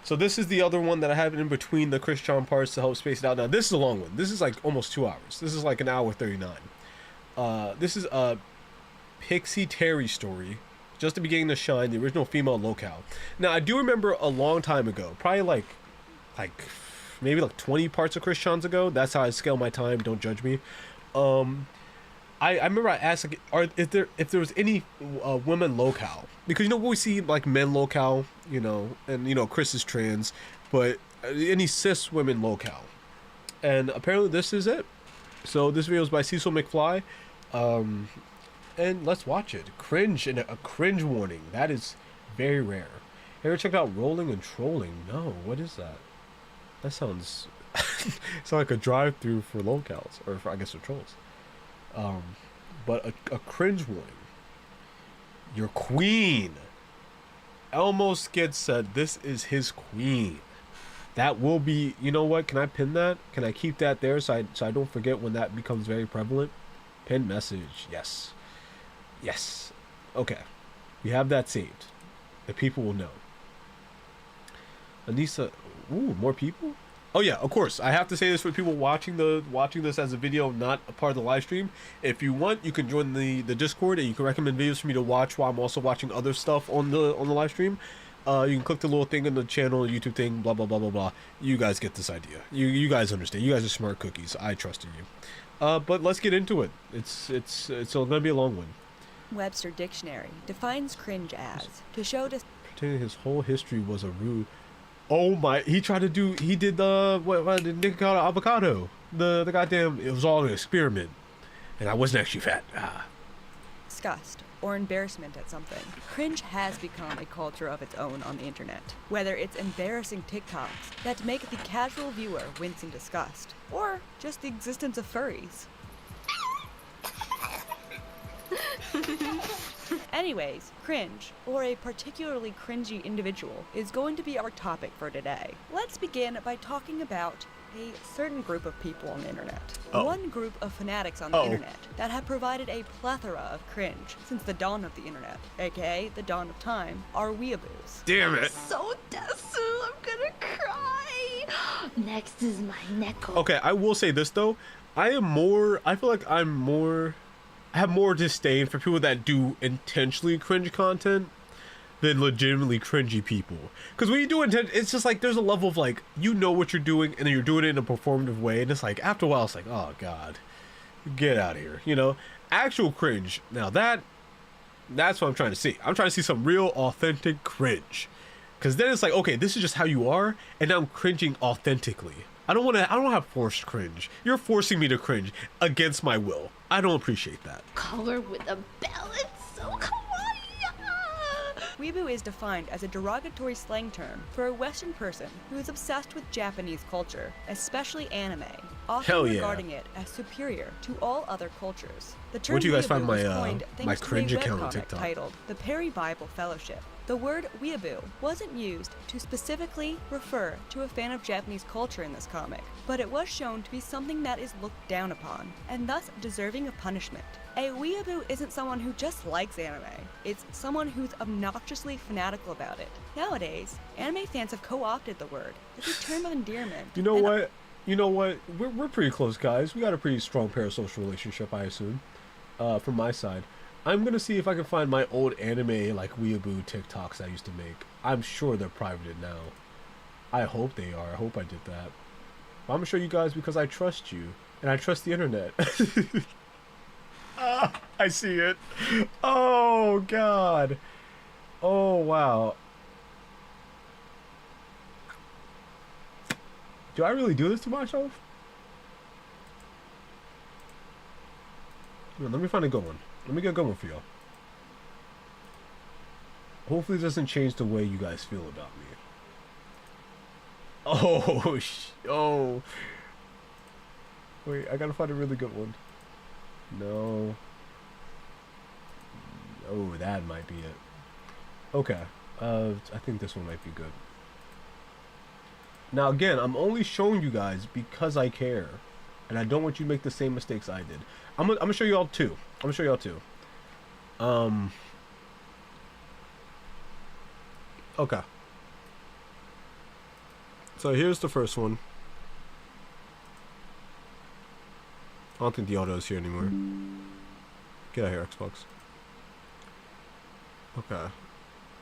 So this is the other one that I have in between the Christian parts to help space it out. Now this is a long one. This is like almost 2 hours. This is like an hour 39. This is a pixyteri story, just the beginning to shine, the original female lolcow. Now I do remember a long time ago, probably like maybe like 20 parts of Christians ago. That's how I scale my time. Don't judge me. I remember I asked like, if there was any women lolcow, because you know we see like men lolcow, you know, and you know Chris is trans, but any cis women lolcow, and apparently this is it. So this video is by Cecil McFly, and let's watch it. Cringe, and a cringe warning. That is very rare. Ever checked out Rolling and Trolling? No, what is that? That sounds like a drive-through for lolcows, or for, I guess, for trolls. But a cringe warning. Your queen. Elmo Skid said this is his queen. That will be, you know what? Can I pin that? Can I keep that there so I don't forget when that becomes very prevalent? Pin message. Yes. Yes. Okay. We have that saved. The people will know. Anissa. Ooh, more people? Oh yeah, of course. I have to say this for people watching this as a video, not a part of the live stream. If you want, you can join the Discord, and you can recommend videos for me to watch while I'm also watching other stuff on the live stream. You can click the little thing in the channel, YouTube thing, blah blah blah blah blah. You guys get this idea. You guys understand. You guys are smart cookies. I trust in you. But let's get into it. It's gonna be a long one. Webster Dictionary defines cringe as to show to pretending his whole history was a rude. Oh my! He did the what did Nick call it, avocado? The goddamn, it was all an experiment, and I wasn't actually fat. disgust or embarrassment at something. Cringe has become a culture of its own on the internet. Whether it's embarrassing TikToks that make the casual viewer wince in disgust, or just the existence of furries. Anyways, cringe, or a particularly cringy individual, is going to be our topic for today. Let's begin by talking about a certain group of people on the internet. One group of fanatics on the internet that have provided a plethora of cringe since the dawn of the internet, aka the dawn of time, are weeaboos. Damn it. So desu, I'm gonna cry. Next is my neko. Okay, I will say this though. I feel like I have more disdain for people that do intentionally cringe content than legitimately cringy people. Because when you do it's just like there's a level of like, you know what you're doing and then you're doing it in a performative way, and it's like after a while it's like, oh god, get out of here, you know. Actual cringe, now that's what I'm trying to see. I'm trying to see some real authentic cringe, because then it's like, okay, this is just how you are, and now I'm cringing authentically. I don't have forced cringe. You're forcing me to cringe against my will. I don't appreciate that. Color with a balance, so kawaii. Weeaboo is defined as a derogatory slang term for a Western person who is obsessed with Japanese culture, especially anime, often regarding it as superior to all other cultures. The term where do you guys find was coined my thanks cringe to a account on webcomic TikTok? titled The Perry Bible Fellowship. The word weeaboo wasn't used to specifically refer to a fan of Japanese culture in this comic, but it was shown to be something that is looked down upon, and thus deserving of punishment. A weeaboo isn't someone who just likes anime, it's someone who's obnoxiously fanatical about it. Nowadays, anime fans have co-opted the word as a term of endearment. You know what? We're pretty close, guys. We got a pretty strong parasocial relationship, I assume, from my side. I'm gonna see if I can find my old anime like weeaboo TikToks I used to make. I'm sure they're privated now. I hope they are. I hope I did that. But I'm gonna show you guys because I trust you and I trust the internet. I see it. Oh god. Oh wow. Do I really do this to myself? Let me find a good one. Let me get a good one for y'all. Hopefully it doesn't change the way you guys feel about me. Oh. Wait, I gotta find a really good one. No. Oh, that might be it. Okay. I think this one might be good. Now again, I'm only showing you guys because I care. And I don't want you to make the same mistakes I did. I'm gonna show you all two. Okay. So here's the first one. I don't think the auto is here anymore. Get out of here, Xbox. Okay.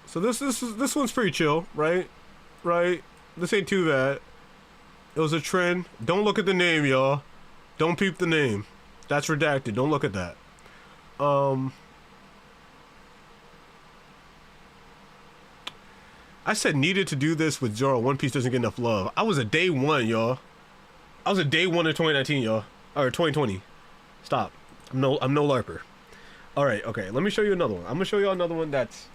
So this one's pretty chill, right? Right? This ain't too bad. It was a trend. Don't look at the name, y'all. Don't peep the name. That's redacted. Don't look at that. I said needed to do this with Zoro. One Piece doesn't get enough love. I was a day one, y'all. I was a day one of 2019, y'all. Or 2020. Stop. I'm no LARPer. All right, okay. Let me show you another one. I'm gonna show you another one that's.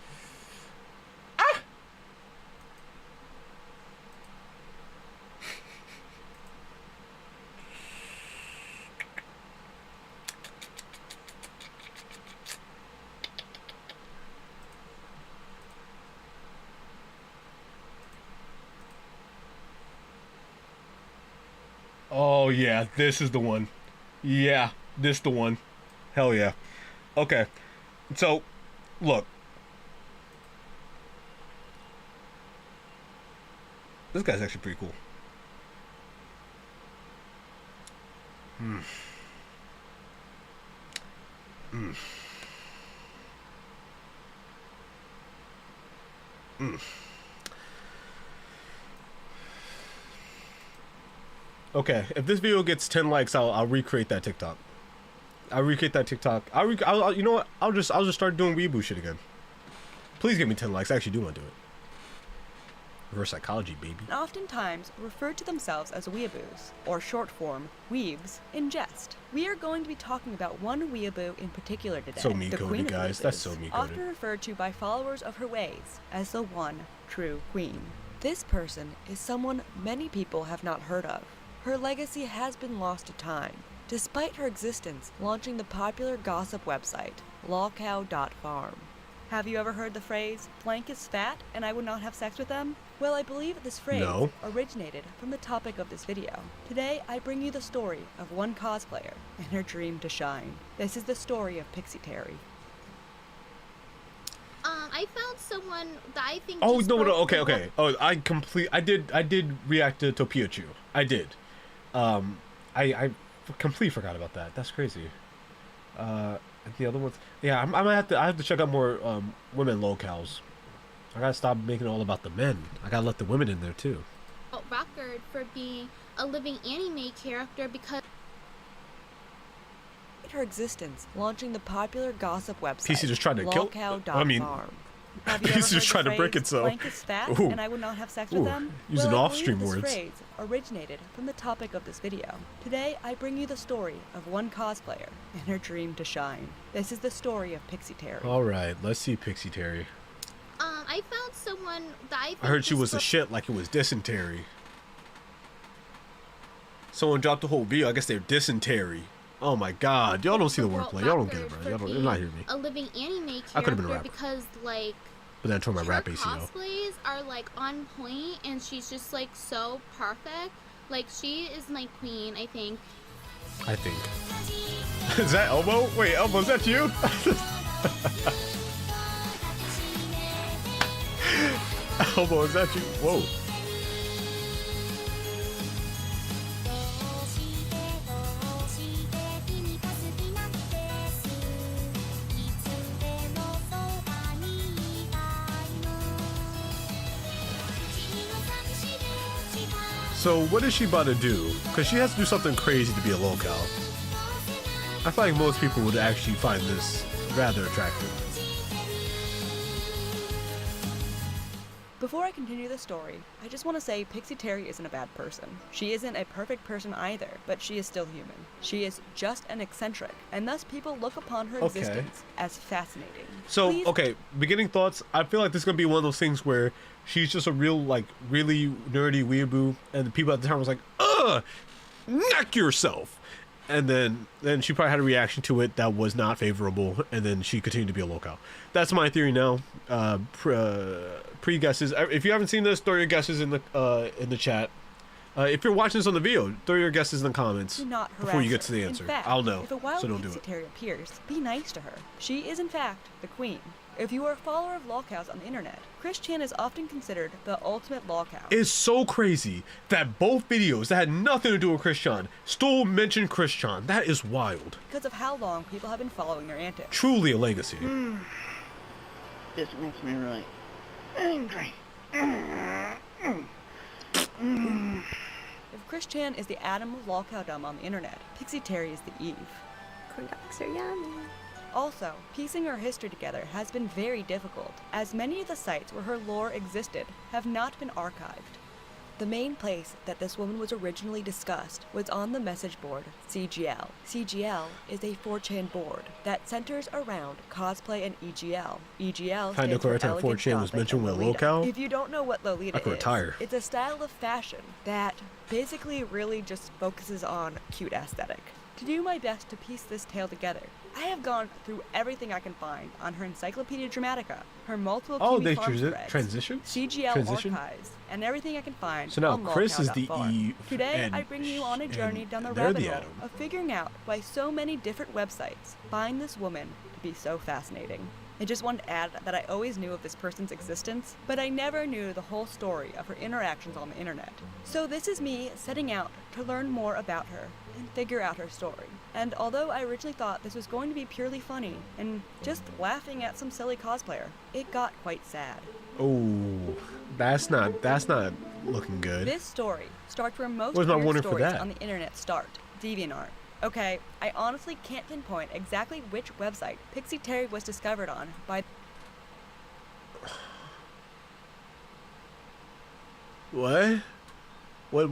Oh yeah, this is the one. Yeah, this the one. Hell yeah. Okay. So, look. This guy's actually pretty cool. Okay, if this video gets 10 likes, I'll recreate that TikTok. I'll you know what? I'll just start doing weeaboo shit again. Please give me 10 likes. I actually do want to do it. Reverse psychology, baby. Oftentimes referred to themselves as weeaboos, or short form, weebs, in jest. We are going to be talking about one weeaboo in particular today. So me the coded, Queen of guys. Weeaboos, That's so me coded. often referred to by followers of her ways as the one true queen. This person is someone many people have not heard of. Her legacy has been lost to time, despite her existence launching the popular gossip website, lolcow.farm. Have you ever heard the phrase, blank is fat and I would not have sex with them? Well, I believe this phrase originated from the topic of this video. Today, I bring you the story of one cosplayer and her dream to shine. This is the story of pixyteri. I found someone that I think. Oh no, okay. Oh, I did react to Topiachu. I did. I completely forgot about that. That's crazy. The other ones, yeah, I have to check out more women lolcows. I gotta stop making it all about the men. I gotta let the women in there too. Record for being a living anime character because her existence launching the popular gossip website. PC just tried to kill. I mean, PC just tried to break it so. Blank is fat and I would not have sex with them. Using off-stream words. This phrase originated from the topic of this video. Today, I bring you the story of one cosplayer and her dream to shine. This is the story of pixyteri. All right, let's see pixyteri. I found someone that I think. I heard she was a shit like it was dysentery. Someone dropped the whole video. I guess they're dysentery. Oh my god, y'all don't see the wordplay. Y'all don't get it, bro. You're not hearing me. A living anime I could have been a character rapper because like. But then I tore my rap ACL. Her cosplays are like on point, and she's just like so perfect. Like she is my queen, I think. Is that Elmo? Wait, Elmo, is that you? Elmo, is that you? Whoa. So what is she about to do? Because she has to do something crazy to be a lolcow. I feel like most people would actually find this rather attractive. Before I continue the story, I just want to say pixyteri isn't a bad person. She isn't a perfect person either, but she is still human. She is just an eccentric, and thus people look upon her existence as fascinating. So, okay, beginning thoughts. I feel like this is going to be one of those things where she's just a real, like, really nerdy weeaboo, and the people at the time was like, ugh, knock yourself. And then she probably had a reaction to it that was not favorable, and then she continued to be a lolcow. That's my theory now. Pre-guesses. If you haven't seen this, throw your guesses in the chat. If you're watching this on the video, throw your guesses in the comments before you get to the answer. In fact, I'll know, if a wild so don't do it. pixyteri appears, be nice to her. She is in fact the queen. If you are a follower of lolcows on the internet, Chris Chan is often considered the ultimate lolcow. It's so crazy that both videos that had nothing to do with Chris Chan still mention Chris Chan. That is wild. Because of how long people have been following their antics. Truly a legacy. This makes me really angry. If Chris Chan is the Adam of lolcowdom on the internet, pixyteri is the Eve. Corn dogs are yummy. Also, piecing her history together has been very difficult, as many of the sites where her lore existed have not been archived. The main place that this woman was originally discussed was on the message board CGL. CGL is a 4chan board that centers around cosplay and EGL. EGL I stands for declare that elegant 4chan was gothic mentioned and with Lolita. lolcow. If you don't know what Lolita I could is, retire. it's a style of fashion that basically really just focuses on cute aesthetic. To do my best to piece this tale together, I have gone through everything I can find on her Encyclopedia Dramatica, her multiple TV farm threads, transition? CGL Transition? archives, and everything I can find So now on Chris is the lolcow.farm. Eve, Today, and I bring you on a journey down the they're rabbit the hole Adam. of figuring out why so many different websites find this woman to be so fascinating. I just wanted to add that I always knew of this person's existence, but I never knew the whole story of her interactions on the internet. So this is me setting out to learn more about her and figure out her story. And although I originally thought this was going to be purely funny and just laughing at some silly cosplayer, it got quite sad. Oh, that's not looking good. This story starts where most Where's my weird warning for stories that? on the internet start, DeviantArt. Okay, I honestly can't pinpoint exactly which website pixyteri was discovered on by... What? Why?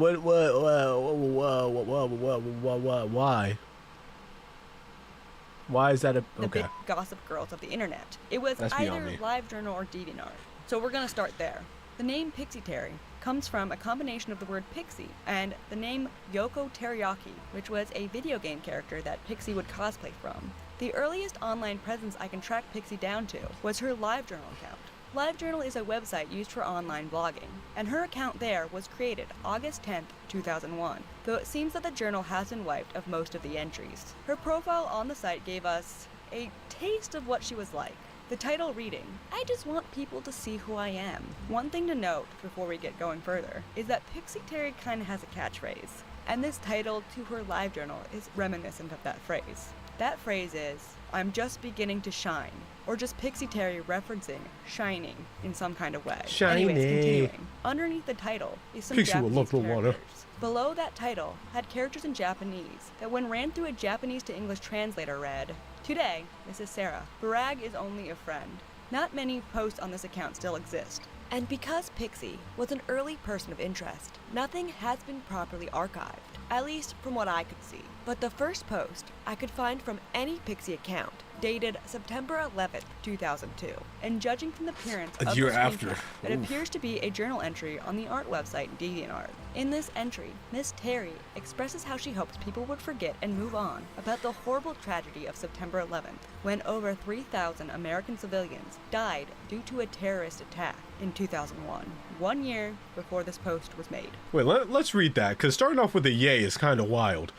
Why is that a... the Okay. big gossip girls of the internet. It was That's beyond either me. LiveJournal or DeviantArt. So we're gonna start there. The name pixyteri comes from a combination of the word pixie and the name Yoko Teriyaki, which was a video game character that Pixie would cosplay from. The earliest online presence I can track Pixie down to was her LiveJournal account. LiveJournal is a website used for online blogging, and her account there was created August 10th, 2001, though it seems that the journal has been wiped of most of the entries. Her profile on the site gave us a taste of what she was like. The title reading, I just want people to see who I am. One thing to note before we get going further is that pixyteri kinda has a catchphrase, and this title to her LiveJournal is reminiscent of that phrase. That phrase is, I'm just beginning to shine, or just pixyteri referencing shining in some kind of way. Shiny. Anyways, continuing. Underneath the title is some Pixie will Japanese love the water. characters. Below that title had characters in Japanese that when ran through a Japanese to English translator read, Today, this is Sarah. Brag is only a friend. Not many posts on this account still exist. And because Pixie was an early person of interest, nothing has been properly archived, at least from what I could see. But the first post I could find from any Pixie account dated September 11th, 2002, and judging from the appearance A of year the after. screenshot, it Oof. appears to be a journal entry on the art website DeviantArt. In this entry, Miss Terry expresses how she hopes people would forget and move on about the horrible tragedy of September 11th, when over 3,000 American civilians died due to a terrorist attack in 2001, 1 year before this post was made. Wait, let's read that, because starting off with a yay is kind of wild.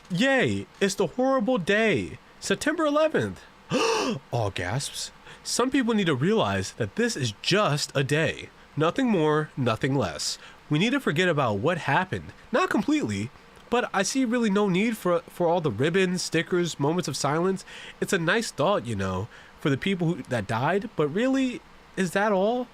Yay, it's the horrible day, September 11th. All gasps. Some people need to realize that this is just a day. Nothing more, nothing less. We need to forget about what happened. Not completely, but I see really no need for all the ribbons, stickers, moments of silence. It's a nice thought, you know, for the people that died, but really, is that all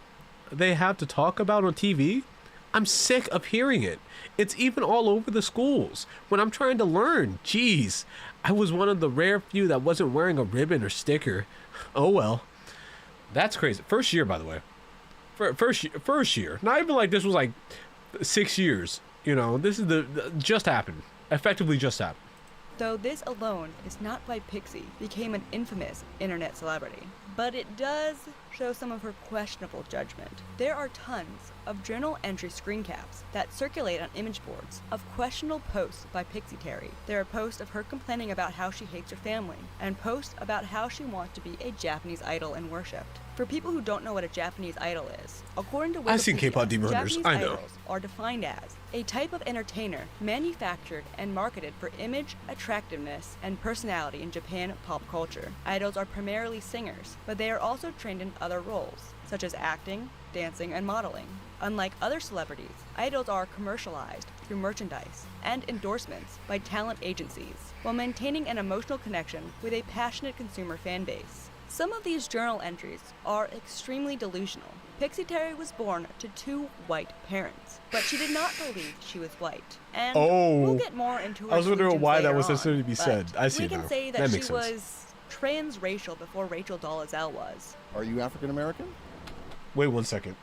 they have to talk about on TV? I'm sick of hearing it. It's even all over the schools when I'm trying to learn. Jeez, I was one of the rare few that wasn't wearing a ribbon or sticker. Oh well. That's crazy. First year, by the way. First year. Not even like this was like 6 years. You know, this is the just happened. Effectively just happened. Though this alone is not why Pixie became an infamous internet celebrity, but it does show some of her questionable judgment. There are tons of journal entry screen caps that circulate on image boards of questionable posts by pixyteri. There are posts of her complaining about how she hates her family, and posts about how she wants to be a Japanese idol and worshipped. For people who don't know what a Japanese idol is, according to Wikipedia, I've seen K-pop Demon Hunters, Japanese I know. idols are defined as a type of entertainer manufactured and marketed for image, attractiveness, and personality in Japan pop culture. Idols are primarily singers, but they are also trained in other roles, such as acting, dancing, and modeling. Unlike other celebrities, idols are commercialized through merchandise and endorsements by talent agencies, while maintaining an emotional connection with a passionate consumer fan base. Some of these journal entries are extremely delusional. Pixyteri was born to 2 white parents, but she did not believe she was white. And we'll get more into her I was wondering delusions why that later was on, necessary to be but said. I see we can now. say that That she makes sense. was transracial before Rachel Dolezal was. Are you African American? Wait 1 second.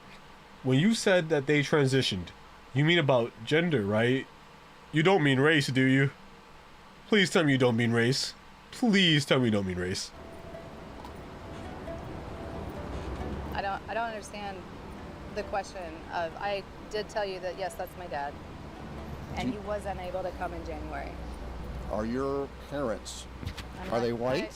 When you said that they transitioned, you mean about gender, right? You don't mean race, do you? Please tell me you don't mean race. Please tell me you don't mean race. I don't understand the question of, I did tell you that yes, that's my dad, and he was unable to come in January. Are your parents, are they white?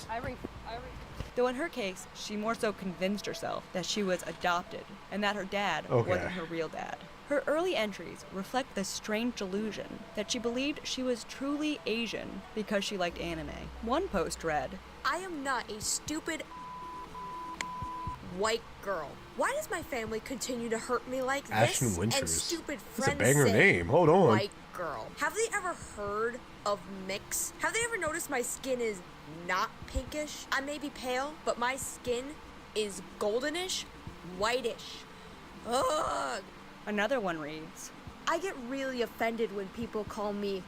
Though in her case, she more so convinced herself that she was adopted and that her dad Okay. wasn't her real dad. Her early entries reflect this strange delusion that she believed she was truly Asian because she liked anime. One post read, I am not a stupid white girl. Why does my family continue to hurt me like Ashton this? Winters. And stupid That's a friends banger say, name. Hold on. White girl. Have they ever heard of mix? Have they ever noticed my skin is not pinkish? I may be pale, but my skin is goldenish, whitish. Ugh. another one reads, I get really offended when people call me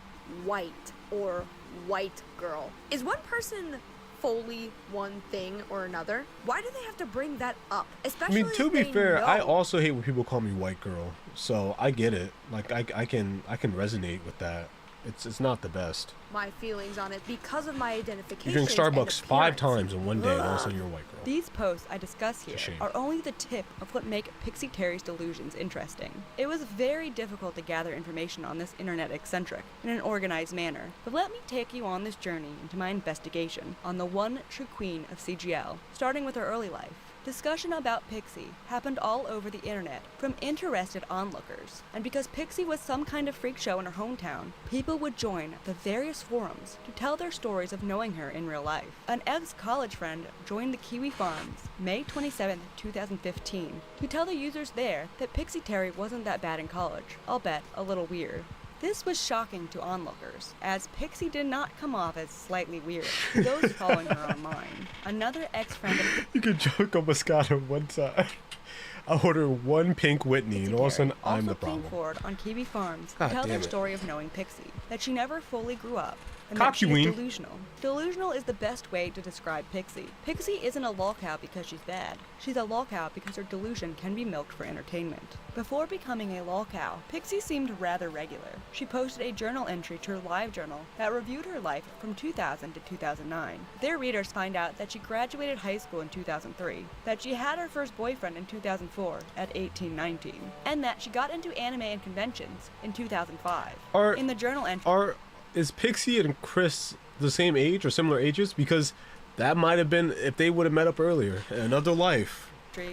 white or white girl. Is one person fully one thing or another? Why do they have to bring that up? I Especially mean, to if be they fair, know. I also hate when people call me white girl. So I get it. Like I can resonate with that. It's not the best. my feelings on it because of my identification. You drink Starbucks 5 times in one day, and all of a sudden you're a white girl. These posts I discuss here It's a shame. are only the tip of what make pixyteri's delusions interesting. It was very difficult to gather information on this internet eccentric in an organized manner, but let me take you on this journey into my investigation on the one true queen of CGL, starting with her early life. Discussion about Pixie happened all over the internet from interested onlookers, and because Pixie was some kind of freak show in her hometown, people would join the various forums to tell their stories of knowing her in real life. An ex-college friend joined the Kiwi Farms May 27, 2015, to tell the users there that Pixyteri wasn't that bad in college, I'll bet a little weird. This was shocking to onlookers, as Pixie did not come off as slightly weird to those following her online. Another ex-friend of You could joke on Moscato one time. I order one pink Whitney, and all of a sudden I'm the also came problem. forward on Kiwi Farms to God tell their damn it. story of knowing Pixie, that she never fully grew up, and that Cop she you, is Ween. delusional. Delusional is the best way to describe Pixie. Pixie isn't a lolcow because she's bad. She's a lolcow because her delusion can be milked for entertainment. Before becoming a lolcow, Pixie seemed rather regular. She posted a journal entry to her live journal that reviewed her life from 2000 to 2009. Their readers find out that she graduated high school in 2003, that she had her first boyfriend in 2004 at 18-19, and that she got into anime and conventions in 2005. Are- In the journal entry, Is Pixie and Chris the same age or similar ages? Because that might have been if they would have met up earlier. Another life.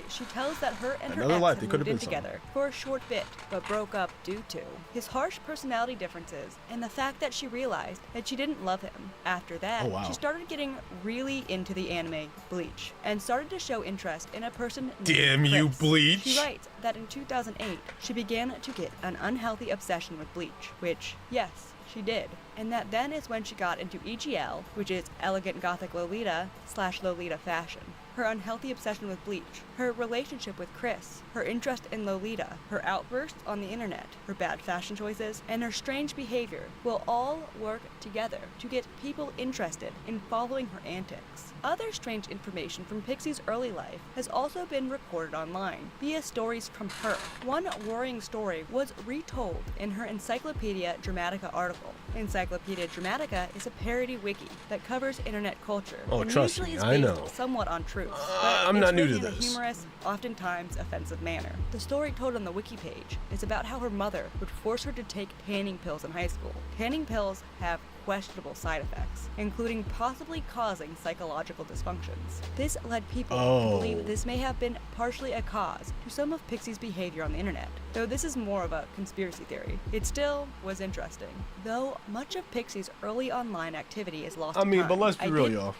she tells that her and her Another ex life, had they could have moved in been together for a short bit, but broke up due to his harsh personality differences and the fact that she realized that she didn't love him. After that, Oh, wow. she started getting really into the anime Bleach and started to show interest in a person named Damn you, Chris. Bleach. She writes that in 2008, she began to get an unhealthy obsession with Bleach, which, yes, she did. And that then is when she got into EGL, which is Elegant Gothic Lolita / Lolita fashion. Her unhealthy obsession with Bleach, her relationship with Chris, her interest in Lolita, her outbursts on the internet, her bad fashion choices, and her strange behavior will all work together to get people interested in following her antics. Other strange information from Pixie's early life has also been recorded online via stories from her. One worrying story was retold in her Encyclopedia Dramatica article. Encyclopedia Dramatica is a parody wiki that covers internet culture Oh, and trust usually me, is I based know. somewhat on truth. but I'm not it's new written to in a this. humorous, oftentimes offensive manner. The story told on the wiki page is about how her mother would force her to take tanning pills in high school. Tanning pills have questionable side effects, including possibly causing psychological dysfunctions. This led people to believe this may have been partially a cause to some of Pixie's behavior on the internet, though this is more of a conspiracy theory. It still was interesting, though much of Pixie's early online activity is lost to time. But let's be real, y'all.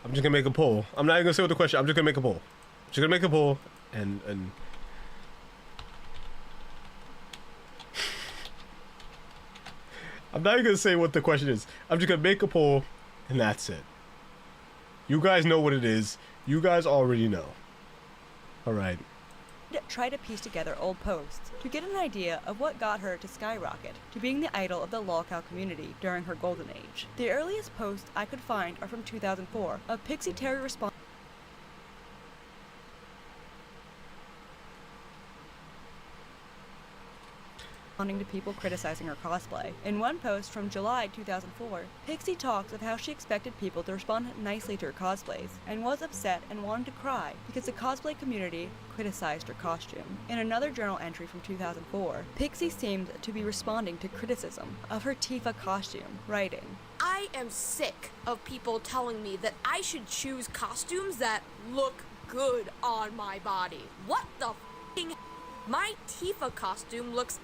I'm just gonna make a poll. I'm not even gonna say what the question. I'm just gonna make a poll. Just gonna make a poll, and I'm not even gonna say what the question is. I'm just gonna make a poll, and that's it. You guys know what it is. You guys already know. All right. Try to piece together old posts to get an idea of what got her to skyrocket to being the idol of the lolcow community during her golden age. The earliest posts I could find are from 2004 of pixyteri responding to people criticizing her cosplay. In one post from July 2004, Pixie talks of how she expected people to respond nicely to her cosplays and was upset and wanted to cry because the cosplay community criticized her costume. In another journal entry from 2004, Pixie seemed to be responding to criticism of her Tifa costume, writing, I am sick of people telling me that I should choose costumes that look good on my body. What the f***ing my Tifa costume looks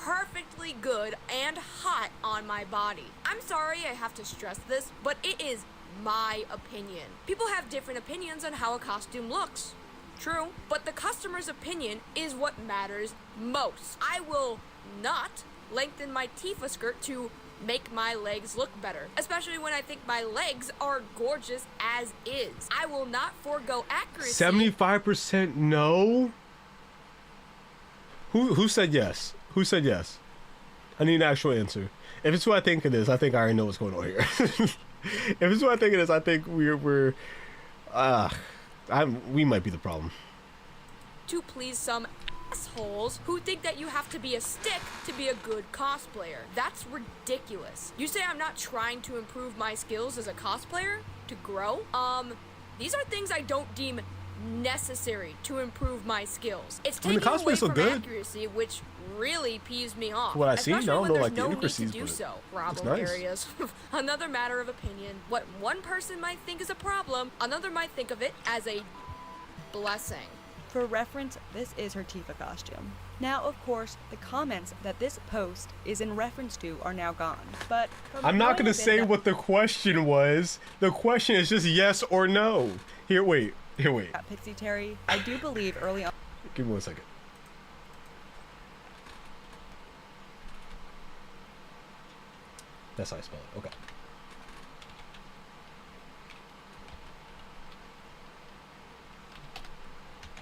perfectly good and hot on my body. I'm sorry I have to stress this, but it is my opinion. People have different opinions on how a costume looks. True, but the customer's opinion is what matters most. I will not lengthen my Tifa skirt to make my legs look better, especially when I think my legs are gorgeous as is. I will not forego accuracy. 75% no? Who said yes? Who said yes? I need an actual answer. If it's who I think it is, I think I already know what's going on here. If it's who I think it is, I think we might be the problem. To please some assholes who think that you have to be a stick to be a good cosplayer. That's ridiculous. You say I'm not trying to improve my skills as a cosplayer? To grow? These are things I don't deem necessary to improve my skills. It's taking the cosplays away look from good. accuracy, which really peeves me off. What I see, I especially don't when know there's like the no need intricacies, to do but so. it's Problem nice. areas. Another matter of opinion. What one person might think is a problem, another might think of it as a blessing. For reference, this is her Tifa costume. Now, of course, the comments that this post is in reference to are now gone, but I'm not gonna say what the question was. The question is just yes or no. Here, wait. pixyteri, I do believe early on. Give me 1 second. That's how I spell it. Okay.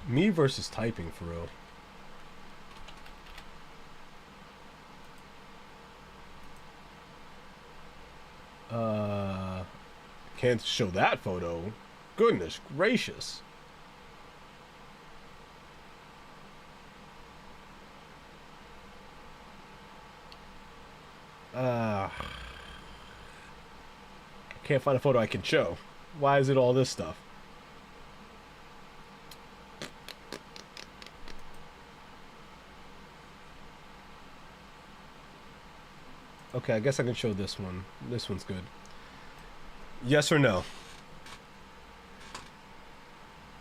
Me versus typing, for real. Can't show that photo. Goodness gracious. Can't find a photo I can show. Why is it all this stuff? Okay, I guess I can show this one. This one's good. Yes or no?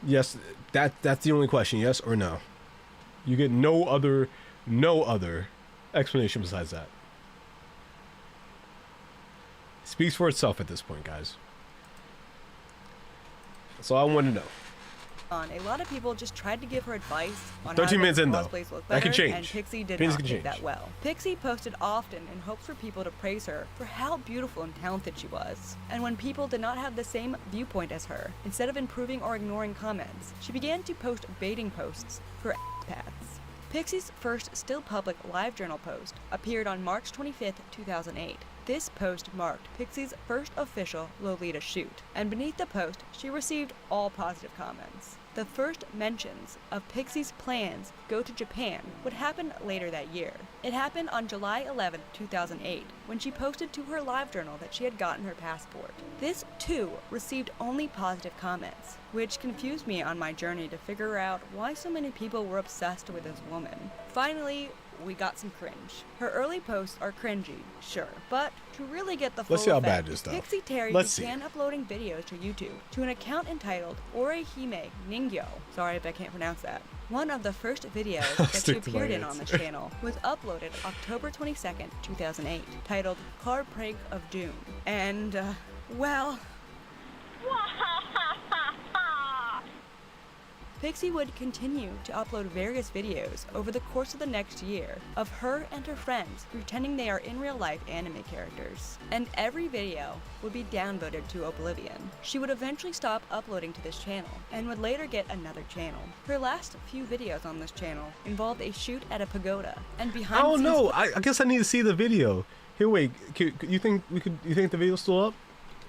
Yes, that's the only question. Yes or no? You get no other explanation besides that. Speaks for itself at this point, guys. That's all I want to know. A lot of people just tried to give her advice on 13 minutes how in, to though. make cosplays look That better, can change. and Pixie did Opinions not can take change. that well. Pixie posted often in hopes for people to praise her for how beautiful and talented she was. And when people did not have the same viewpoint as her, instead of improving or ignoring comments, she began to post baiting posts for paths. Pixie's first still public live journal post appeared on March 25th, 2008. This post marked Pixie's first official Lolita shoot, and beneath the post, she received all positive comments. The first mentions of Pixie's plans to go to Japan would happen later that year. It happened on July 11, 2008, when she posted to her LiveJournal that she had gotten her passport. This, too, received only positive comments, which confused me on my journey to figure out why so many people were obsessed with this woman. Finally, we got some cringe. Her early posts are cringy, sure, but to really get the full Let's see how effect, bad it is, though. Pixyteri began uploading videos to YouTube to an account entitled Orihime Ningyo. Sorry if I can't pronounce that. One of the first videos that she Stick to my appeared in hands. on this channel was uploaded October 22nd, 2008, titled Car Prank of Doom. And, well... Pixie would continue to upload various videos over the course of the next year of her and her friends pretending they are in real life anime characters. And every video would be downvoted to oblivion. She would eventually stop uploading to this channel and would later get another channel. Her last few videos on this channel involved a shoot at a pagoda and behind Oh the scenes no! I guess I need to see the video. Here, wait. You think we could? You think the video's still up?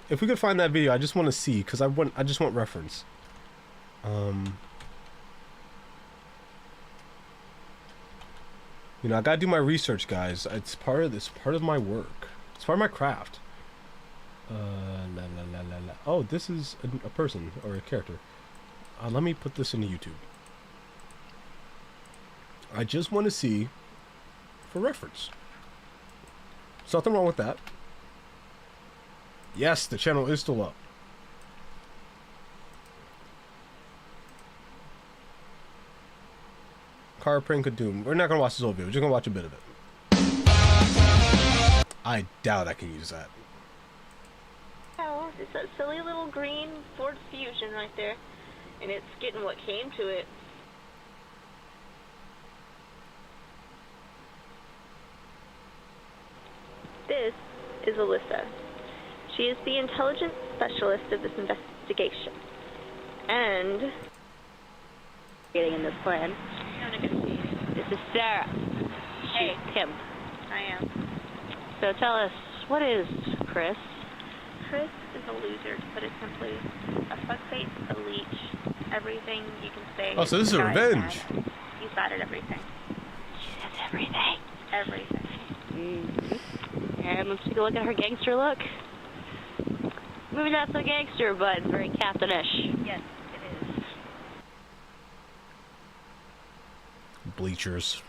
If we could find that video, I just want to see because I just want reference. You know, I gotta do my research, guys. It's part of my work. It's part of my craft. Oh, this is a person or a character. Let me put this into YouTube. I just want to see for reference. There's nothing wrong with that. Yes, the channel is still up. Car Prank of Doom. We're not gonna watch this whole video. We're just gonna watch a bit of it. I doubt I can use that. Oh, it's that silly little green Ford Fusion right there, and it's getting what came to it. This is Alyssa. She is the intelligence specialist of this investigation. And getting in this plan. This is Sarah. She's Kim. I am. So tell us, what is Chris? Chris is a loser, to put it simply. A fuckface, a leech. Everything you can say. Oh, so this is a revenge. He's bad at everything. She says everything. Everything. And let's take a look at her gangster look. Maybe not so gangster, but very captain-ish. Yes, it is. Bleachers.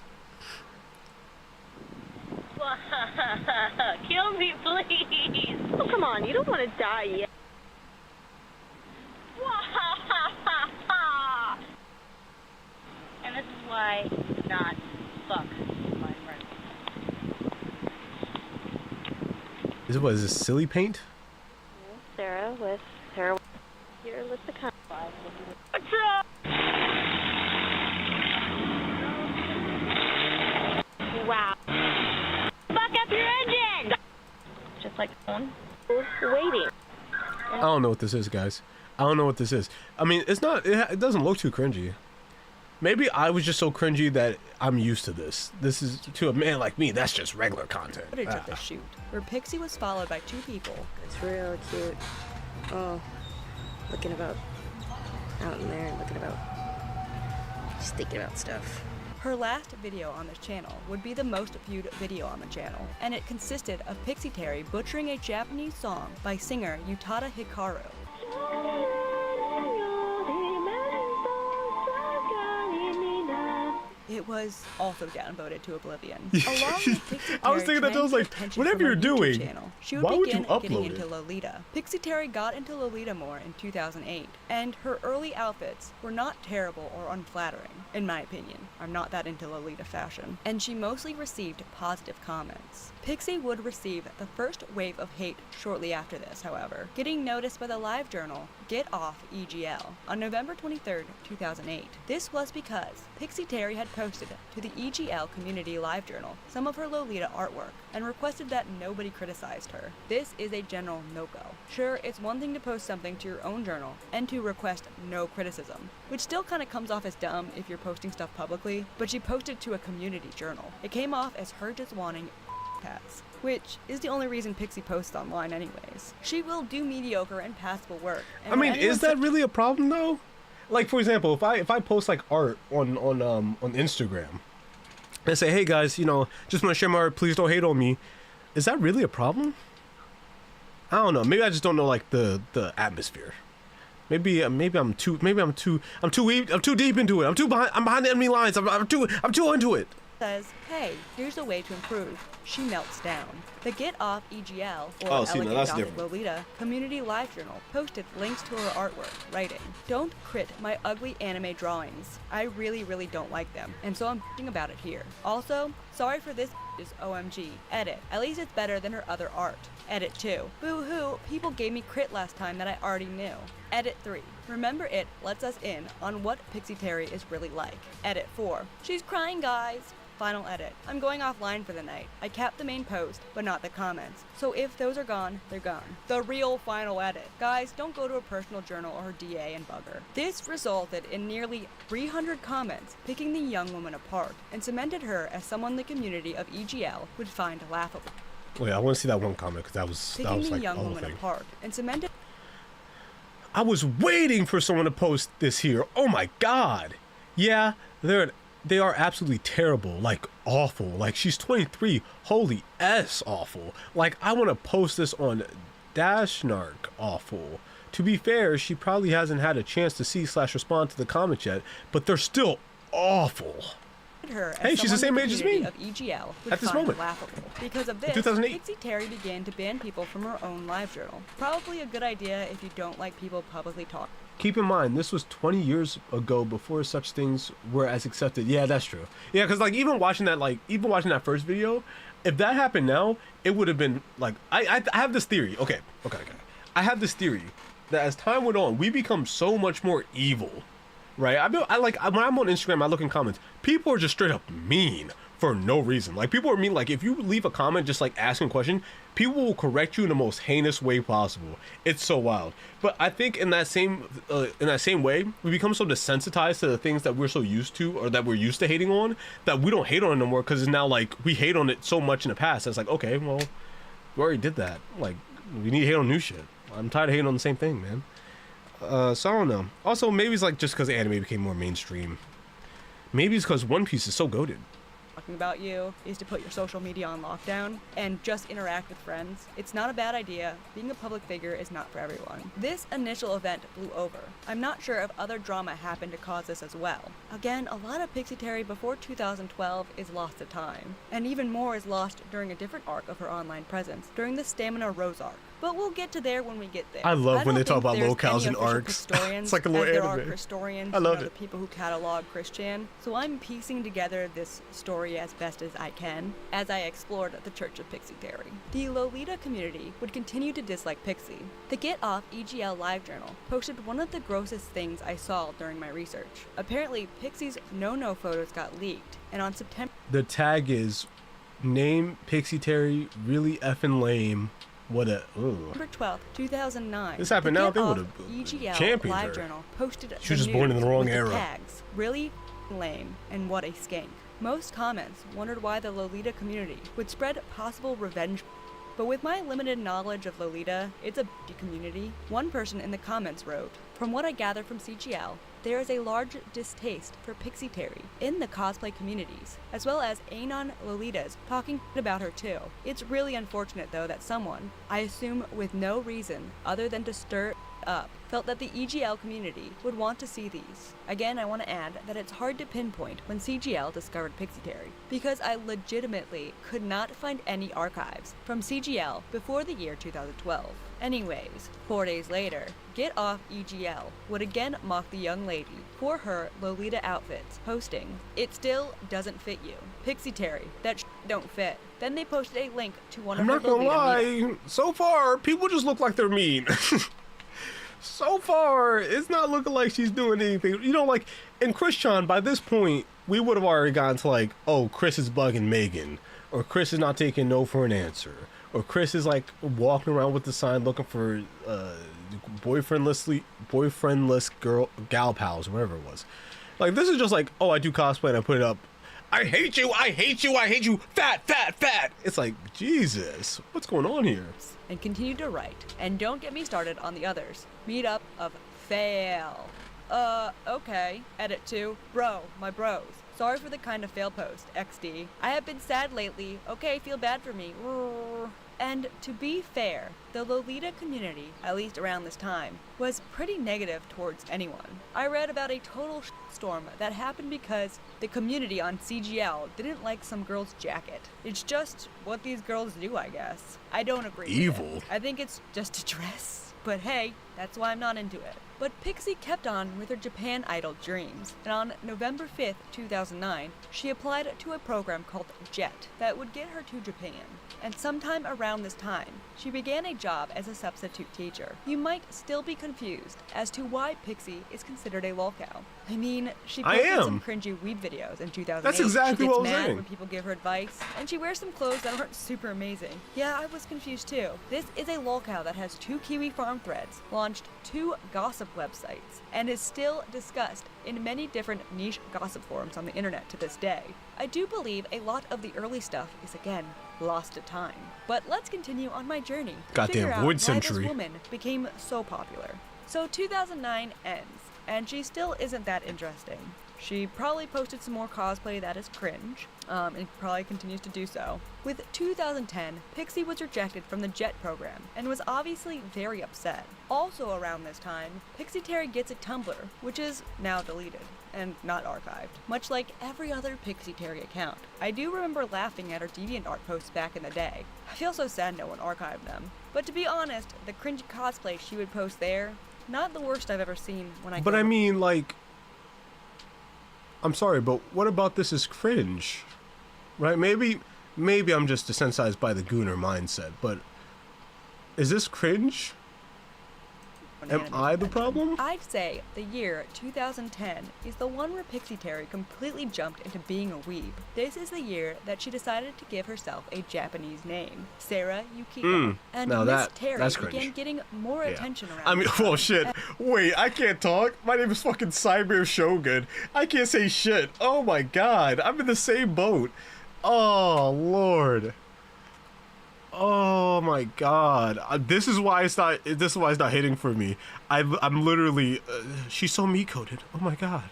Kill me, please. Oh, come on. You don't want to die yet. And this is why not fuck my friend. Is this silly paint? Sarah with Sarah. Here, let's the kind. What's up? Wow. Fuck up your engine! Just like one. Waiting. I don't know what this is, guys. I don't know what this is. I mean, it's not. It doesn't look too cringy. Maybe I was just so cringy that I'm used to this. This is, to a man like me, that's just regular content. footage of the shoot, where Pixie was followed by two people. It's real cute. Oh, looking about out in there and looking about, just thinking about stuff. Her last video on this channel would be the most viewed video on the channel, and it consisted of Pixyteri butchering a Japanese song by singer Utada Hikaru. It was also downvoted to oblivion. Along with Pixyteri I was thinking that, I was like, whatever you're doing, she why would you begin getting upload into it? Lolita. Pixyteri got into Lolita more in 2008, and her early outfits were not terrible or unflattering, in my opinion. I'm not that into Lolita fashion. And she mostly received positive comments. Pixie would receive the first wave of hate shortly after this, however, getting noticed by the live journal Get Off EGL on November 23rd, 2008. This was because Pixyteri had posted to the EGL community live journal some of her Lolita artwork and requested that nobody criticized her. This is a general no-go. Sure, it's one thing to post something to your own journal and to request no criticism, which still kind of comes off as dumb if you're posting stuff publicly, but she posted to a community journal. It came off as her just wanting cats, which is the only reason Pixie posts online anyways. She will do mediocre and passable work. And I mean, is that really a problem though? Like, for example, if I post like art on Instagram and say, hey guys, you know, just want to share my art, please don't hate on me, is that really a problem? I don't know. Maybe I just don't know like the atmosphere. Maybe I'm too deep into it. I'm behind the enemy lines. I'm too into it. Says, hey, here's a way to improve. She melts down. The Get Off EGL, or Oh, see, now Elegant that's Gothic different. Lolita, community live journal posted links to her artwork, writing, "Don't crit my ugly anime drawings. I really don't like them, and so I'm bitching about it here. Also, sorry for this is OMG. Edit. At least it's better than her other art. Edit 2. Boo-hoo, people gave me crit last time that I already knew. Edit 3. Remember it lets us in on what pixyteri is really like. Edit 4. She's crying, guys. Final edit. I'm going offline for the night. I kept the main post, but not the comments. So if those are gone, they're gone. The real final edit. Guys, don't go to a personal journal or her DA and bug her. This resulted in nearly 300 comments picking the young woman apart and cemented her as someone the community of EGL would find laughable. Wait, I want to see that one comment because that was Picking the like young the whole woman thing. apart and cemented. I was waiting for someone to post this here. Oh my god. Yeah, they are absolutely terrible, like awful. Like she's 23, holy S awful. Like I want to post this on Dashnark awful. To be fair, she probably hasn't had a chance to see / respond to the comments yet, but they're still awful. Her Hey, as she's the same someone age as the me. community Of EGL would At this find moment. laughable. Because of this, 2008. pixyteri began to ban people from her own live journal. Probably a good idea if you don't like people publicly talking. Keep in mind, this was 20 years ago before such things were as accepted. Yeah, that's true. Yeah, because like even watching that first video, if that happened now, it would have been like I have this theory. Okay. I have this theory that as time went on, we become so much more evil, right? When I'm on Instagram, I look in comments. People are just straight up mean for no reason. Like people are mean. Like if you leave a comment just like asking a question, people will correct you in the most heinous way possible. It's so wild. But I think in that same way, we become so desensitized to the things that we're so used to or that we're used to hating on that we don't hate on it no more because it's now like we hate on it so much in the past. It's like, okay, well, we already did that. Like we need to hate on new shit. I'm tired of hating on the same thing, man. So I don't know. Also, maybe it's like just because anime became more mainstream. Maybe it's because One Piece is so goated. Talking about you is to put your social media on lockdown and just interact with friends. It's not a bad idea. Being a public figure is not for everyone. This initial event blew over. I'm not sure if other drama happened to cause this as well. Again, a lot of pixyteri before 2012 is lost to time, and even more is lost during a different arc of her online presence, during the Stamina Rose arc. But we'll get to there when we get there. I love when don't they talk think about there's lolcows any and official arcs. Christorians It's like a little as there are anime. Christorians, I loved the it. people who catalog Christian. So I'm piecing together this story as best as I can as I explored the Church of Pixyteri. The Lolita community would continue to dislike Pixie. The Get Off EGL live journal posted one of the grossest things I saw during my research. Apparently, Pixie's no-no photos got leaked, and on September The tag is name Pixyteri really effing lame. What a November 12th, 2009. This happened the now, Get they Off would've EGL championed live her. journal posted She was the just born in the news wrong with era. tags. Really lame and what a skank. Most comments wondered why the Lolita community would spread possible revenge. But with my limited knowledge of Lolita, it's a b***y community. One person in the comments wrote, "From what I gather from CGL, there is a large distaste for pixyteri in the cosplay communities, as well as anon Lolitas talking about her too. It's really unfortunate though that someone, I assume with no reason other than to stir up, felt that the EGL community would want to see these. Again, I want to add that it's hard to pinpoint when CGL discovered pixyteri, because I legitimately could not find any archives from CGL before the year 2012. Anyways, 4 days later, Get Off EGL would again mock the young lady for her Lolita outfits, posting, "It still doesn't fit you. Pixyteri, that don't fit." Then they posted a link to one I'm of not her gonna Lolita meetups. lie. So far, people just look like they're mean. So far, it's not looking like she's doing anything. You know, like in Christian, by this point, we would have already gotten to like, oh, Chris is bugging Megan, or Chris is not taking no for an answer, or Chris is like walking around with the sign looking for boyfriendless gal pals, or whatever it was. Like this is just like, oh, I do cosplay and I put it up. I hate you, I hate you, I hate you, fat, fat, fat. It's like, Jesus, what's going on here? And continued to write. And don't get me started on the others. Meetup of fail. Okay. Edit 2. Bro, my bros. Sorry for the kind of fail post, XD. I have been sad lately. Okay, feel bad for me. And to be fair, the Lolita community, at least around this time, was pretty negative towards anyone. I read about a total storm that happened because the community on CGL didn't like some girl's jacket. It's just what these girls do, I guess. I don't agree with Evil. it. I think it's just a dress. But hey, that's why I'm not into it. But Pixie kept on with her Japan Idol dreams, and on November 5th, 2009, she applied to a program called JET that would get her to Japan. And sometime around this time, she began a job as a substitute teacher. You might still be confused as to why Pixie is considered a lolcow. I mean, she posted some cringy weeb videos in 2008. That's exactly what I was She gets mad saying. when people give her advice, and she wears some clothes that aren't super amazing. Yeah, I was confused too. This is a lolcow that has 2 Kiwi farm threads, launched 2 gossip websites, and is still discussed in many different niche gossip forums on the internet to this day. I do believe a lot of the early stuff is, again, lost to time. But let's continue on my journey to Goddamn figure out Void why Century. this woman became so popular. So 2009 ends, and she still isn't that interesting. She probably posted some more cosplay that is cringe, and probably continues to do so. With 2010, Pixie was rejected from the JET program, and was obviously very upset. Also around this time, pixyteri gets a Tumblr, which is now deleted, and not archived, much like every other pixyteri account. I do remember laughing at her DeviantArt posts back in the day. I feel so sad no one archived them. But to be honest, the cringy cosplay she would post there, not the worst I've ever seen when I But go I mean, like, I'm sorry, but what about this is cringe? Right? Maybe I'm just desensitized by the Gooner mindset, but is this cringe? Am I the problem? I'd say the year 2010 is the one where pixyteri completely jumped into being a weeb. This is the year that she decided to give herself a Japanese name, Sarah Yukiko. And now Miss that- Terry that's began cringe. getting more attention around I mean, this well, time. shit. Wait, I can't talk. My name is fucking Saimir Shogun. I can't say shit. Oh my god, I'm in the same boat. Oh lord. Oh my god. This is why it's not. This is why it's not hitting for me. I'm literally. She's so me coded. Oh my god.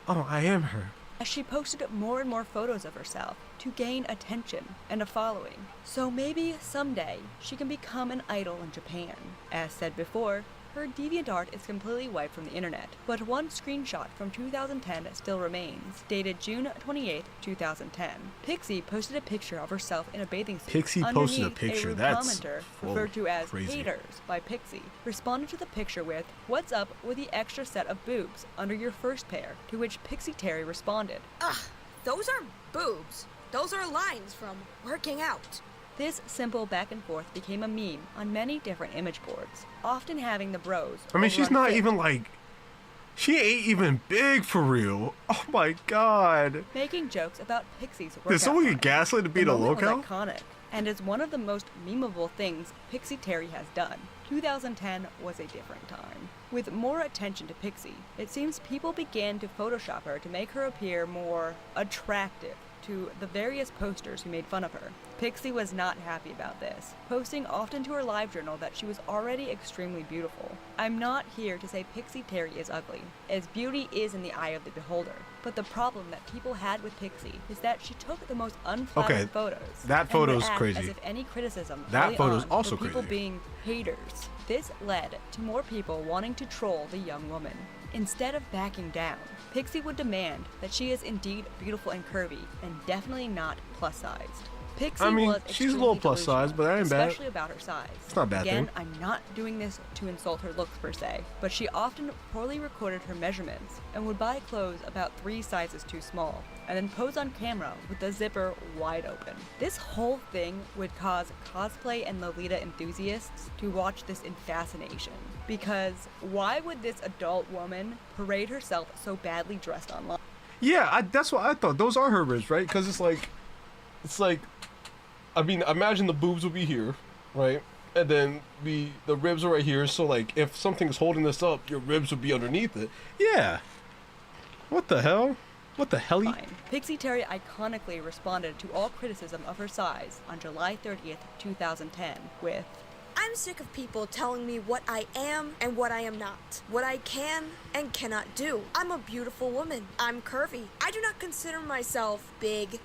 Oh, I am her. As she posted more and more photos of herself to gain attention and a following. So maybe someday she can become an idol in Japan. As said before, her DeviantArt is completely wiped from the internet, but one screenshot from 2010 still remains, dated June 28, 2010. Pixie posted a picture of herself in a bathing suit. Pixie posted a Underneath, picture. rude That's commenter, whoa, referred to as crazy. haters by Pixie, responded to the picture with, "What's up with the extra set of boobs under your first pair?" To which pixyteri responded, Ugh, those aren't boobs. Those are lines from working out. This simple back and forth became a meme on many different image boards, often having the bros. I mean, she's overrun not fit, even like. She ain't even big for real. Oh my god. making jokes about Pixie's workout. Did someone get lines. gaslit to beat The a moment was lolcow? iconic, and is one of the most memeable things pixyteri has done. 2010 was a different time. With more attention to Pixie, it seems people began to Photoshop her to make her appear more attractive to the various posters who made fun of her. Pixie was not happy about this, posting often to her live journal that she was already extremely beautiful. I'm not here to say pixyteri is ugly, as beauty is in the eye of the beholder, but the problem that people had with Pixie is that she took the most unflattering Okay, photos. that and would photo's act crazy. As if any criticism That early photo's on also were people crazy. being haters. This led to more people wanting to troll the young woman. Instead of backing down, Pixie would demand that she is indeed beautiful and curvy, and definitely not plus-sized. Pixie I mean, was she's a little extremely plus size, delusional, but that ain't bad. especially about her size. It's not a bad Again, thing. I'm not doing this to insult her looks per se, but she often poorly recorded her measurements and would buy clothes about 3 sizes too small, and then pose on camera with the zipper wide open. This whole thing would cause cosplay and Lolita enthusiasts to watch this in fascination. Because why would this adult woman parade herself so badly dressed online? Yeah, that's what I thought. Those are her ribs, right? Because it's like, I mean, imagine the boobs would be here, right? And then the ribs are right here. So like, if something's holding this up, your ribs would be underneath it. Yeah. What the hell? What the hell? Fine. Pixyteri iconically responded to all criticism of her size on July 30th, 2010 with, I'm sick of people telling me what I am and what I am not, what I can and cannot do. I'm a beautiful woman. I'm curvy. I do not consider myself big,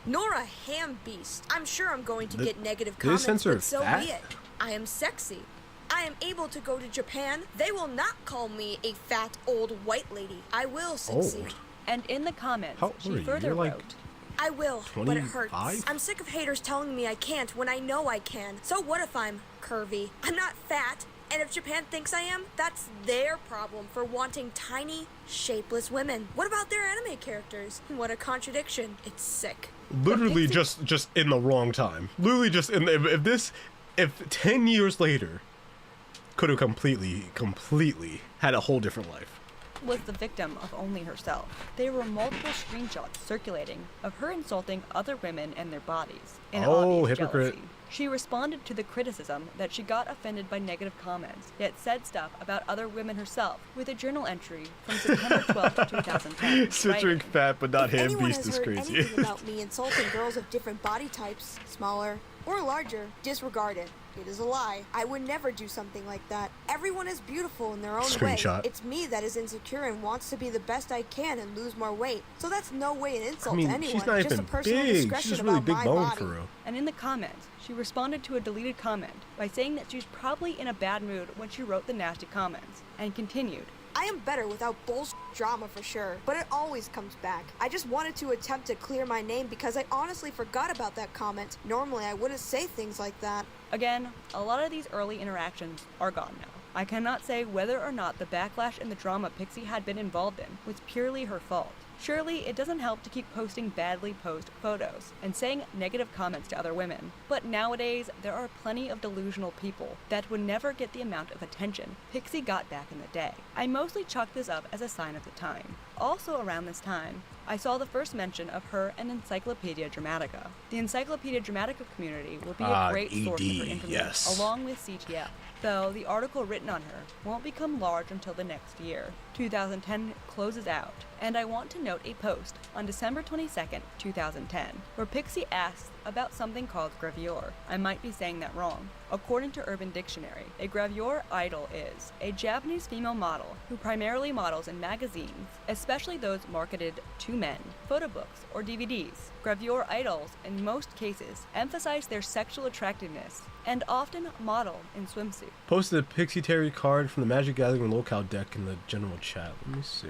nor a ham beast. I'm sure I'm going to get negative comments, but so be it. I am sexy. I am able to go to Japan. They will not call me a fat old white lady. I will succeed. Old. And in the comments, she You're further like wrote, I will, 25? but it hurts. I'm sick of haters telling me I can't when I know I can. So what if I'm curvy? I'm not fat. And if Japan thinks I am, that's their problem for wanting tiny, shapeless women. What about their anime characters? What a contradiction. It's sick. Literally just in the wrong time. Literally just in the, if 10 years later could have completely had a whole different life. Was the victim of only herself. There were multiple screenshots circulating of her insulting other women and their bodies in obvious hypocrite. jealousy. She responded to the criticism that she got offended by negative comments, yet said stuff about other women herself with a journal entry from September 12th, 2010. Citric fat, but not ham beast is crazy. Anything about me insulting girls of different body types, smaller or larger, disregard it. It is a lie. I would never do something like that. Everyone is beautiful in their own Screenshot. way. It's me that is insecure and wants to be the best I can and lose more weight. So that's no way an insult I mean, to anyone. she's not just even a personal big. discretion She's just really about big my bone body. for real. And in the comments, she responded to a deleted comment by saying that she was probably in a bad mood when she wrote the nasty comments, and continued, I am better without bullshit drama for sure, but it always comes back. I just wanted to attempt to clear my name because I honestly forgot about that comment. Normally I wouldn't say things like that. Again, a lot of these early interactions are gone now. I cannot say whether or not the backlash and the drama Pixie had been involved in was purely her fault. Surely, it doesn't help to keep posting badly posed photos and saying negative comments to other women. But nowadays, there are plenty of delusional people that would never get the amount of attention Pixie got back in the day. I mostly chalk this up as a sign of the time. Also around this time, I saw the first mention of her in Encyclopedia Dramatica. The Encyclopedia Dramatica community will be a great source of her information, yes. along with CTL. Though the article written on her won't become large until the next year. 2010 closes out, and I want to note a post on December 22nd, 2010, where Pixie asks about something called gravure. I might be saying that wrong. According to Urban Dictionary, a gravure idol is a Japanese female model who primarily models in magazines, especially those marketed to men, photo books, or DVDs. Gravure idols, in most cases, emphasize their sexual attractiveness and often model in swimsuits. Posted a Pixyteri card from the Magic Gathering lolcow deck in the general chat. Let me see.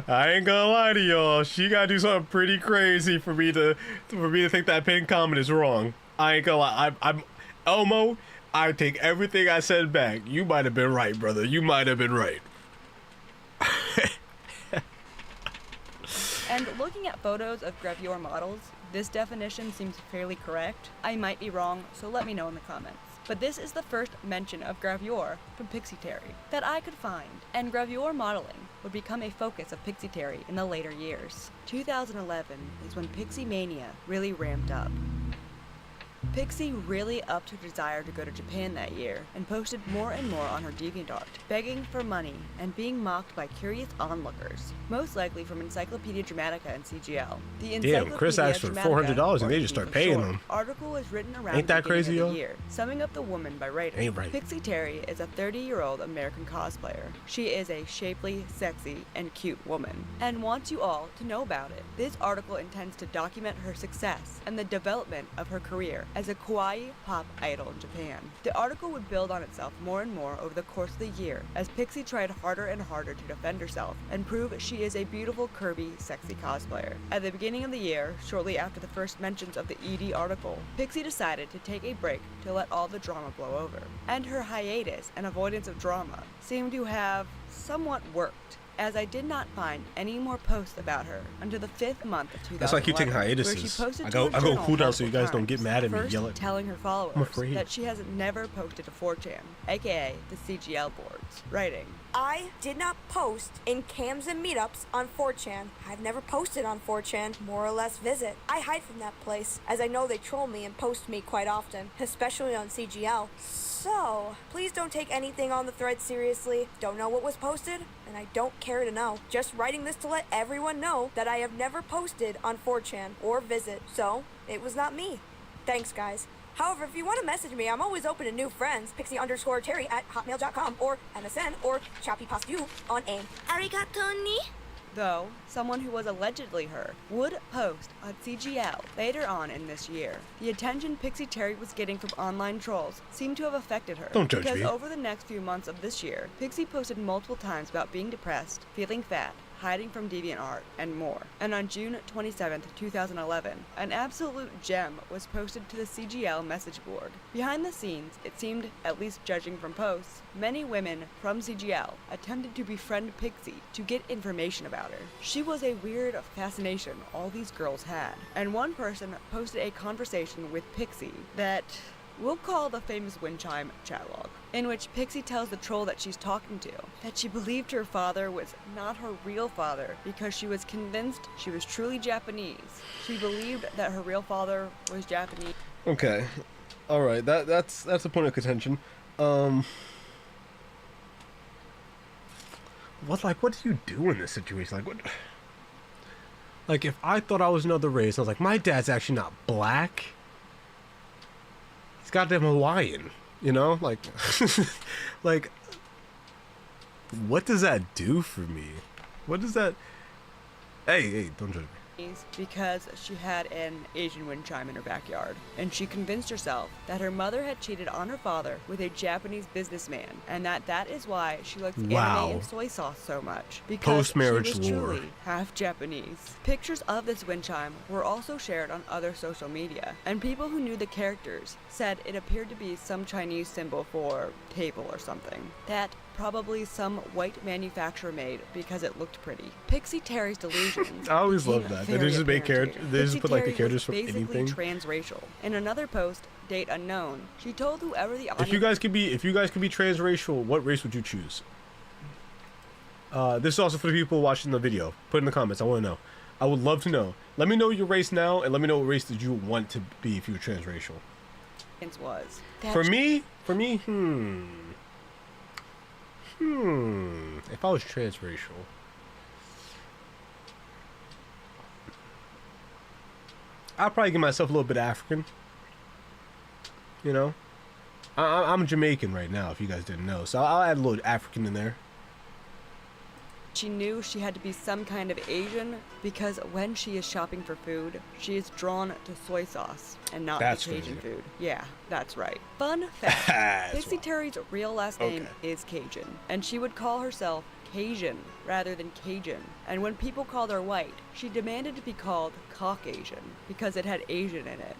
I ain't gonna lie to y'all. She gotta do something pretty crazy for me to think that pinned comment is wrong. I ain't gonna lie. I'm Elmo. I take everything I said back. You might have been right, brother. You might have been right. And looking at photos of gravure models, this definition seems fairly correct. I might be wrong, so let me know in the comments. But this is the first mention of gravure from Pixyteri that I could find, and gravure modeling would become a focus of Pixyteri in the later years. 2011 is when Pixie Mania really ramped up. Pixie really upped her desire to go to Japan that year and posted more and more on her DeviantArt, begging for money and being mocked by curious onlookers, most likely from Encyclopedia Dramatica and CGL. The Damn, Chris asked for $400 and they just start paying him. Article was written around Ain't that the beginning crazy, of the y'all? year, summing up the woman by writing, Ain't right. Pixyteri is a 30-year-old American cosplayer. She is a shapely, sexy, and cute woman, and wants you all to know about it. This article intends to document her success and the development of her career as a kawaii pop idol in Japan. The article would build on itself more and more over the course of the year as Pixie tried harder and harder to defend herself and prove she is a beautiful, curvy, sexy cosplayer. At the beginning of the year, shortly after the first mentions of the ED article, Pixie decided to take a break to let all the drama blow over. And her hiatus and avoidance of drama seemed to have somewhat worked. as I did not find any more posts about her until the 5th month of 2011. That's why I keep taking hiatuses. Where she posted I to go her journal cool down so you multiple guys don't get times, mad at me, first yell at me. telling her I'm followers afraid. that she has never posted to 4chan, aka the CGL boards, writing, I did not post in cams and meetups on 4chan. I've never posted on 4chan, more or less visit. I hide from that place, as I know they troll me and post me quite often, especially on CGL. So, please don't take anything on the thread seriously. Don't know what was posted, and I don't care to know. Just writing this to let everyone know that I have never posted on 4chan or visit, so it was not me. Thanks, guys. However, if you want to message me, I'm always open to new friends. Pixie_Terry at hotmail.com or MSN or Chappy Pastu on AIM. Arigato ni? though someone who was allegedly her would post on CGL later on in this year. The attention pixyteri was getting from online trolls seemed to have affected her. Don't judge because me. over the next few months of this year, Pixie posted multiple times about being depressed, feeling fat, hiding from DeviantArt, and more. And on June 27, 2011, an absolute gem was posted to the CGL message board. Behind the scenes, it seemed, at least judging from posts, many women from CGL attempted to befriend Pixie to get information about her. She was a weird fascination all these girls had. And one person posted a conversation with Pixie that we'll call the famous wind chime chat log, in which Pixie tells the troll that she's talking to that she believed her father was not her real father because she was convinced she was truly Japanese. She believed that her real father was Japanese. Okay, all right, that's a point of contention. What do you do in this situation? Like if I thought I was another race, I was like, my dad's actually not black. He's goddamn Hawaiian, you know? Like, like, what does that do for me? What does that... Hey, don't judge me. Because she had an Asian wind chime in her backyard, and she convinced herself that her mother had cheated on her father with a Japanese businessman, and that is why she likes anime and soy sauce so much, because she was truly half Japanese. Pictures of this wind chime were also shared on other social media, and people who knew the characters said it appeared to be some Chinese symbol for table or something. That probably some white manufacturer made because it looked pretty. Pixyteri's delusions. I always love that. They just make characters. They just put like the characters from basically anything. Transracial. In another post, date unknown, she told whoever the audience. If you guys could be transracial, what race would you choose? This is also for the people watching the video. Put in the comments. I want to know. I would love to know. Let me know your race now, and let me know what race did you want to be if you were transracial. Was for me, if I was transracial, I'd probably give myself a little bit of African. You know, I'm Jamaican right now, if you guys didn't know, so I'll add a little African in there. She knew she had to be some kind of Asian because when she is shopping for food, she is drawn to soy sauce and not to Cajun food. Yeah, that's right. Fun fact, Pixyteri's real last name is Cajun, and she would call herself Cajun rather than Cajun. And when people called her white, she demanded to be called Caucasian because it had Asian in it.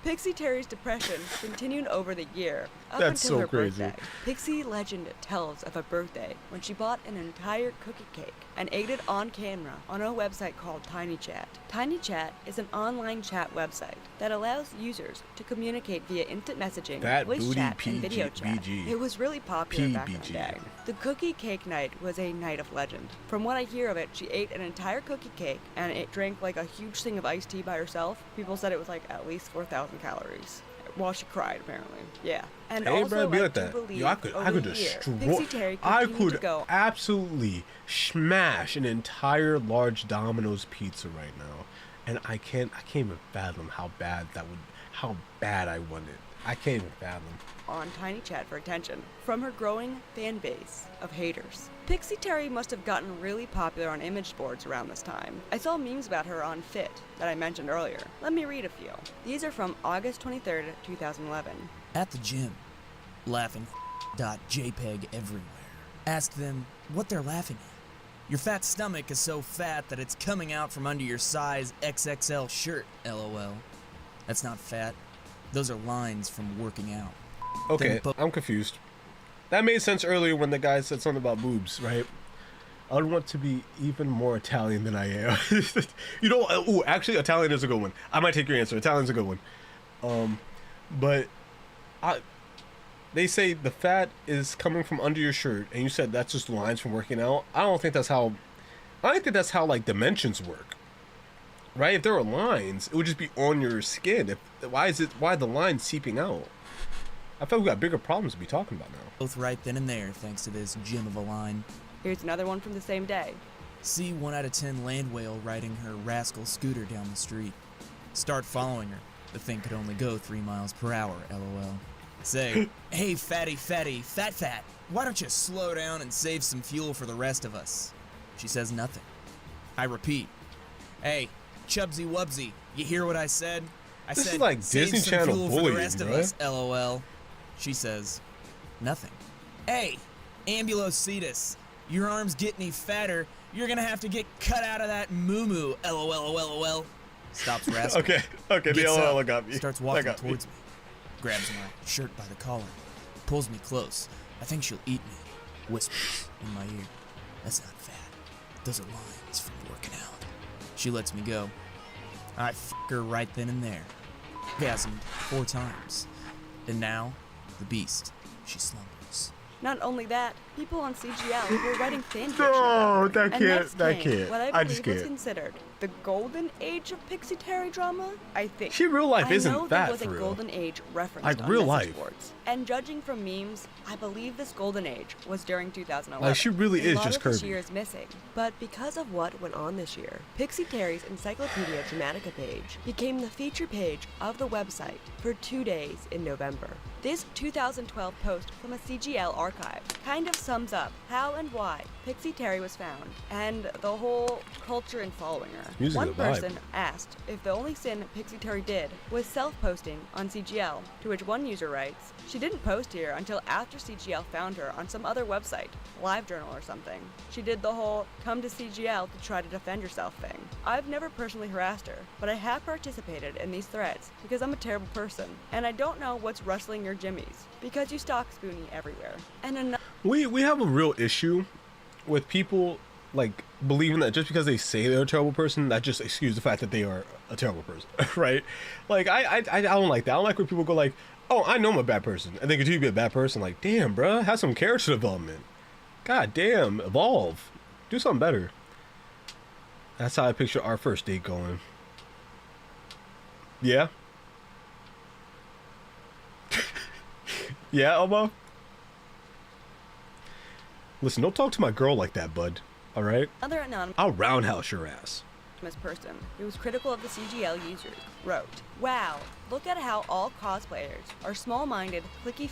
Pixyteri's depression continued over the year up until her birthday. Pixie legend tells of a birthday when she bought an entire cookie cake and ate it on camera on a website called TinyChat. TinyChat is an online chat website that allows users to communicate via instant messaging, voice chat, and video chat. It was really popular back in the day. The cookie cake night was a night of legend. From what I hear of it, she ate an entire cookie cake and it drank like a huge thing of iced tea by herself. People said it was like at least 4,000 calories. While she cried, apparently. Yeah. And hey, also, bro, be like that. Yo, I could destroy. I could absolutely smash an entire large Domino's pizza right now, and I can't even fathom how bad I want it. I can't even fathom. On TinyChat for attention from her growing fan base of haters. Pixyteri must have gotten really popular on image boards around this time. I saw memes about her on Fit that I mentioned earlier. Let me read a few. These are from August 23rd, 2011. At the gym, laughing .jpeg everywhere. Ask them what they're laughing at. Your fat stomach is so fat that it's coming out from under your size XXL shirt, LOL. That's not fat. Those are lines from working out. Okay, I'm confused. That made sense earlier when the guy said something about boobs, right? I would want to be even more Italian than I am. You know, ooh, actually, Italian is a good one. I might take your answer. Italian's a good one. But they say the fat is coming from under your shirt, and you said that's just lines from working out. I don't think that's how like dimensions work. Right? If there were lines, it would just be on your skin. Why the line seeping out? I feel we got bigger problems to be talking about now. Both right then and there, thanks to this gem of a line. Here's another one from the same day. See 1 out of 10 land whale riding her rascal scooter down the street. Start following her. The thing could only go 3 miles per hour, lol. Say, hey fatty, fat, why don't you slow down and save some fuel for the rest of us? She says nothing. I repeat, hey, Chubsy Wubsy, you hear what I said? This said, is like save Disney some Channel fuel for the bullying, rest of bro. us, lol. She says, nothing. Hey, Ambulocetus, your arms get any fatter, you're gonna have to get cut out of that moo-moo, lol. Stops rasping. Okay, the Gets LOL up, got me. starts That walking got me. towards me. Grabs my shirt by the collar. Pulls me close. I think she'll eat me. Whispers in my ear. That's not fat. Those are lines from working out. She lets me go. I f*** her right then and there. Orgasmed 4 times. And now, the beast. She slumbers. Not only that, people on CGL were writing fan fiction No, about her. that And can't- next that came can't. What I I just believe was can't. considered the golden age of pixyteri drama, I think. She real life I isn't know that there was for a real. golden age referenced Like on real message life. boards. And judging from memes, I believe this golden age was during 2011. Like, she really A is lot just of this Kirby. year is missing. But because of what went on this year, pixyteri's Encyclopedia Dramatica page became the feature page of the website for 2 days in November. This 2012 post from a CGL archive kind of sums up how and why pixyteri was found and the whole culture in following her. Music One is a vibe. person asked if the only sin pixyteri did was self-posting on CGL, to which one user writes, she didn't post here until after CGL found her on some other website, LiveJournal or something. She did the whole come to CGL to try to defend yourself thing. I've never personally harassed her, but I have participated in these threads because I'm a terrible person, and I don't know what's rustling your jimmies, because you stalk Spoonie everywhere. And another We have a real issue with people like believing that just because they say they're a terrible person, that just excuse the fact that they are a terrible person, right? Like I don't like that. I don't like when people go like, "Oh, I know I'm a bad person," and they continue to be a bad person. Like, damn, bruh, have some character development. God damn, evolve, do something better. That's how I picture our first date going. Yeah. Yeah, Elmo. Listen, don't talk to my girl like that, bud. All right? anonymous I'll roundhouse your ass. person who was critical of the CGL users wrote, "Wow, look at how all cosplayers are small-minded, cliquey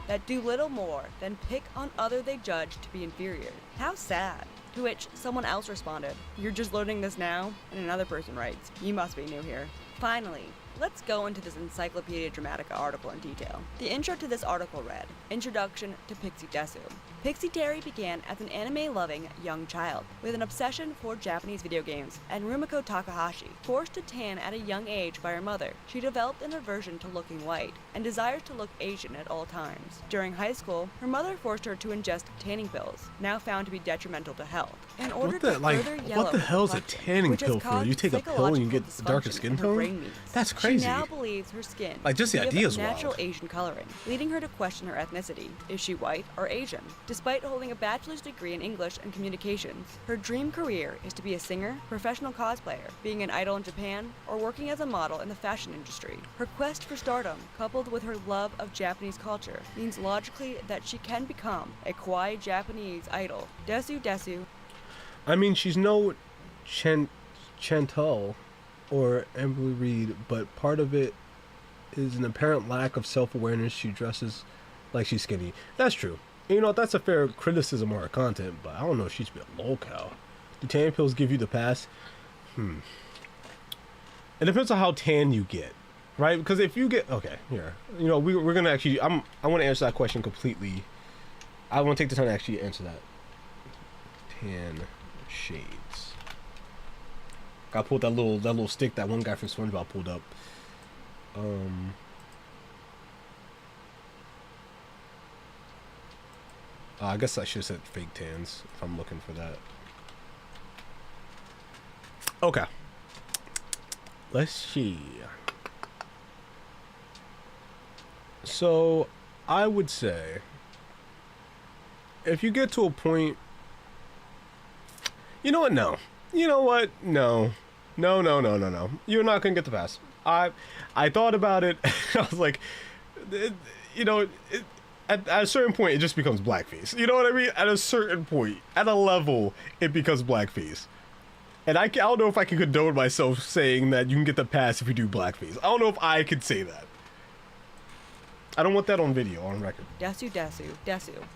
that do little more than pick on other they judge to be inferior. How sad." To which someone else responded, "You're just loading this now?" And another person writes, "You must be new here." Finally, let's go into this Encyclopedia Dramatica article in detail. The intro to this article read, Introduction to Pixie Desu. pixyteri began as an anime-loving young child with an obsession for Japanese video games, and Rumiko Takahashi, forced to tan at a young age by her mother, she developed an aversion to looking white and desires to look Asian at all times. During high school, her mother forced her to ingest tanning pills, now found to be detrimental to health, in order to further yellow what the her hell is a complexion, tanning which has pill for? caused You take a pill and you psychological get darker dysfunction skin in her tone? brain meats. That's crazy. She now believes her skin Like, just the to be idea of is natural wild. Asian coloring, leading her to question her ethnicity. Is she white or Asian? Despite holding a bachelor's degree in English and communications, her dream career is to be a singer, professional cosplayer, being an idol in Japan, or working as a model in the fashion industry. Her quest for stardom, coupled with her love of Japanese culture, means logically that she can become a kawaii Japanese idol. Desu Desu. I mean, she's no Chantal or Emily Reed, but part of it is an apparent lack of self-awareness. She dresses like she's skinny. That's true. You know, that's a fair criticism of her content, but I don't know if she's a lolcow. Do tan pills give you the pass? It depends on how tan you get, right? Because if you get... Okay, here. You know, we're going to actually... I want to answer that question completely. I want to take the time to actually answer that. Tan shades. I pulled that little stick that one guy from SpongeBob pulled up. I guess I should have said fake tans if I'm looking for that. Okay. Let's see. So, I would say, if you get to a point, you know what? No. You know what? No. No. You're not gonna get the pass. I thought about it. I was like, at a certain point, it just becomes blackface. You know what I mean? At a certain point, at a level, it becomes blackface. And I don't know if I can condone myself saying that you can get the pass if you do blackface. I don't know if I could say that. I don't want that on video, on record. Desu.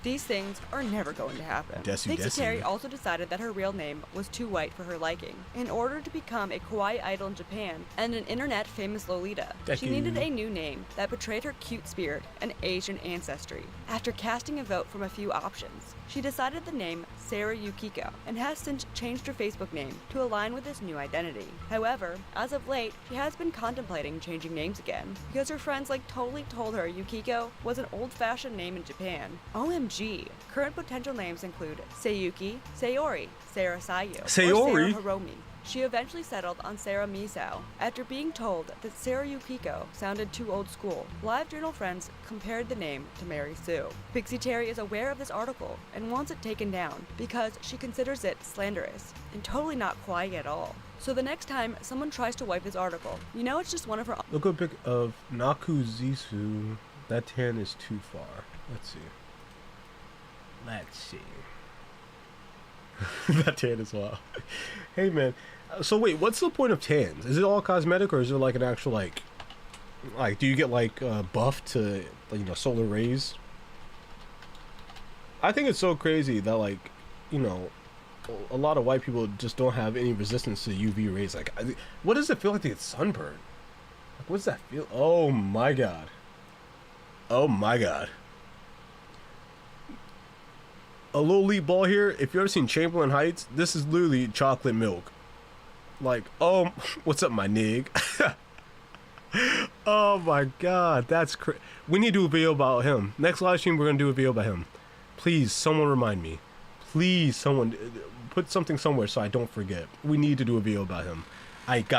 These things are never going to happen. Desu. also decided that her real name was too white for her liking. In order to become a kawaii idol in Japan and an internet famous Lolita, she needed a new name that portrayed her cute spirit and Asian ancestry. After casting a vote from a few options, she decided the name Sarah Yukiko and has since changed her Facebook name to align with this new identity. However, as of late, she has been contemplating changing names again because her friends totally told her Yukiko was an old-fashioned name in Japan. OMG! Current potential names include Seiyuki, Sayori, Sarah Sayu, or Sarah Hiromi. She eventually settled on Sarah Misao after being told that Sarah Yukiko sounded too old school. LiveJournal friends compared the name to Mary Sue. pixyteri is aware of this article and wants it taken down because she considers it slanderous and totally not kawaii at all. So the next time someone tries to wipe this article, you know it's just one of her. Look at a pic of Nakuzisu. That tan is too far. Let's see. That tan is wild. Hey man, so wait, what's the point of tans? Is it all cosmetic, or is there an actual like do you get buff to solar rays? I think it's so crazy that a lot of white people just don't have any resistance to UV rays. What does it feel like to get sunburned? What does that feel? Oh my god. A little leap ball here. If you've ever seen Chamberlain Heights, this is literally chocolate milk. What's up, my nig? Oh my god, that's crazy. We need to do a video about him. Next live stream, we're gonna do a video about him. Please, someone remind me. Please, someone put something somewhere so I don't forget. We need to do a video about him. It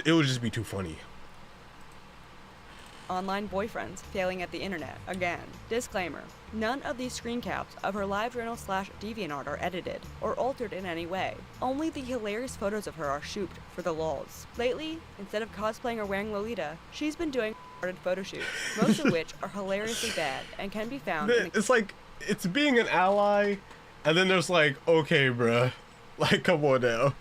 would just be too funny. Online boyfriends failing at the internet again. Disclaimer: none of these screen caps of her LiveJournal/DeviantArt are edited or altered in any way. Only the hilarious photos of her are shooped for the lulz. Lately, instead of cosplaying or wearing Lolita, she's been doing photo shoots, most of which are hilariously bad and can be found in it's being an ally, and then there's okay bruh, come on now.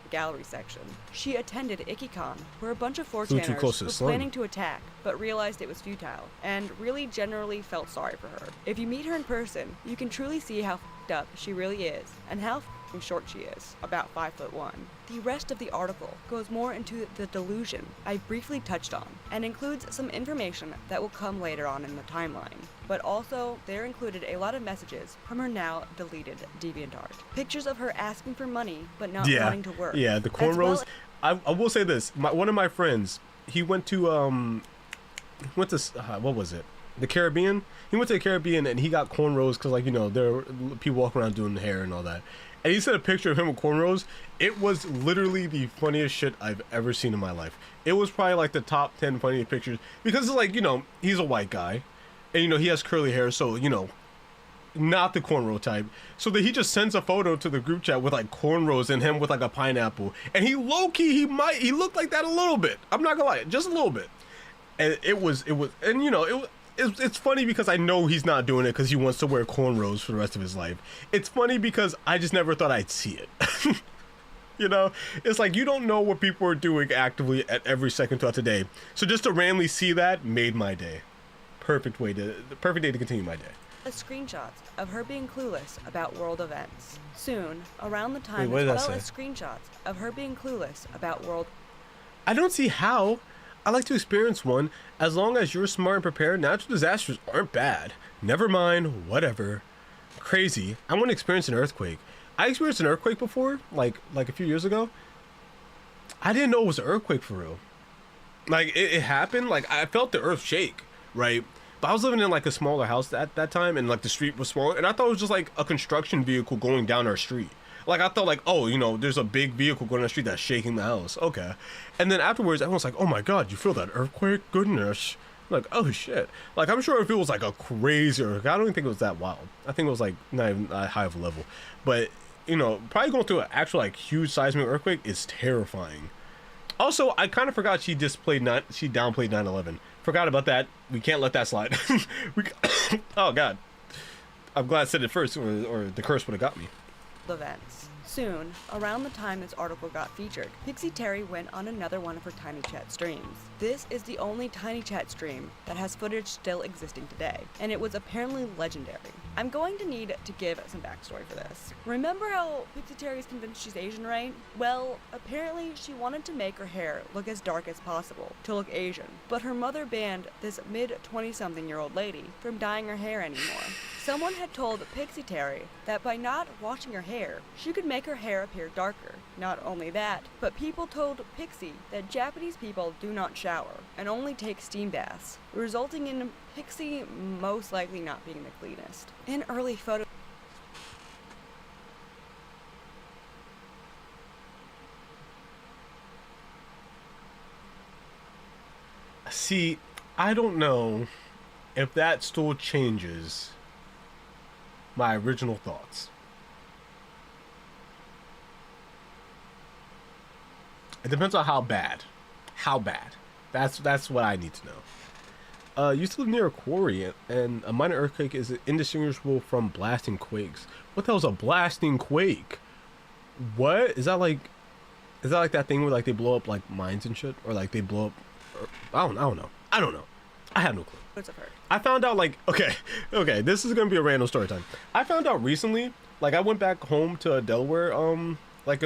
Gallery section. She attended IkiCon, where a bunch of 4chaners were planning to attack, but realized it was futile, and really generally felt sorry for her. If you meet her in person, you can truly see how f***ed up she really is, and how f***ing short she is, about 5'1". The rest of the article goes more into the delusion I briefly touched on, and includes some information that will come later on in the timeline. But also, there included a lot of messages from her now deleted DeviantArt. Pictures of her asking for money, but not wanting to work. Yeah, the cornrows. I will say this. One of my friends, he went to, what was it? The Caribbean? He went to the Caribbean and he got cornrows because, there are people walking around doing the hair and all that. And he sent a picture of him with cornrows. It was literally the funniest shit I've ever seen in my life. It was probably the top 10 funniest pictures because it's he's a white guy. And, he has curly hair, so, not the cornrow type. So that he just sends a photo to the group chat with, cornrows and him with, a pineapple. And he low-key, he looked like that a little bit. I'm not gonna lie, just a little bit. And it's funny because I know he's not doing it because he wants to wear cornrows for the rest of his life. It's funny because I just never thought I'd see it. It's you don't know what people are doing actively at every second throughout the day. So just to randomly see that made my day. Perfect day to continue my day. Screenshots of her being clueless about world events. Soon, around the time screenshots of her being clueless about world. I don't see how. I like to experience one. As long as you're smart and prepared, natural disasters aren't bad. Never mind, whatever. Crazy. I want to experience an earthquake. I experienced an earthquake before, like a few years ago. I didn't know it was an earthquake for real. It happened. I felt the earth shake, right? But But I was living in like a smaller house at that time, and like the street was smaller, and I thought it was just like a construction vehicle going down our street. Like I thought like, oh, you know, there's a big vehicle going down the street that's shaking the house. Okay. And then afterwards, everyone's like, oh my God, you feel that earthquake? Goodness. I'm like, oh shit. Like I'm sure if it was like a crazy earthquake, I don't even think it was that wild. I think it was like not even that high of a level. But, you know, probably going through an actual like huge seismic earthquake is terrifying. Also, I kind of forgot she downplayed 9/11. Forgot about that. We can't let that slide. Oh God. I'm glad I said it first, or the curse would have got me. Events. Soon, around the time this article got featured, pixyteri went on another one of her Tiny Chat streams. This is the only Tiny Chat stream that has footage still existing today, and it was apparently legendary. I'm going to need to give some backstory for this. Remember how pixyteri is convinced she's Asian, right? Well, apparently she wanted to make her hair look as dark as possible, to look Asian, but her mother banned this mid-20-something-year-old lady from dyeing her hair anymore. Someone had told pixyteri that by not washing her hair, she could make her hair appear darker. Not only that, but people told Pixie that Japanese people do not shower and only take steam baths, resulting in Pixie most likely not being the cleanest. In early photos, see, I don't know if that still changes my original thoughts. It depends on how bad. How bad. That's what I need to know. Used to live near a quarry, and a minor earthquake is indistinguishable from blasting quakes. What the hell's a blasting quake? What? Is that like that thing where like they blow up like mines and shit? Or like they blow up... I don't know. I have no clue. I found out like... Okay, this is gonna be a random story time. I found out recently, like I went back home to Delaware, like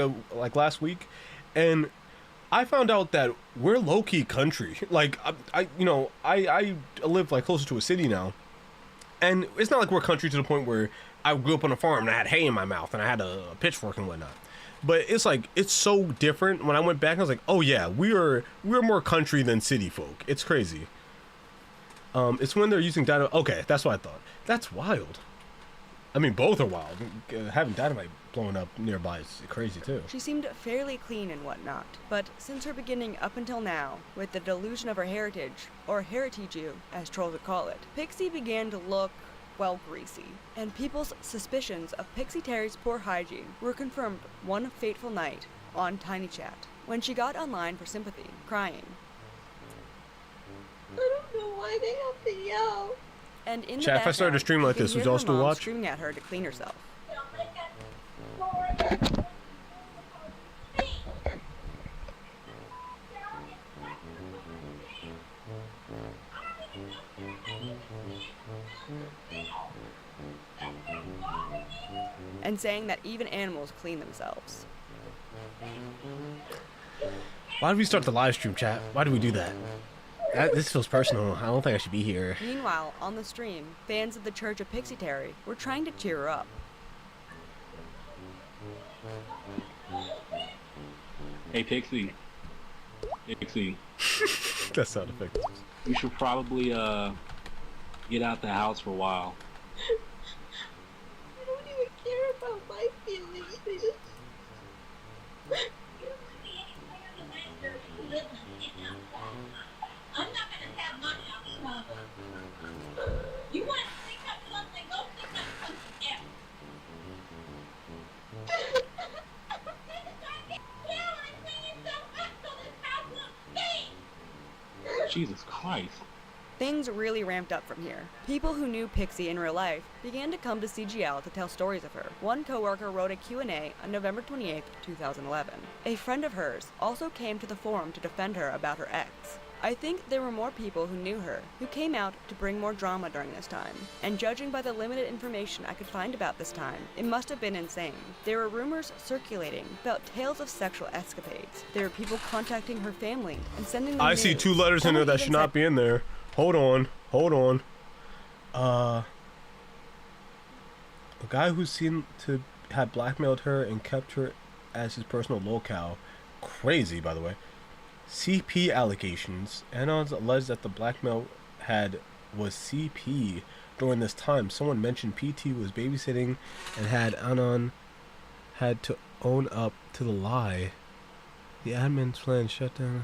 last week, and I found out that we're low-key country. Like, I live like closer to a city now, and it's not like we're country to the point where I grew up on a farm and I had hay in my mouth and I had a pitchfork and whatnot. But it's like it's so different. When I went back, I was like, oh yeah, we're more country than city folk. It's crazy. It's when they're using dynamite. Okay, that's what I thought. That's wild. I mean, both are wild. Having dynamite blowing up nearby is crazy too. She seemed fairly clean and whatnot, but since her beginning up until now, with the delusion of her heritage, or heritage, as trolls would call it, Pixie began to look, well, greasy. And people's suspicions of pixyteri's poor hygiene were confirmed one fateful night on Tiny Chat, when she got online for sympathy, crying. I don't know why they have to yell. And in the Chat, if I started a stream like this, would y'all still watch? Screaming at her to clean herself. And saying that even animals clean themselves. Why did we start the live stream, chat? Why did we do that? This feels personal. I don't think I should be here. Meanwhile, on the stream, fans of the Church of Pixyteri were trying to cheer her up. Hey, Pixie. That sound effective. You should probably get out the house for a while. I don't even care about my feelings. They just... I'm not gonna have my house. You want to think up something? Go think up something else. Jesus Christ. Things really ramped up from here. People who knew Pixie in real life began to come to CGL to tell stories of her. One coworker wrote a Q&A on November 28, 2011. A friend of hers also came to the forum to defend her about her ex. I think there were more people who knew her, who came out to bring more drama during this time. And judging by the limited information I could find about this time, it must have been insane. There were rumors circulating about tales of sexual escapades. There were people contacting her family and sending them I news. see 2 letters in there that should not be in there. Hold on. A guy who seemed to have blackmailed her and kept her as his personal lolcow. Crazy, by the way. CP allegations. Anons alleged that the blackmail had was CP during this time. Someone mentioned PT was babysitting and had Anon had to own up to the lie. The admin's plan shut down.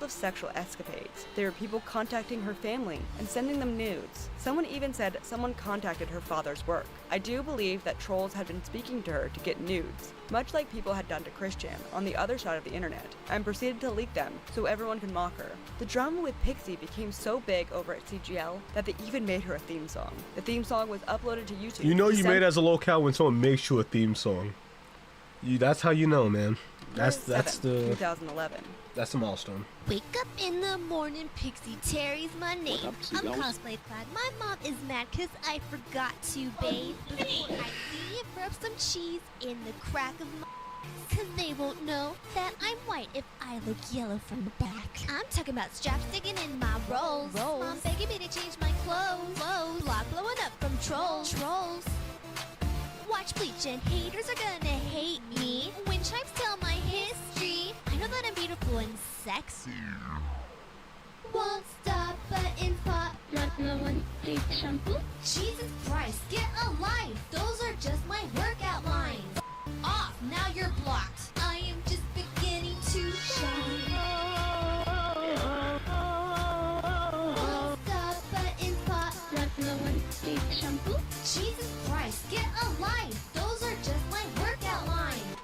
Of sexual escapades. There were people contacting her family and sending them nudes. Someone even said someone contacted her father's work. I do believe that trolls had been speaking to her to get nudes, much like people had done to Christian on the other side of the internet, and proceeded to leak them so everyone could mock her. The drama with Pixie became so big over at CGL that they even made her a theme song. The theme song was uploaded to YouTube. You know you made as a lolcow when someone makes you a theme song. That's how you know, man. That's the 2011. That's a milestone. Wake up in the morning, Pixyteri's my name. I'm cosplay clad. My mom is mad cause I forgot to bathe before I leave. Rub some cheese in the crack of my cause they won't know that I'm white if I look yellow from the back. I'm talking about straps sticking in my rolls. Mom begging me to change my clothes. Block blowing up from trolls. Watch Bleach and haters are gonna hate me. Wind chimes tell my history. I know that I'm beautiful and sexy. Won't stop button pop. One take shampoo. Jesus Christ, get a life. Those are just my workout lines. Off, now you're blocked. I am just beginning to shine. Won't stop button pop. One take shampoo. Jesus Christ, get a life. Those are just my workout lines.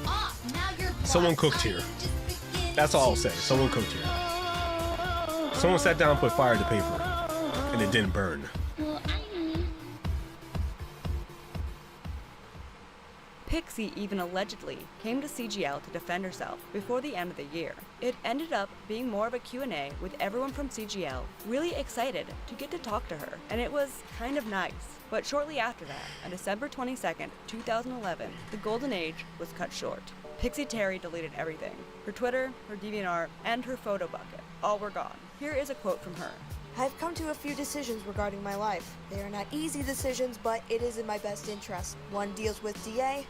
Off, now you're blocked. Someone cooked here. That's all I'll say. Someone cooked here. Someone sat down and put fire to paper, and it didn't burn. Pixie even allegedly came to CGL to defend herself before the end of the year. It ended up being more of a Q&A with everyone from CGL really excited to get to talk to her, and it was kind of nice. But shortly after that, on December 22nd, 2011, the golden age was cut short. Pixyteri deleted everything. Her Twitter, her DeviantArt, and her photo bucket. All were gone. Here is a quote from her. I've come to a few decisions regarding my life. They are not easy decisions, but it is in my best interest. One deals with DA,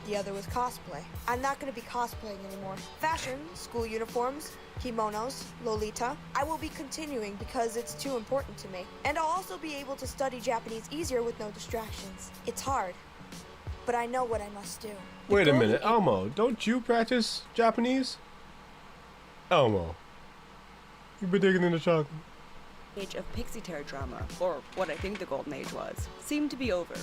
the other was cosplay. I'm not going to be cosplaying anymore. Fashion, school uniforms, kimonos, Lolita. I will be continuing because it's too important to me. And I'll also be able to study Japanese easier with no distractions. It's hard, but I know what I must do. Wait a minute, Elmo, don't you practice Japanese? Elmo, you've been digging in the chocolate. Age of Pixyteri drama, or what I think the golden age was, seemed to be over.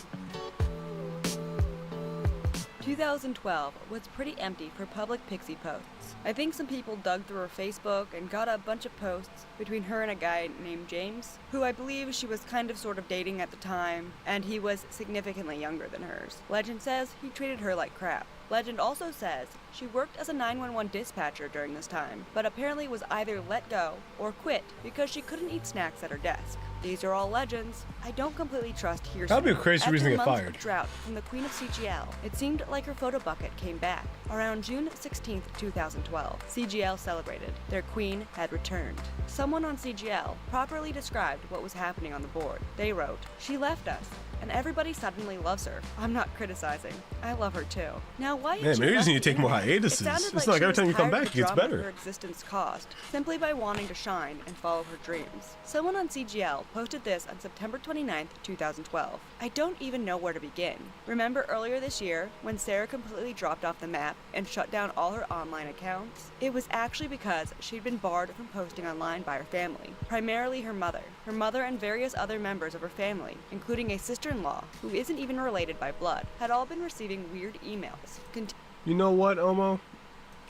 2012 was pretty empty for public Pixie posts. I think some people dug through her Facebook and got a bunch of posts between her and a guy named James, who I believe she was kind of sort of dating at the time, and he was significantly younger than hers. Legend says he treated her like crap. Legend also says she worked as a 911 dispatcher during this time, but apparently was either let go or quit because she couldn't eat snacks at her desk. These are all legends. I don't completely trust hearsay. That'd be a crazy reason to get fired. After months of drought from the Queen of CGL, it seemed like her photo bucket came back. Around June 16th, 2012, CGL celebrated. Their queen had returned. Someone on CGL properly described what was happening on the board. They wrote, "She left us, and everybody suddenly loves her. I'm not criticizing. I love her too." Now, why? Man, maybe you just need to take more hiatuses. It's not like every time you come back, it gets better. Her existence caused simply by wanting to shine and follow her dreams. Someone on CGL posted this on September 29th, 2012. I don't even know where to begin. Remember earlier this year when Sarah completely dropped off the map and shut down all her online accounts? It was actually because she'd been barred from posting online by her family, primarily her mother. Her mother and various other members of her family, including a sister-in-law who isn't even related by blood, had all been receiving weird emails. You know what, Elmo?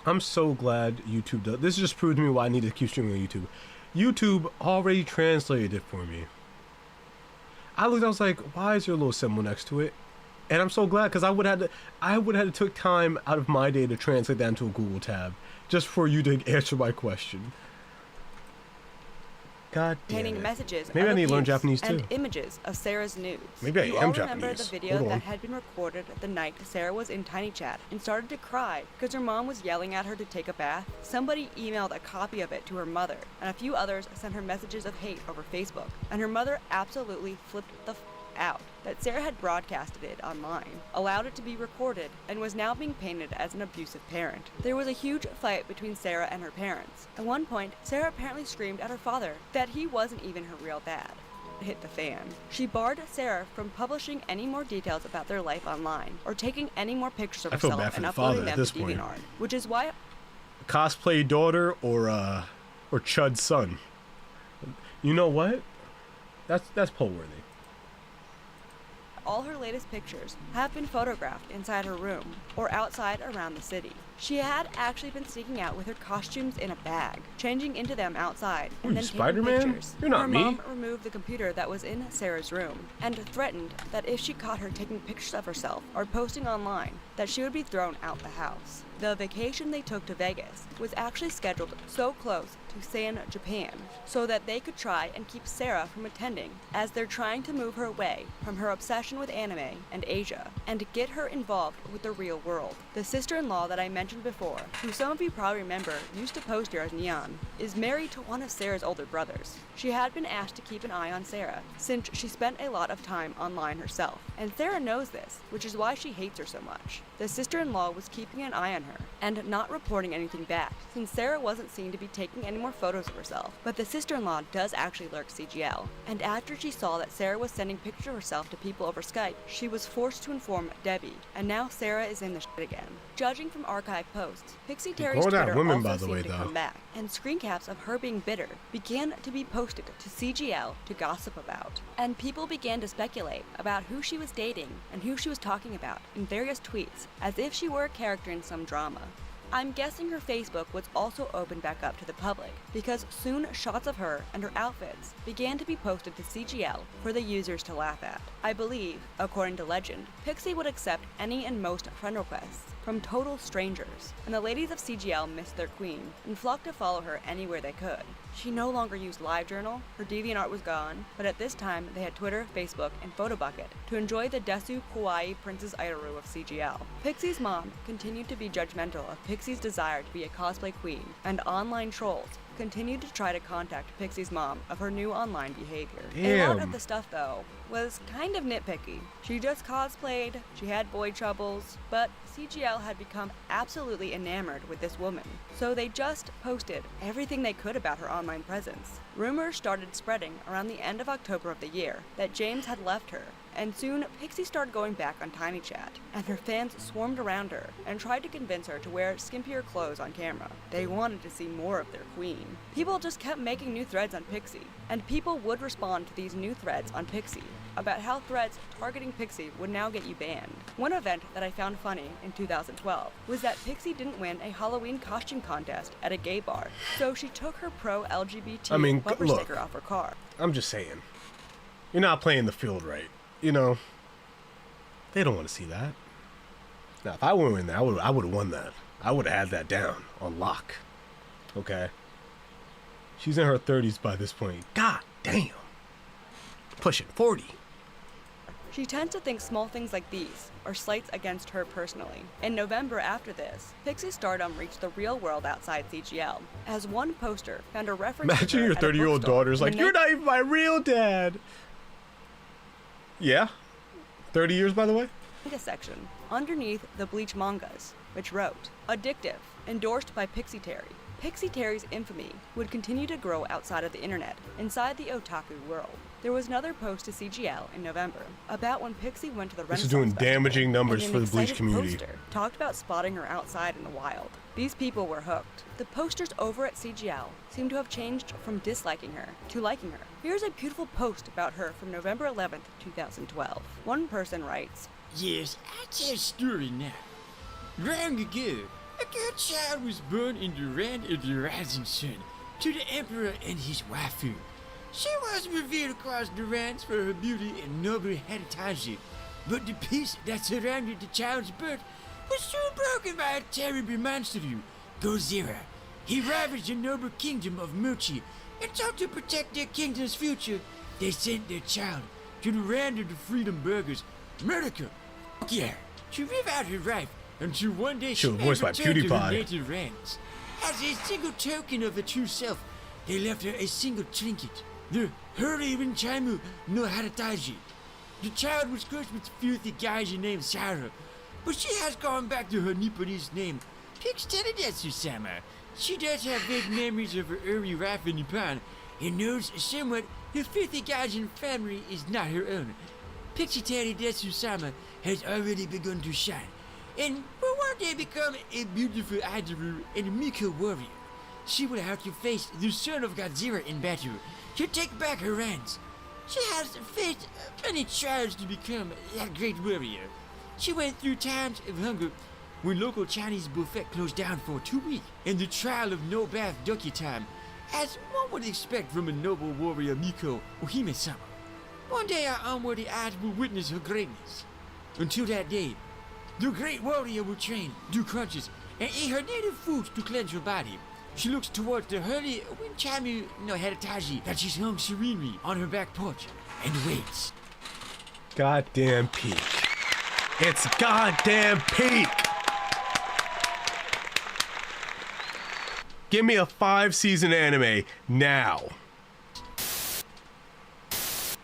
I'm so glad YouTube does. This just proved to me why I need to keep streaming on YouTube. YouTube already translated it for me. I looked, I was like, why is there a little symbol next to it? And I'm so glad, because I would have to took time out of my day to translate that into a Google tab just for you to answer my question. God damn it. Messages Maybe I need to learn Japanese too. And images of Sarah's nudes. Maybe I you am all Japanese. remember the video that had been recorded the night Sarah was in Tiny Chat and started to cry because her mom was yelling at her to take a bath? Somebody emailed a copy of it to her mother, and a few others sent her messages of hate over Facebook, and her mother absolutely flipped the out that Sarah had broadcasted it online, allowed it to be recorded, and was now being painted as an abusive parent. There was a huge fight between Sarah and her parents. At one point, Sarah apparently screamed at her father that he wasn't even her real dad. Hit the fan. She barred Sarah from publishing any more details about their life online or taking any more pictures of herself and uploading them to DeviantArt, which is why cosplay daughter or Chud's son. You know what? That's poll worthy. All her latest pictures have been photographed inside her room or outside around the city. She had actually been sneaking out with her costumes in a bag, changing into them outside, and then taking pictures. You're not her me. mom removed the computer that was in Sarah's room and threatened that if she caught her taking pictures of herself or posting online, that she would be thrown out the house. The vacation they took to Vegas was actually scheduled so close to San Japan so that they could try and keep Sarah from attending, as they're trying to move her away from her obsession with anime and Asia and get her involved with the real world. The sister-in-law that I mentioned before, who some of you probably remember used to post here as Neon, is married to one of Sarah's older brothers. She had been asked to keep an eye on Sarah since she spent a lot of time online herself, and Sarah knows this, which is why she hates her so much. The sister-in-law was keeping an eye on her and not reporting anything back, since Sarah wasn't seen to be taking any more photos of herself. But the sister-in-law does actually lurk CGL, and after she saw that Sarah was sending pictures of herself to people over Skype, she was forced to inform Debbie, and now Sarah is in the shit again. Judging from archive posts, pixyteri's Twitter also seemed to come back, and screen caps of her being bitter began to be posted to CGL to gossip about. And people began to speculate about who she was dating and who she was talking about in various tweets, as if she were a character in some drama. I'm guessing her Facebook was also opened back up to the public, because soon shots of her and her outfits began to be posted to CGL for the users to laugh at. I believe, according to legend, Pixie would accept any and most friend requests from total strangers, and the ladies of CGL missed their queen and flocked to follow her anywhere they could. She no longer used LiveJournal, her DeviantArt was gone, but at this time they had Twitter, Facebook, and Photobucket to enjoy the Desu Kawaii Princess Idoru of CGL. Pixie's mom continued to be judgmental of Pixie's desire to be a cosplay queen, and online trolls continued to try to contact Pixie's mom of her new online behavior. A lot of the stuff, though, was kind of nitpicky. She just cosplayed, she had boy troubles, but CGL had become absolutely enamored with this woman, so they just posted everything they could about her online presence. Rumors started spreading around the end of October of the year that James had left her, and soon Pixie started going back on TinyChat, and her fans swarmed around her and tried to convince her to wear skimpier clothes on camera. They wanted to see more of their queen. People just kept making new threads on Pixie, and people would respond to these new threads on Pixie about how threads targeting Pixie would now get you banned. One event that I found funny in 2012 was that Pixie didn't win a Halloween costume contest at a gay bar, so she took her pro-LGBT bumper sticker off her car. I'm just saying, you're not playing the field right. You know, they don't want to see that. Now, if I were in there, I would have won that. I would have had that down on lock. Okay? She's in her 30s by this point. God damn. Pushing 40. She tends to think small things like these are slights against her personally. In November after this, Pixie's stardom reached the real world outside CGL, as one poster found a reference Imagine to her your at a 30-year-old bookstore daughter's like, you're not even my real dad. Yeah. 30 years, by the way? A section underneath the Bleach mangas, which wrote, "Addictive, endorsed by pixyteri." Pixyteri's infamy would continue to grow outside of the internet, inside the otaku world. There was another post to CGL in November about when Pixie went to the Renaissance This is doing Festival, damaging numbers and for an the Bleach excited community. Poster talked about spotting her outside in the wild. These people were hooked. The posters over at CGL seem to have changed from disliking her to liking her. Here's a beautiful post about her from November 11th, 2012. One person writes, "Yes, I tell a story now. Long ago, a girl child was born in the land of the rising sun to the emperor and his waifu. She was revered across the ranks for her beauty and noble heritage, but the peace that surrounded the child's birth was soon broken by a terrible monster, Gozera. He ravaged the noble kingdom of Mochi, and so to protect their kingdom's future, they sent their child to the land of the freedom burgers, America, yeah, to live out her life until one day she may return to her native lands. As a single token of her true self, they left her a single trinket, the Hurry Rinchaimu no Harataji. The child was cursed with filthy gaijin named Sarah, but she has gone back to her Nipponese name, Pixyteri. She does have vague memories of her early life in Nippon and knows somewhat her filthy gaijin family is not her own. Pixyteri Desu-sama has already begun to shine, and will one day become a beautiful idol and a Miko warrior. She will have to face the son of Godzilla in battle to take back her lands. She has faced many trials to become that great warrior. She went through times of hunger when local Chinese buffet closed down for 2 weeks, and the trial of no bath ducky time, as one would expect from a noble warrior Miko or Hime-sama. One day our unworthy eyes will witness her greatness. Until that day, the great warrior will train, do crunches, and eat her native foods to cleanse her body. She looks towards the early Winchamu no Heritaji that she's hung serenely on her back porch and waits. Goddamn peak. It's goddamn peak. Give me a 5-season anime now.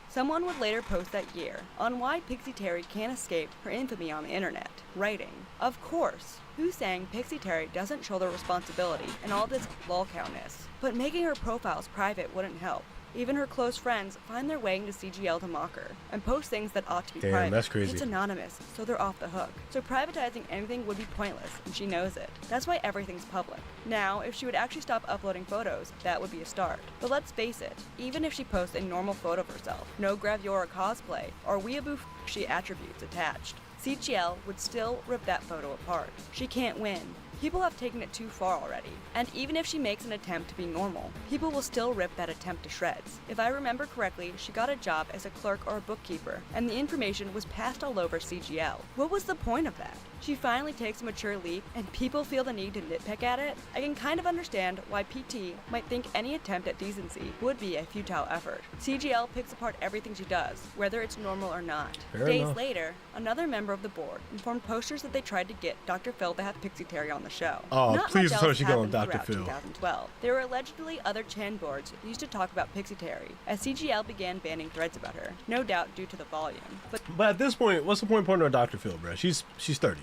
Someone would later post that year on why Pixyteri can't escape her infamy on the internet, writing, "Of course, who's saying Pixyteri doesn't shoulder responsibility in all this lolcowness, but making her profiles private wouldn't help. Even her close friends find their way into CGL to mock her, and post things that ought to be private. That's crazy. It's anonymous, so they're off the hook. So privatizing anything would be pointless, and she knows it. That's why everything's public. Now, if she would actually stop uploading photos, that would be a start. But let's face it, even if she posts a normal photo of herself, no gravure or cosplay, or weeaboo she attributes attached, CGL would still rip that photo apart. She can't win. People have taken it too far already, and even if she makes an attempt to be normal, people will still rip that attempt to shreds. If I remember correctly, she got a job as a clerk or a bookkeeper, and the information was passed all over CGL. What was the point of that? She finally takes a mature leap, and people feel the need to nitpick at it? I can kind of understand why PT might think any attempt at decency would be a futile effort. CGL picks apart everything she does, whether it's normal or not. Days later, another member of the board informed posters that they tried to get Dr. Phil to have Pixyteri on the show. Oh, Not please much tell else she going happened Dr. throughout Phil. 2012. There were allegedly other Chan boards used to talk about Pixyteri, as CGL began banning threads about her, no doubt due to the volume. But at this point, what's the point of pointing her Dr. Phil, bro? She's 30.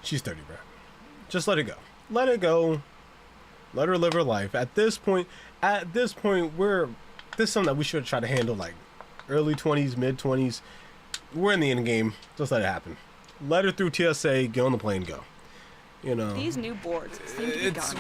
She's 30, bro. Just let it go. Let it go. Let her live her life. At this point, this is something that we should try to handle like early 20s, mid 20s. We're in the end game. Just let it happen. Let her through TSA, get on the plane, go. You know. These new boards seem to be gone.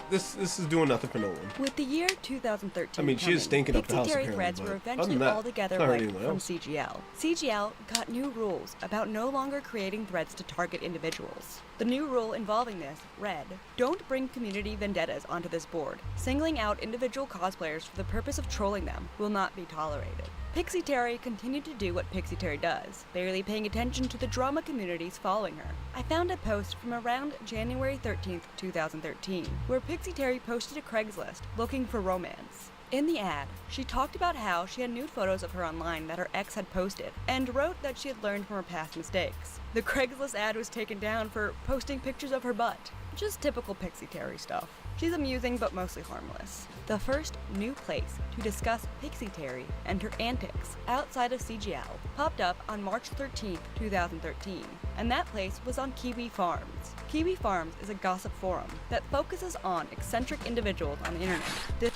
This is doing nothing for no one. With the year 2013 I mean, she is stinking up the house, Pixyteri apparently, threads but were other than eventually that, altogether it's not hurting wiped anyone from else. CGL. CGL got new rules about no longer creating threads to target individuals. The new rule involving this read, "Don't bring community vendettas onto this board. Singling out individual cosplayers for the purpose of trolling them will not be tolerated." Pixyteri continued to do what Pixyteri does, barely paying attention to the drama communities following her. I found a post from around January 13th, 2013, where Pixyteri posted a Craigslist looking for romance. In the ad, she talked about how she had nude photos of her online that her ex had posted, and wrote that she had learned from her past mistakes. The Craigslist ad was taken down for posting pictures of her butt. Just typical Pixyteri stuff. She's amusing but mostly harmless. The first new place to discuss Pixyteri and her antics outside of CGL popped up on March 13th, 2013, and that place was on Kiwi Farms. Kiwi Farms is a gossip forum that focuses on eccentric individuals on the internet.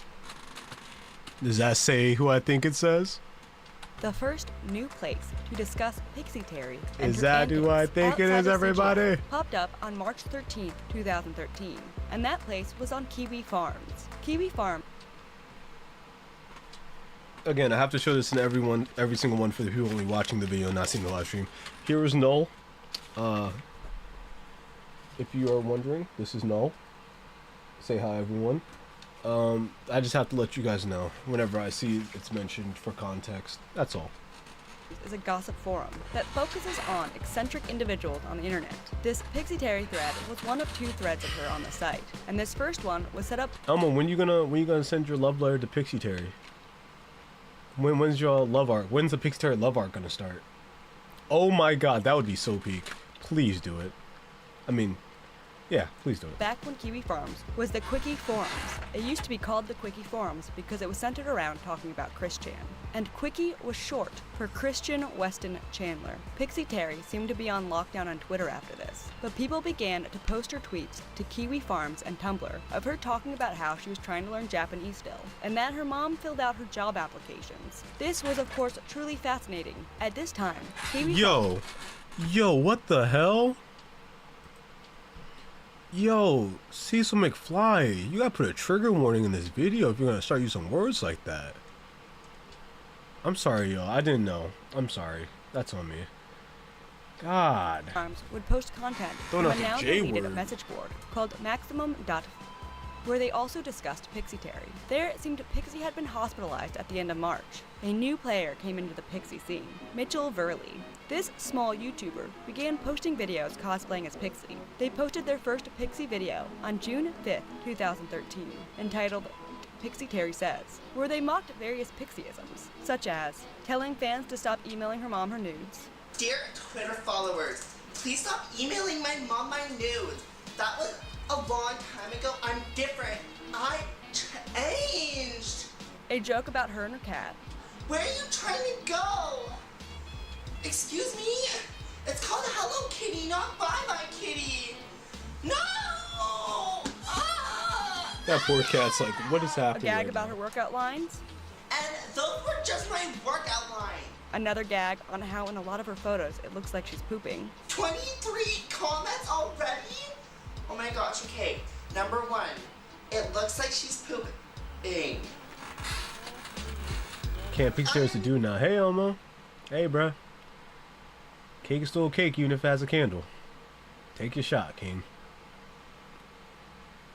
Does that say who I think it says? The first new place to discuss Pixyteri and Is her that who I antics think it outside is, of everybody? CGL popped up on March 13th, 2013, and that place was on Kiwi Farms. Kiwi Farm. Again, I have to show this to every single one for the people only watching the video, not seeing the live stream. Here is Null. If you are wondering, this is Null. Say hi, everyone. I just have to let you guys know whenever I see it's mentioned for context. That's all. Is a gossip forum that focuses on eccentric individuals on the internet. This Pixyteri thread was one of 2 threads of her on the site, and this first one was set up. Elmo, when you gonna send your love letter to Pixyteri? When's your love arc? When's the Pixyteri love arc gonna start? Oh my god, that would be so peak. Please do it. I mean, Yeah, please do it. Back when Kiwi Farms was the Quickie Forums. It used to be called the Quickie Forums because it was centered around talking about Christian. And Quickie was short for Christian Weston Chandler. pixyteri seemed to be on lockdown on Twitter after this, but people began to post her tweets to Kiwi Farms and Tumblr of her talking about how she was trying to learn Japanese still, and that her mom filled out her job applications. This was of course truly fascinating. At this time, Kiwi Yo, what the hell? Yo, Cecil McFly, you gotta put a trigger warning in this video if you're gonna start using words like that. I'm sorry, y'all. I didn't know. I'm sorry. That's on me. God. Farms would post content Don't from have a the now J deleted word. message board called Maximum.f, where they also discussed pixyteri. There it seemed Pixie had been hospitalized at the end of March. A new player came into the Pixie scene, Mitchell Verley. This small YouTuber began posting videos cosplaying as Pixie. They posted their first Pixie video on June 5th, 2013, entitled pixyteri Says, where they mocked various Pixieisms, such as telling fans to stop emailing her mom her nudes. Dear Twitter followers, please stop emailing my mom my nudes. That was a long time ago. I'm different. I changed. A joke about her and her cat. Where are you trying to go? Excuse me? It's called Hello Kitty, not Bye Bye Kitty. No! Ah! That poor cat's like, what is A happening? gag right about now? her workout lines. And those were just my workout line. Another gag on how in a lot of her photos it looks like she's pooping. 23 comments already? Oh my gosh, okay. Number 1, it looks like she's pooping. Can't pixyteri's to do now. Hey, Elmo. Hey, bruh. Cake is still cake even if it has a candle. Take your shot, king.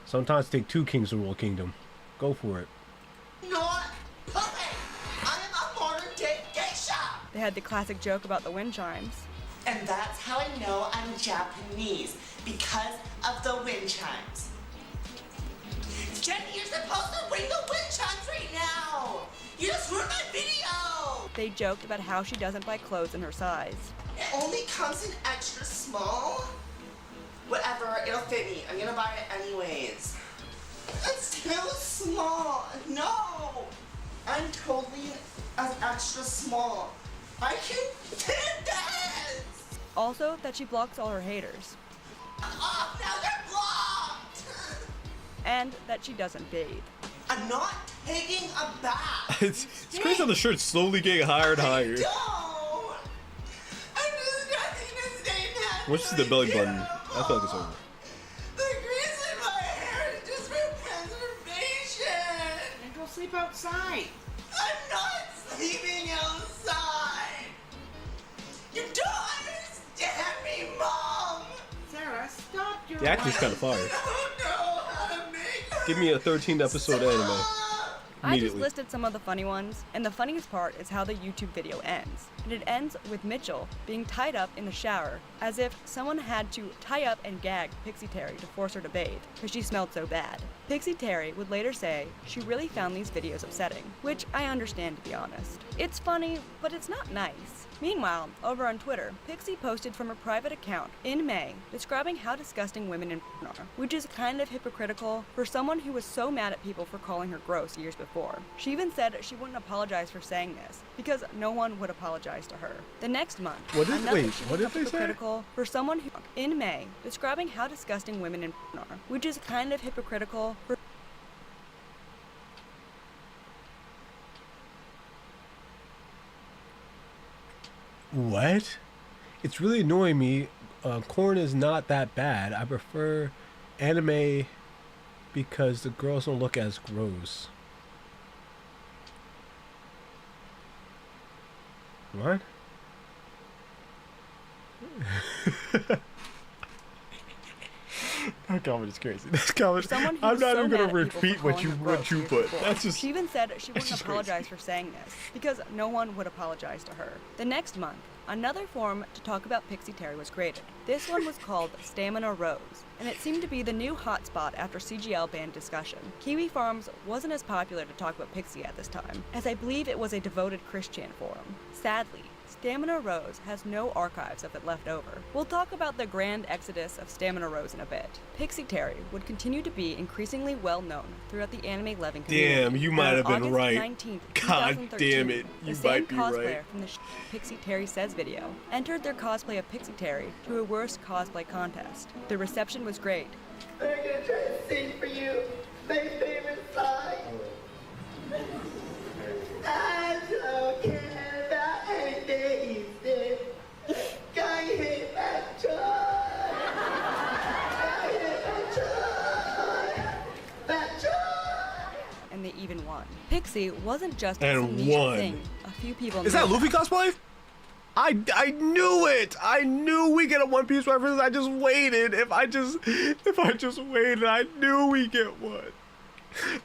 Sometimes take 2 kings to rule a kingdom. Go for it. Not pooping! I am a modern day geisha! They had the classic joke about the wind chimes. And that's how I know I'm Japanese, because of the wind chimes. Jenny, you're supposed to ring the wind chimes right now! You just ruined my video! They joked about how she doesn't buy clothes in her size. It only comes in extra small? Whatever, it'll fit me. I'm gonna buy it anyways. It's too small. No! I'm totally as extra small. I can fit this! Also, that she blocks all her haters. Oh, now they're blocked! And that she doesn't bathe. I'm not taking a bath. It's crazy how the shirt's slowly getting higher and higher. No! I'm just nothing to say that. Once you see the belly button, I feel like it's over. The grease in my hair is just for preservation. And go sleep outside. I'm not sleeping outside. You don't understand me, Mom. Sarah, stop your The acting's kind of fire. I don't know how to make Give me a 13th episode anime. I just Immediately. listed some of the funny ones, and the funniest part is how the YouTube video ends. And it ends with Mitchell being tied up in the shower, as if someone had to tie up and gag pixyteri to force her to bathe, because she smelled so bad. pixyteri would later say she really found these videos upsetting, which I understand to be honest. It's funny, but it's not nice. Meanwhile, over on Twitter, Pixie posted from her private account in May describing how disgusting women in porn are, which is kind of hypocritical for someone who was so mad at people for calling her gross years before. She even said she wouldn't apologize for saying this, because no one would apologize to her. The next month, What did- another wait, she what was did they say? hypocritical for someone who in May describing how disgusting women in porn are, which is kind of hypocritical for What? It's really annoying me. Corn is not that bad. I prefer anime because the girls don't look as gross. What? That comment is crazy. That comment. someone who I'm was not so even mad gonna at people for repeat what calling you her gross years put. before. That's just. She even said she wouldn't just apologize for saying this, because no one would apologize to her. The next month, another forum to talk about pixyteri was created. This one was called Stamina Rose, and it seemed to be the new hotspot after CGL banned discussion. Kiwi Farms wasn't as popular to talk about Pixie at this time, as I believe it was a devoted Christian forum. Sadly, Stamina Rose has no archives of it left over. We'll talk about the grand exodus of Stamina Rose in a bit. Pixyteri would continue to be increasingly well known throughout the anime loving community. Damn, you might have been August right. 19th, God 2013, damn it, you the same might be cosplayer right. from the Pixyteri Says video entered their cosplay of Pixyteri to a worst cosplay contest. The reception was great. I'm gonna try to sing for you my favorite song. I don't care about anything you say. I hate that joy. I hate that joy. And they even won. Pixie wasn't just And some niche won. thing. A few people Is knew that about. Luffy cosplay? I knew it. I knew we get a One Piece reference. I just waited. If I just waited, I knew we get one.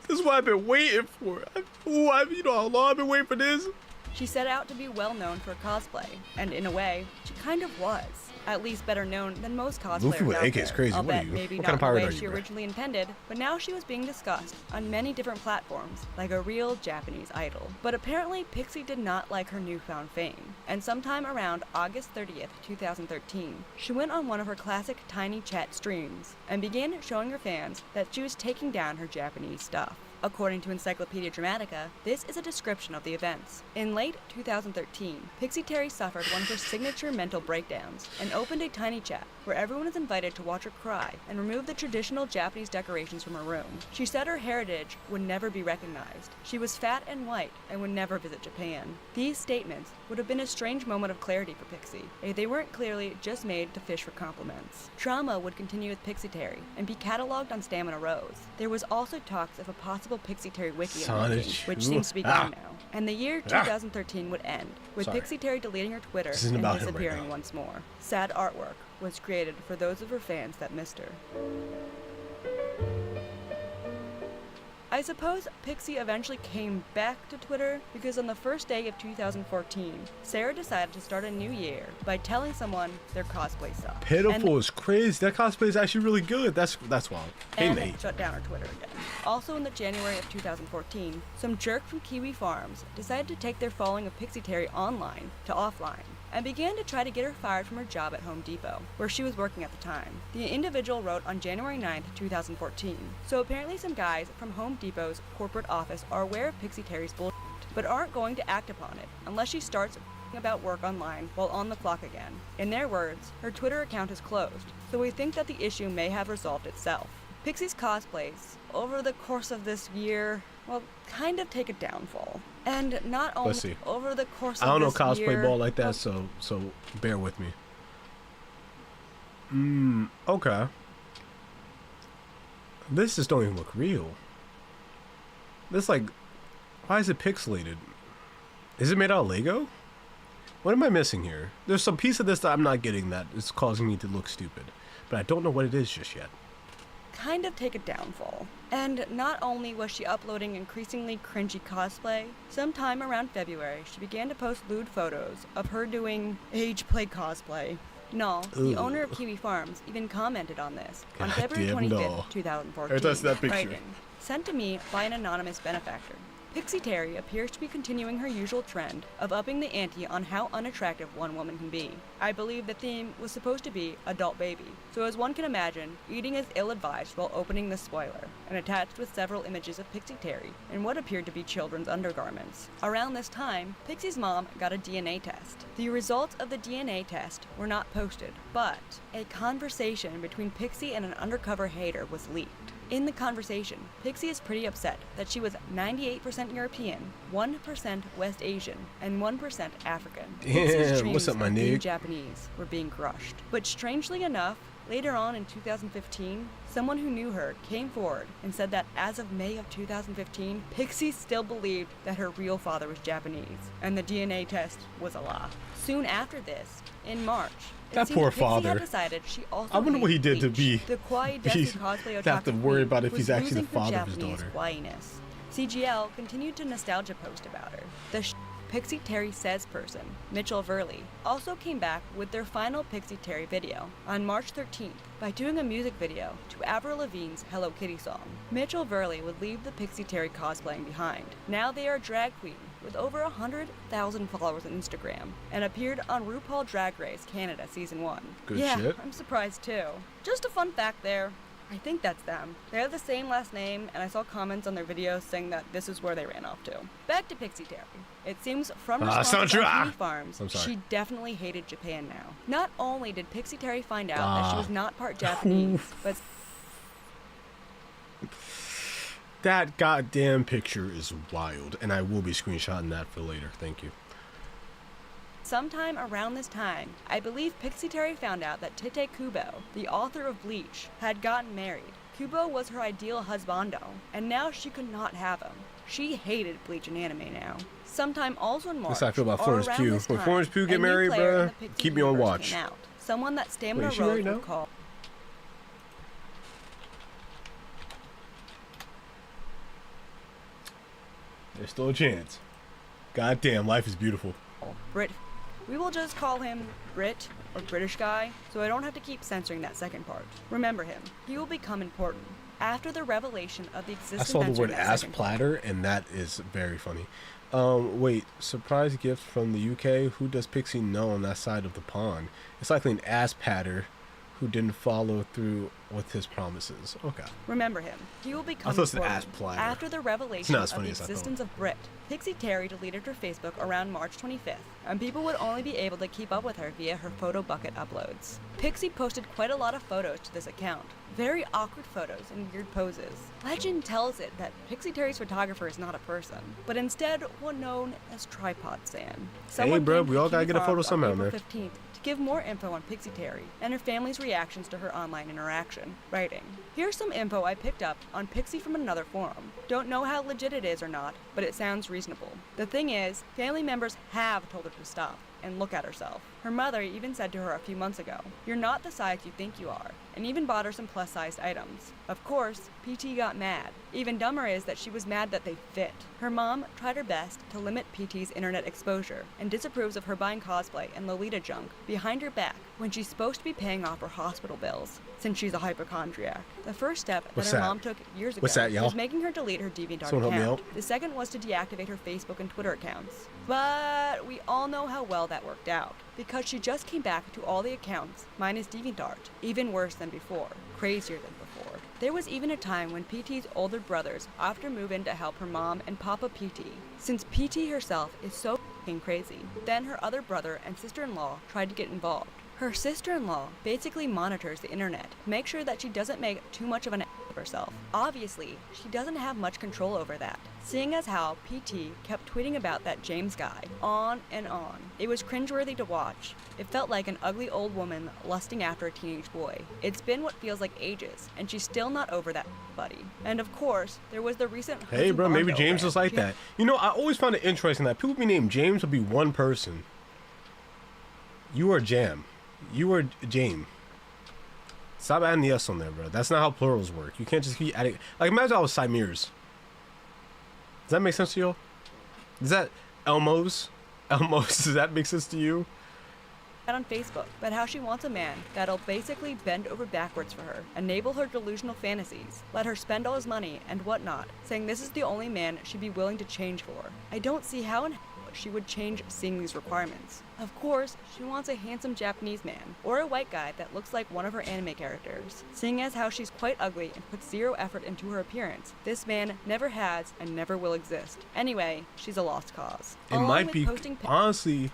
This is what I've been waiting for. You know how long I've been waiting for this? She set out to be well known for cosplay, and in a way, she kind of was. At least better known than most cosplayers Luffy with out AK is there. crazy. I'll What are bet you? maybe What not kind of the pirate way are you, she bro? originally intended, but now she was being discussed on many different platforms, like a real Japanese idol. But apparently, Pixie did not like her newfound fame, and sometime around August 30th, 2013, she went on one of her classic Tiny Chat streams and began showing her fans that she was taking down her Japanese stuff. According to Encyclopedia Dramatica, this is a description of the events. In late 2013, Pixyteri suffered one of her signature mental breakdowns and opened a tiny chat where everyone is invited to watch her cry and remove the traditional Japanese decorations from her room. She said her heritage would never be recognized. She was fat and white and would never visit Japan. These statements would have been a strange moment of clarity for Pixie, if they weren't clearly just made to fish for compliments. Trauma would continue with Pixyteri and be cataloged on Stamina Rose. There was also talks of a possible Pixyteri wiki in the making, which seems to be gone now. And the year 2013 would end, with Pixyteri deleting her Twitter This isn't and about him right disappearing now. once more. Sad artwork was created for those of her fans that missed her. I suppose Pixie eventually came back to Twitter because on the first day of 2014, Sarah decided to start a new year by telling someone their cosplay sucked. Pitiful is crazy. That cosplay is actually really good. That's wild. Hey, And Nate. shut down her Twitter again. Also in the January of 2014, some jerk from Kiwi Farms decided to take their following of Pixyteri online to offline and began to try to get her fired from her job at Home Depot, where she was working at the time. The individual wrote on January 9th, 2014, so apparently some guys from Home Depot's corporate office are aware of Pixyteri's bullshit, but aren't going to act upon it unless she starts about work online while on the clock again. In their words, her Twitter account is closed, so we think that the issue may have resolved itself. Pixie's cosplays, over the course of this year, well, kind of take a downfall. And not only Let's see. over the course I of don't know this cosplay year, ball like that, well, so bear with me. Okay. This just don't even look real. This like, why is it pixelated? Is it made out of Lego? What am I missing here? There's some piece of this that I'm not getting that is causing me to look stupid, but I don't know what it is just yet. kind of take a downfall. And not only was she uploading increasingly cringy cosplay, sometime around February, she began to post lewd photos of her doing age play cosplay. No, the Ooh. owner of Kiwi Farms even commented on this on God February damn 25th, no. 2014. Every time I see that picture. writing, sent to me by an anonymous benefactor. Pixyteri appears to be continuing her usual trend of upping the ante on how unattractive one woman can be. I believe the theme was supposed to be adult baby, so as one can imagine, eating is ill-advised while opening the spoiler, and attached with several images of Pixyteri in what appeared to be children's undergarments. Around this time, Pixie's mom got a DNA test. The results of the DNA test were not posted, but a conversation between Pixie and an undercover hater was leaked. In the conversation, Pixie is pretty upset that she was 98% European, 1% West Asian, and 1% African. Pixie's Damn, dreams what's up, my of being nigga? Japanese were being crushed. But strangely enough, later on in 2015, someone who knew her came forward and said that as of May of 2015, Pixie still believed that her real father was Japanese, and the DNA test was a lie. Soon after this, in March, it That seemed poor Pixie had father. decided she also I wonder what he hated did to bleach. be. The kawaii desu He's- cosplay to have to otaku worry queen about if was he's actually the losing her father of his Japanese daughter. kawaiiness. CGL continued to nostalgia post about her. The Pixyteri Says person, Mitchell Verley, also came back with their final Pixyteri video on March 13th by doing a music video to Avril Lavigne's Hello Kitty song. Mitchell Verley would leave the Pixyteri cosplaying behind. Now they are a drag queen with over 100,000 followers on Instagram and appeared on RuPaul Drag Race Canada Season 1. Good yeah, shit. I'm surprised too. Just a fun fact there. I think that's them. They have the same last name, and I saw comments on their videos saying that this is where they ran off to. Back to pixyteri. It seems from responses on Kiwi Farms, she definitely hated Japan now. Not only did pixyteri find out that she was not part Japanese, but that goddamn picture is wild, and I will be screenshotting that for later. Thank you. sometime around this time, I believe pixyteri found out that Tite Kubo, the author of Bleach, had gotten married. Kubo was her ideal husbando, and now she could not have him. She hated Bleach and anime now. Sometime also in March, That's how I feel about Florence Pugh. When Florence Pugh get married, bruh, keep me on watch. Someone that Stamina Wait, Rose would call. There's still a chance. God damn, life is beautiful. Brit. We will just call him Brit or British guy, so I don't have to keep censoring that second part. Remember him. He will become important. After the revelation of the existence I saw the word ass platter, and that is very funny. Wait, surprise gift from the UK? Who does Pixie know on that side of the pond? It's likely an ass patter who didn't follow through with his promises. Okay. Remember him. He will become ass platter. After the revelation of the existence of Brit, pixyteri deleted her Facebook around March 25th, and people would only be able to keep up with her via her photo bucket uploads. Pixie posted quite a lot of photos to this account. Very awkward photos and weird poses. Legend tells it that pixyteri's photographer is not a person, but instead one known as Tripod San. Hey bro, we all gotta get a photo somehow, man. 15th, to give more info on pixyteri and her family's reactions to her online interaction, writing, "Here's some info I picked up on Pixie from another forum. Don't know how legit it is or not, but it sounds reasonable. The thing is, family members have told her to stop and look at herself. Her mother even said to her a few months ago, 'You're not the size you think you are,' and even bought her some plus-sized items. Of course, PT got mad. Even dumber is that she was mad that they fit. Her mom tried her best to limit PT's internet exposure and disapproves of her buying cosplay and Lolita junk behind her back when she's supposed to be paying off her hospital bills, since she's a hypochondriac. The first step that her mom took years ago was making her delete her DeviantArt account. The second was to deactivate her Facebook and Twitter accounts. But we all know how well that worked out, because she just came back to all the accounts, minus DeviantArt, even worse than before, crazier than before. There was even a time when PT's older brothers often move in to help her mom and Papa PT, since PT herself is so f***ing crazy. Then her other brother and sister-in-law tried to get involved. Her sister-in-law basically monitors the internet to make sure that she doesn't make too much of an of herself. Obviously, she doesn't have much control over that, seeing as how PT kept tweeting about that James guy, on and on. It was cringeworthy to watch. It felt like an ugly old woman lusting after a teenage boy. It's been what feels like ages, and she's still not over that buddy. And of course, there was the recent Hey bro, maybe James was like that. You know, I always found it interesting that people be named James would be one person. You are Jam. You are James. Stop adding the S on there, bro. That's not how plurals work. You can't just keep adding. Like, imagine I was Saimir's. Does that make sense to you? Is that Elmo's? Elmo's, does that make sense to you? On Facebook, but how she wants a man that'll basically bend over backwards for her, enable her delusional fantasies, let her spend all his money and whatnot, saying this is the only man she'd be willing to change for. I don't see how in she would change seeing these requirements. Of course, she wants a handsome Japanese man, or a white guy that looks like one of her anime characters. Seeing as how she's quite ugly and puts zero effort into her appearance, this man never has and never will exist. Anyway, she's a lost cause. It might be, honestly,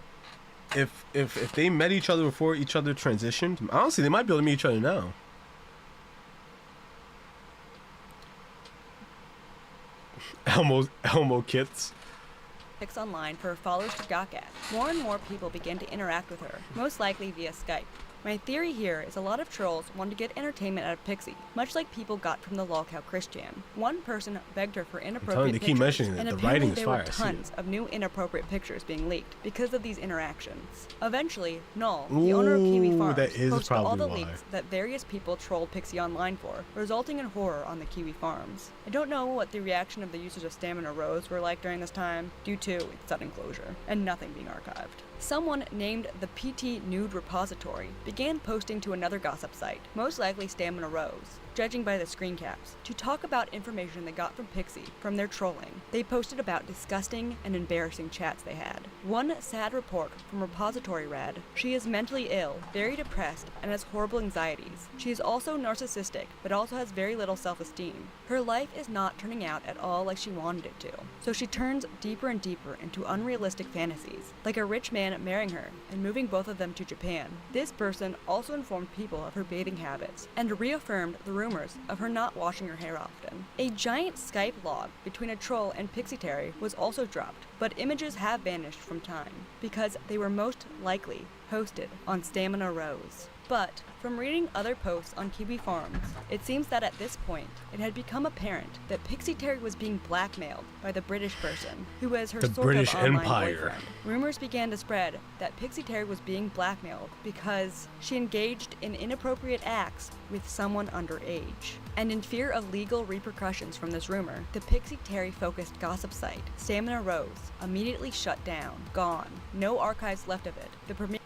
if they met each other before each other transitioned, honestly, they might be able to meet each other now. Elmo kits. Pics online for her followers to gawk at. More and more people begin to interact with her, most likely via Skype. My theory here is a lot of trolls want to get entertainment out of Pixie, much like people got from the lolcow Christian. One person begged her for inappropriate pictures, and apparently there were tons of new inappropriate pictures being leaked because of these interactions. Eventually, Null, the owner of Kiwi Farms, posted all the leaks that various people trolled Pixie online for, resulting in horror on the Kiwi Farms. I don't know what the reaction of the users of Stamina Rose were like during this time, due to its sudden closure, and nothing being archived. Someone named the PT Nude Repository began posting to another gossip site, most likely Stamina Rose. judging by the screen caps, to talk about information they got from Pixie from their trolling. They posted about disgusting and embarrassing chats they had. One sad report from Repository read, "She is mentally ill, very depressed, and has horrible anxieties. She is also narcissistic, but also has very little self-esteem. Her life is not turning out at all like she wanted it to, so she turns deeper and deeper into unrealistic fantasies, like a rich man marrying her and moving both of them to Japan." This person also informed people of her bathing habits and reaffirmed the rumors of her not washing her hair often. A giant Skype log between a troll and pixyteri was also dropped, but images have vanished from time because they were most likely hosted on Stamina Rose. But from reading other posts on Kiwi Farms, it seems that at this point, it had become apparent that pixyteri was being blackmailed by the British person, who was her The sort British of online Empire. boyfriend. Rumors began to spread that pixyteri was being blackmailed because she engaged in inappropriate acts with someone underage. And in fear of legal repercussions from this rumor, the pixyteri-focused gossip site, Stamina Rose, immediately shut down, gone, no archives left of it. The premier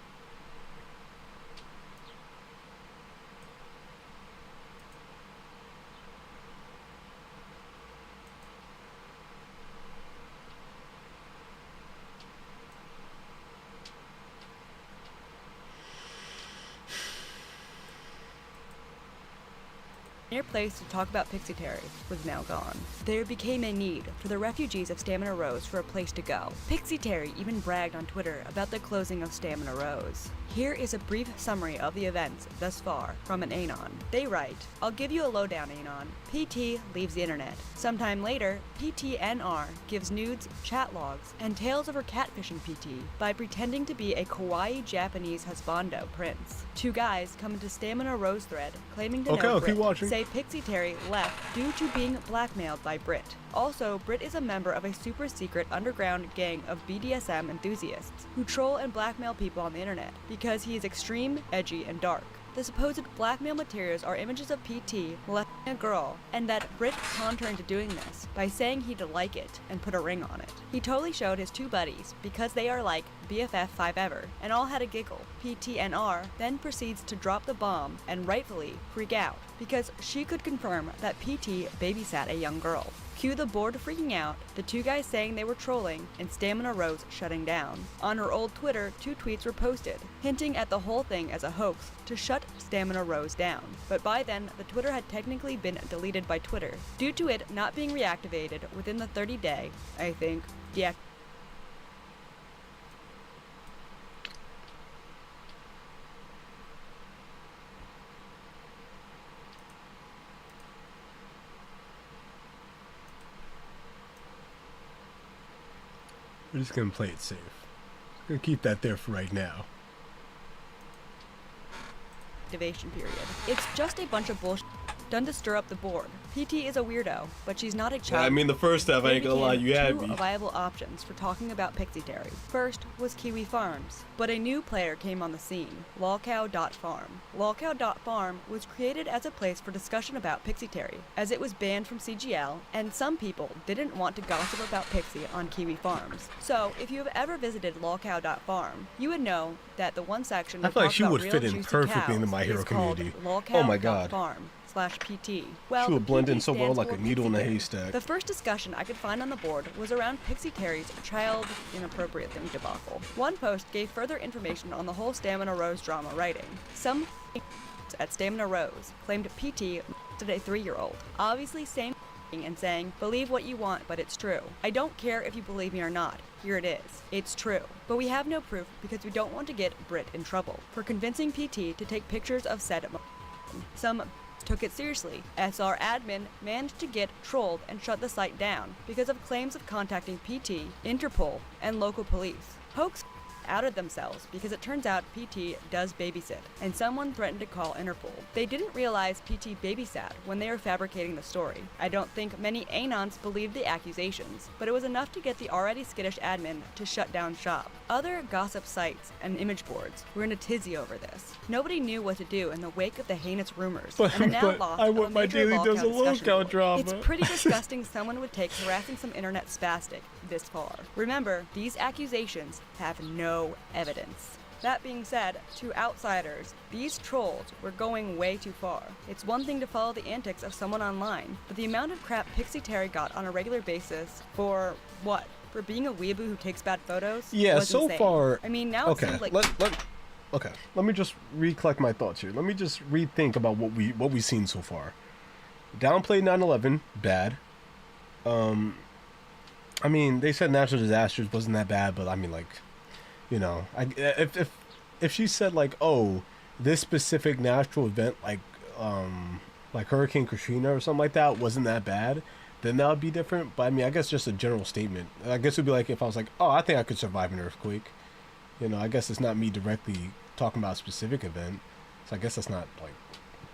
place to talk about pixyteri was now gone. There became a need for the refugees of Stamina Rose for a place to go. pixyteri even bragged on Twitter about the closing of Stamina Rose. Here is a brief summary of the events thus far from an Anon. They write, "I'll give you a lowdown, Anon. PT leaves the internet. Sometime later, PTNR gives nudes, chat logs, and tales of her catfishing PT by pretending to be a kawaii Japanese husbando prince. Two guys come into Stamina Rose thread claiming to know I'll Brit, keep watching. say pixyteri left due to being blackmailed by Brit. Also, Brit is a member of a super secret underground gang of BDSM enthusiasts who troll and blackmail people on the internet because he is extreme, edgy, and dark. The supposed blackmail materials are images of PT molesting a girl, and that Brit conned her into doing this by saying he'd like it and put a ring on it. He totally showed his two buddies because they are like BFF5 ever, and all had a giggle. PTNR then proceeds to drop the bomb and rightfully freak out because she could confirm that PT babysat a young girl. Cue the board freaking out, the two guys saying they were trolling, and Stamina Rose shutting down. On her old Twitter, 2 tweets were posted, hinting at the whole thing as a hoax to shut Stamina Rose down. But by then, the Twitter had technically been deleted by Twitter, due to it not being reactivated within the 30-day, I think, deactivation. We're just gonna play it safe. Gonna keep that there for right now. Period. It's just a bunch of bullshit done to stir up the board. PT is a weirdo, but she's not a child. Yeah, I mean, the first half, I ain't gonna lie, you had two me. viable options for talking about pixyteri. First was Kiwi Farms, but a new player came on the scene, lolcow.farm. Lolcow.farm was created as a place for discussion about pixyteri, as it was banned from CGL, and some people didn't want to gossip about Pixie on Kiwi Farms. So, if you have ever visited lolcow.farm, you would know that the one section I feel like she would fit in juicy perfectly in the cows My Hero is called community. Oh my god. lolcow.farm/PT. Well, She would the blend in PT so well stands like for a needle in a pixyteri. haystack. The first discussion I could find on the board was around pixyteri's child inappropriate thing debacle. One post gave further information on the whole Stamina Rose drama, writing, "Some at Stamina Rose claimed PT molested a 3-year-old. Obviously same and saying, believe what you want, but it's true. I don't care if you believe me or not. Here it is. It's true. But we have no proof because we don't want to get Brit in trouble for convincing PT to take pictures of said molestation. Some took it seriously. SR admin managed to get trolled and shut the site down because of claims of contacting PT, Interpol, and local police. Hoax outed themselves because it turns out PT does babysit, and someone threatened to call Interpol. They didn't realize PT babysat when they were fabricating the story. I don't think many Anons believed the accusations, but it was enough to get the already skittish admin to shut down shop. Other gossip sites and image boards were in a tizzy over this. Nobody knew what to do in the wake of the heinous rumors, and the now loss I of a want my major daily lolcow dose of discussion lolcow board. drama. It's pretty disgusting someone would take harassing some internet spastic this far. Remember, these accusations have no evidence. That being said, to outsiders, these trolls were going way too far. It's one thing to follow the antics of someone online, but the amount of crap pixyteri got on a regular basis for what? For being a weeaboo who takes bad photos? Yeah, was so insane. far. I mean, now okay, it seems like. Let me just recollect my thoughts here. Let me just rethink about what we've seen so far. Downplayed 9/11, bad. I mean, they said natural disasters wasn't that bad, but I mean, like, you know, if she said like, oh, this specific natural event, like Hurricane Katrina or something like that, wasn't that bad, then that would be different. But I mean, I guess just a general statement. I guess it would be like if I was like, oh, I think I could survive an earthquake. You know, I guess it's not me directly talking about a specific event, so I guess that's not like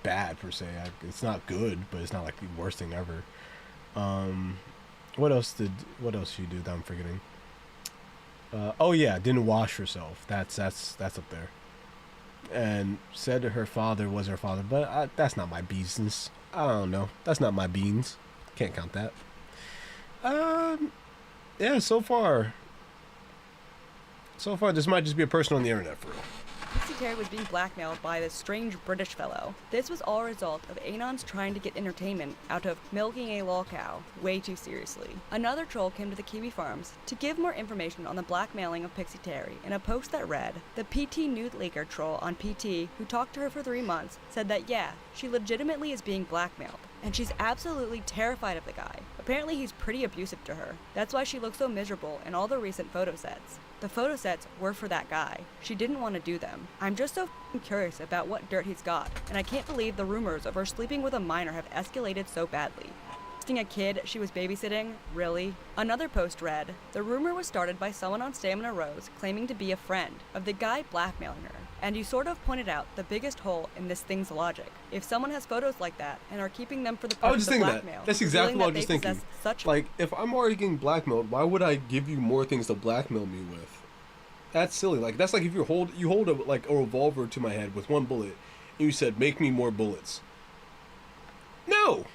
bad per se. It's not good, but it's not like the worst thing ever. What else did she do that I'm forgetting? Oh yeah, didn't wash herself. That's up there. And said her father was her father, but that's not my business. I don't know. That's not my beans. Can't count that. Yeah. So far, this might just be a person on the internet for real. Pixyteri was being blackmailed by this strange British fellow. This was all a result of Anons trying to get entertainment out of milking a lolcow way too seriously. Another troll came to the Kiwi Farms to give more information on the blackmailing of Pixyteri in a post that read, the PT nude leaker troll on PT who talked to her for 3 months said that yeah, she legitimately is being blackmailed. And she's absolutely terrified of the guy. Apparently he's pretty abusive to her. That's why she looks so miserable in all the recent photo sets. The photo sets were for that guy. She didn't want to do them. I'm just so f***ing curious about what dirt he's got, and I can't believe the rumors of her sleeping with a minor have escalated so badly. A kid she was babysitting? Really? Another post read, the rumor was started by someone on Stamina Rose claiming to be a friend of the guy blackmailing her. And you sort of pointed out the biggest hole in this thing's logic. If someone has photos like that and are keeping them for the purpose of blackmail, that's exactly what I was just thinking. Such like, if I'm already getting blackmailed, why would I give you more things to blackmail me with? That's silly. Like, that's like if you hold a revolver to my head with one bullet, and you said, make me more bullets. No,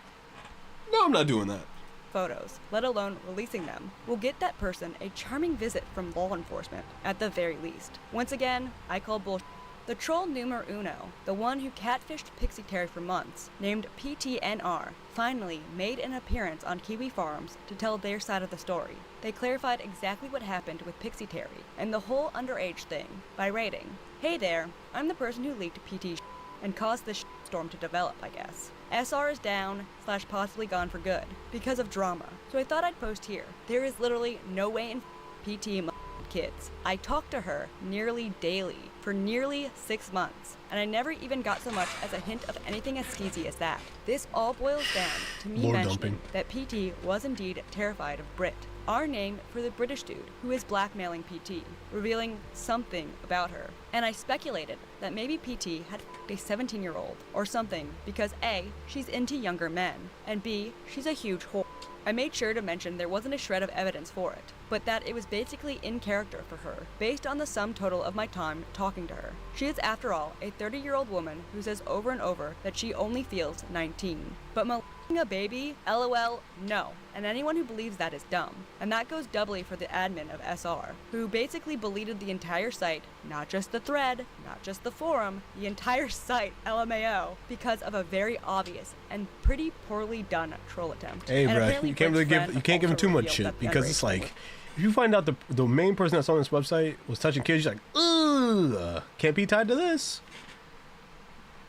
I'm not doing that. Photos, let alone releasing them, will get that person a charming visit from law enforcement, at the very least. Once again, I call bullshit. The troll numero uno, the one who catfished Pixyteri for months, named PTNR, finally made an appearance on Kiwi Farms to tell their side of the story. They clarified exactly what happened with Pixyteri and the whole underage thing by writing, "Hey there, I'm the person who leaked PT and caused this storm to develop, I guess. SR is down / possibly gone for good because of drama. So I thought I'd post here. There is literally no way in PT kids. I talked to her nearly daily for nearly 6 months, and I never even got so much as a hint of anything as skeezy as that. This all boils down to me Lord mentioning dumping. that PT was indeed terrified of Brit, our name for the British dude who is blackmailing PT, revealing something about her. And I speculated that maybe PT had a 17-year-old or something because A, she's into younger men, and B, she's a huge whore. I made sure to mention there wasn't a shred of evidence for it, but that it was basically in character for her, based on the sum total of my time talking to her. She is, after all, a 30-year-old woman who says over and over that she only feels 19. But a baby? LOL, no. And anyone who believes that is dumb. And that goes doubly for the admin of SR, who basically deleted the entire site, not just the thread, not just the forum, the entire site, LMAO, because of a very obvious and pretty poorly done troll attempt. Hey, bro, you can't really give him too much shit because it's like, if you find out the main person that's on this website was touching kids, you're like, ugh, can't be tied to this.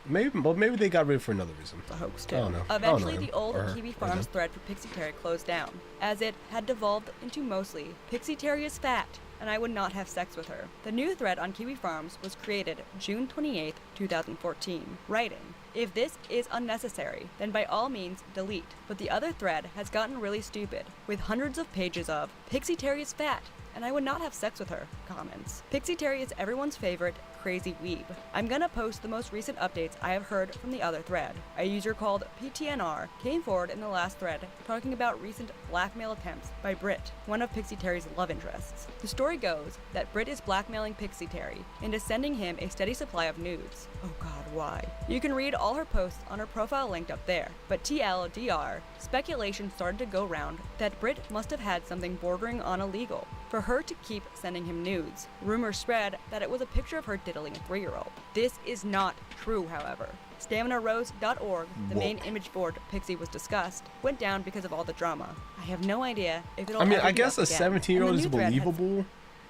Maybe they got rid of it for another reason. A hoax too. I don't know. Eventually, the old Kiwi Farms thread for Pixyteri closed down, as it had devolved into mostly Pixyteri is fat, and I would not have sex with her. The new thread on Kiwi Farms was created June 28, 2014, writing, "If this is unnecessary, then by all means delete." But the other thread has gotten really stupid, with hundreds of pages of Pixyteri is fat, and I would not have sex with her comments. Pixyteri is everyone's favorite crazy weeb. I'm gonna post the most recent updates I have heard from the other thread. A user called PTNR came forward in the last thread talking about recent blackmail attempts by Brit, one of Pixyteri's love interests. The story goes that Brit is blackmailing Pixyteri into sending him a steady supply of nudes. Oh god, why? You can read all her posts on her profile linked up there, but TLDR, speculation started to go round that Brit must have had something bordering on illegal. for her to keep sending him nudes. Rumors spread that it was a picture of her diddling a 3-year-old. This is not true, however. StaminaRose.org, the main image board Pixie was discussed, went down because of all the drama. I have no idea if it'll ever I be guess up a again. 17-year-old And is the new thread has believable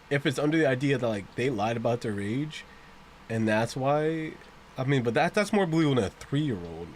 if it's under the idea that like they lied about their age, and that's why. But that's more believable than a 3-year-old.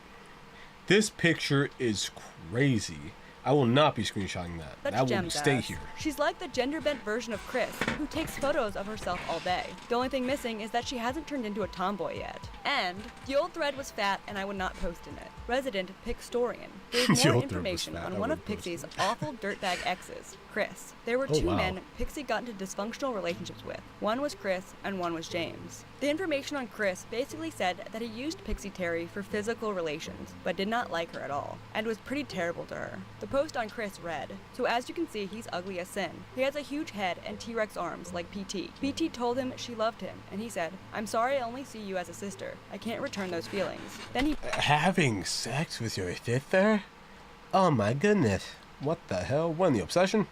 This picture is crazy. I will not be screenshotting that. Such That will gems stay as. here. She's like the gender-bent version of Chris, who takes photos of herself all day. The only thing missing is that she hasn't turned into a tomboy yet. And the old thread was fat and I would not post in it. Resident Pixtorian gave The more old thread was information fat, on I one of wouldn't post Pixie's awful dirtbag exes, Chris. There were Oh, two wow. men Pixie got into dysfunctional relationships with. One was Chris and one was James. The information on Chris basically said that he used pixyteri for physical relations, but did not like her at all, and was pretty terrible to her. The post on Chris read, "So as you can see, he's ugly as sin. He has a huge head and T-Rex arms like PT. PT told him she loved him, and he said, 'I'm sorry I only see you as a sister. I can't return those feelings.' Then he Having sex with your sister? Oh my goodness. What the hell? When the obsession?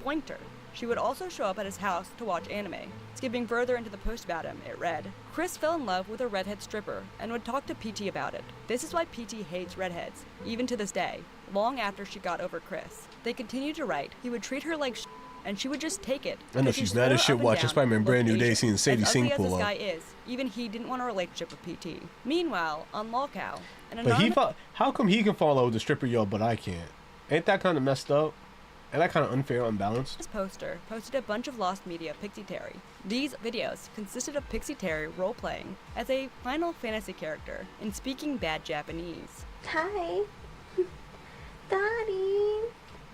pointer. She would also show up at his house to watch anime. Skipping further into the post about him, it read, Chris fell in love with a redhead stripper and would talk to PT about it. This is why PT hates redheads, even to this day, long after she got over Chris. They continued to write, he would treat her like and she would just take it. I know because he she's swore mad as up shit and watching down Spider-Man he Brand New looked Day Asian. seeing Sadie As Sink ugly as pull this up. guy is, even he didn't want a relationship with PT. Meanwhile, on lolcow, an But anonymous how come he can fall in love with the stripper, yo, but I can't? Ain't that kind of messed up? Ain't that kind of unfair, unbalanced? This poster posted a bunch of lost media of Pixyteri. These videos consisted of Pixyteri role-playing as a Final Fantasy character and speaking bad Japanese. Hi. Daddy.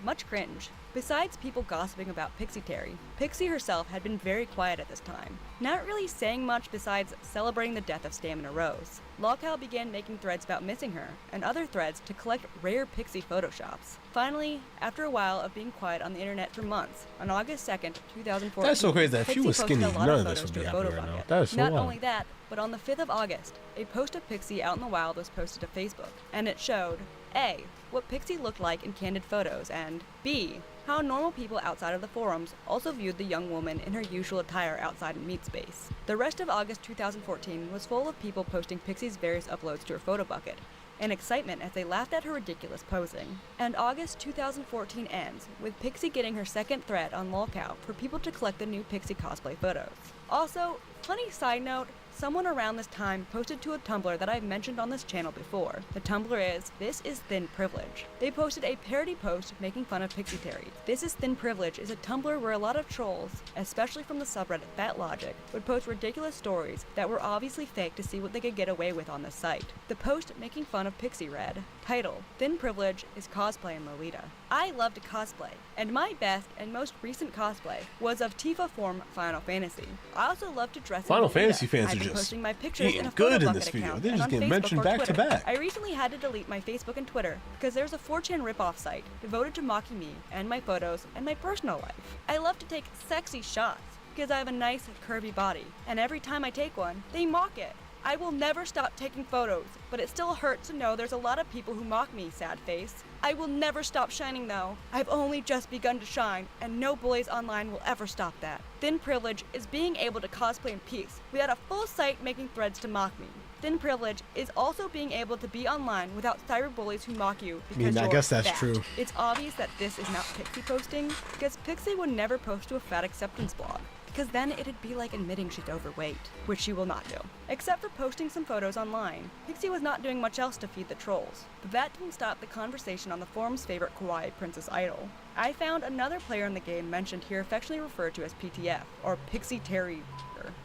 Much cringe. Besides people gossiping about Pixyteri, Pixie herself had been very quiet at this time, not really saying much besides celebrating the death of Stamina Rose. lolcow began making threads about missing her, and other threads to collect rare Pixie photoshops. Finally, after a while of being quiet on the internet for months, on August 2nd, 2014, That's so crazy that if she Pixie was posted skinny, a lot none of of this photos would be to a happening photo right now. bucket. That is so Not wild. only that, but on the 5th of August, a post of Pixie out in the wild was posted to Facebook, and it showed A. What Pixie looked like in candid photos, and B. How normal people outside of the forums also viewed the young woman in her usual attire outside in meat space. The rest of August 2014 was full of people posting Pixie's various uploads to her photo bucket, and excitement as they laughed at her ridiculous posing. And August 2014 ends with Pixie getting her second thread on lolcow for people to collect the new Pixie cosplay photos. Also, funny side note, someone around this time posted to a Tumblr that I've mentioned on this channel before. The Tumblr is This Is Thin Privilege. They posted a parody post making fun of Pixyteri. This Is Thin Privilege is a Tumblr where a lot of trolls, especially from the subreddit Fat Logic, would post ridiculous stories that were obviously fake to see what they could get away with on this site. The post making fun of Pixie read, title, Thin Privilege is cosplay in Lolita. I love to cosplay, and my best and most recent cosplay was of Tifa form Final Fantasy. I also love to dress Final in Lolita. Fantasy fans I've are been just posting my pictures eating in a good photo in bucket this video. account They're and just on getting Facebook mentioned or back to Twitter. back. I recently had to delete my Facebook and Twitter because there's a 4chan ripoff site devoted to mocking me and my photos and my personal life. I love to take sexy shots because I have a nice curvy body, and every time I take one, they mock it. I will never stop taking photos, but it still hurts to know there's a lot of people who mock me, sad face. I will never stop shining though. I've only just begun to shine, and no bullies online will ever stop that. Thin Privilege is being able to cosplay in peace without a full site making threads to mock me. Thin Privilege is also being able to be online without cyberbullies who mock you because I you're guess that's fat. true. It's obvious that this is not Pixie posting, because Pixie would never post to a fat acceptance blog, because then it'd be like admitting she's overweight, which she will not do. Except for posting some photos online, Pixie was not doing much else to feed the trolls, but that didn't stop the conversation on the forum's favorite kawaii princess idol. I found another player in the game mentioned here affectionately referred to as PTF, or Pixyteri,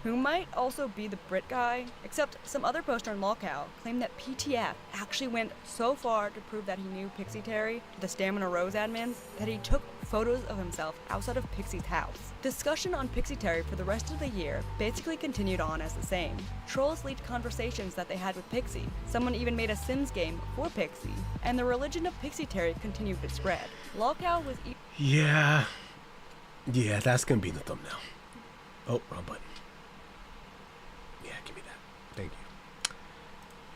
who might also be the Brit guy, except some other poster on lolcow claimed that PTF actually went so far to prove that he knew Pixyteri, the Stamina Rose admins, that he took photos of himself outside of Pixie's house. Discussion on Pixyteri for the rest of the year basically continued on as the same. Trolls leaked conversations that they had with Pixie, someone even made a Sims game for Pixie, and the religion of Pixyteri continued to spread. lolcow was Yeah, that's gonna be in the thumbnail. Oh, wrong button. Yeah, give me that. Thank you.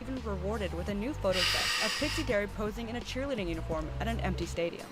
even rewarded with a new photo set of Pixyteri posing in a cheerleading uniform at an empty stadium.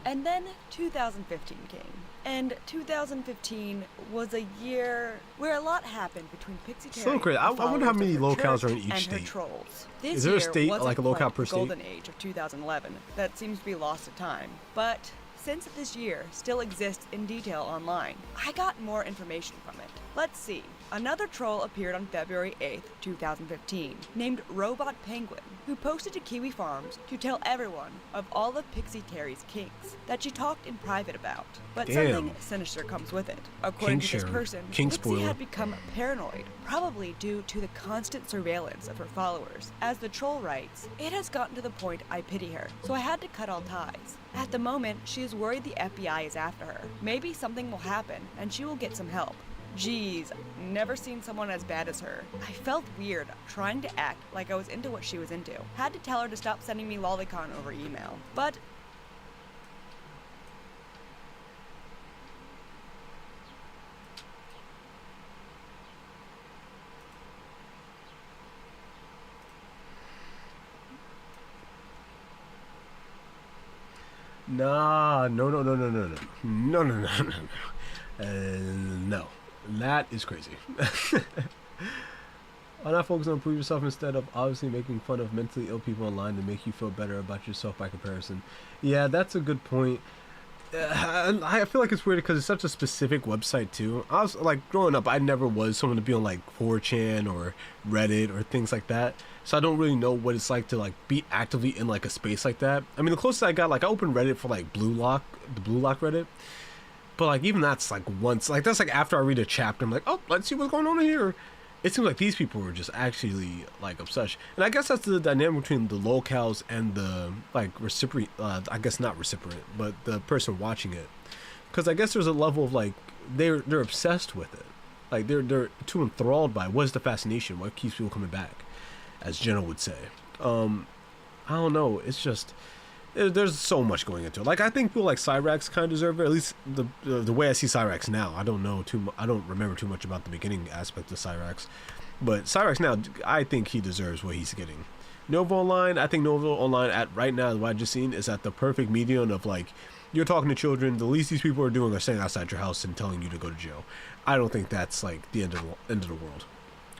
And then 2015 came. And 2015 was a year where a lot happened between pixyteri So crazy. I wonder how many locals are in each and her state. trolls. This Is there a year state, wasn't like a locale quite per the state? golden age of 2011 that seems to be lost to time. But since this year still exists in detail online, I got more information from it. Let's see. Another troll appeared on February 8th, 2015, named Robot Penguin, who posted to Kiwi Farms to tell everyone of all of pixyteri's kinks that she talked in private about. But Damn. something sinister comes with it. According to this sharing. person, King Pixie spoiler. had become paranoid, probably due to the constant surveillance of her followers. As the troll writes, "It has gotten to the point I pity her, so I had to cut all ties. At the moment, she is worried the FBI is after her. Maybe something will happen and she will get some help. Geez, never seen someone as bad as her. I felt weird trying to act like I was into what she was into. Had to tell her to stop sending me lolicon over email. But Nah, no. No. That is crazy. Why not focus on improve yourself instead of obviously making fun of mentally ill people online to make you feel better about yourself by comparison? Yeah, that's a good point. I feel like it's weird because it's such a specific website too. I was like growing up, I never was someone to be on like 4chan or Reddit or things like that. So I don't really know what it's like to like be actively in like a space like that. I mean, the closest I got, like I opened Reddit for like the Blue Lock Reddit. But like even that's like once, like that's like after I read a chapter, I'm like, oh, let's see what's going on here. It seems like these people were just actually like obsessed, and I guess that's the dynamic between the lolcows and the like recipient. I guess not recipient, but the person watching it, because I guess there's a level of like they're obsessed with it, like they're too enthralled by it. What is the fascination? What keeps people coming back, as Jenna would say. I don't know. It's just there's so much going into it. Like I think people like Cyrax kind of deserve it. At least the way I see Cyrax now. I don't know I don't remember too much about the beginning aspect of Cyrax, but Cyrax now, I think he deserves what he's getting. Nova Online, I think Nova Online at right now, what I just seen is at the perfect median of like you're talking to children. The least these people are doing are staying outside your house and telling you to go to jail. I don't think that's like the end of the world.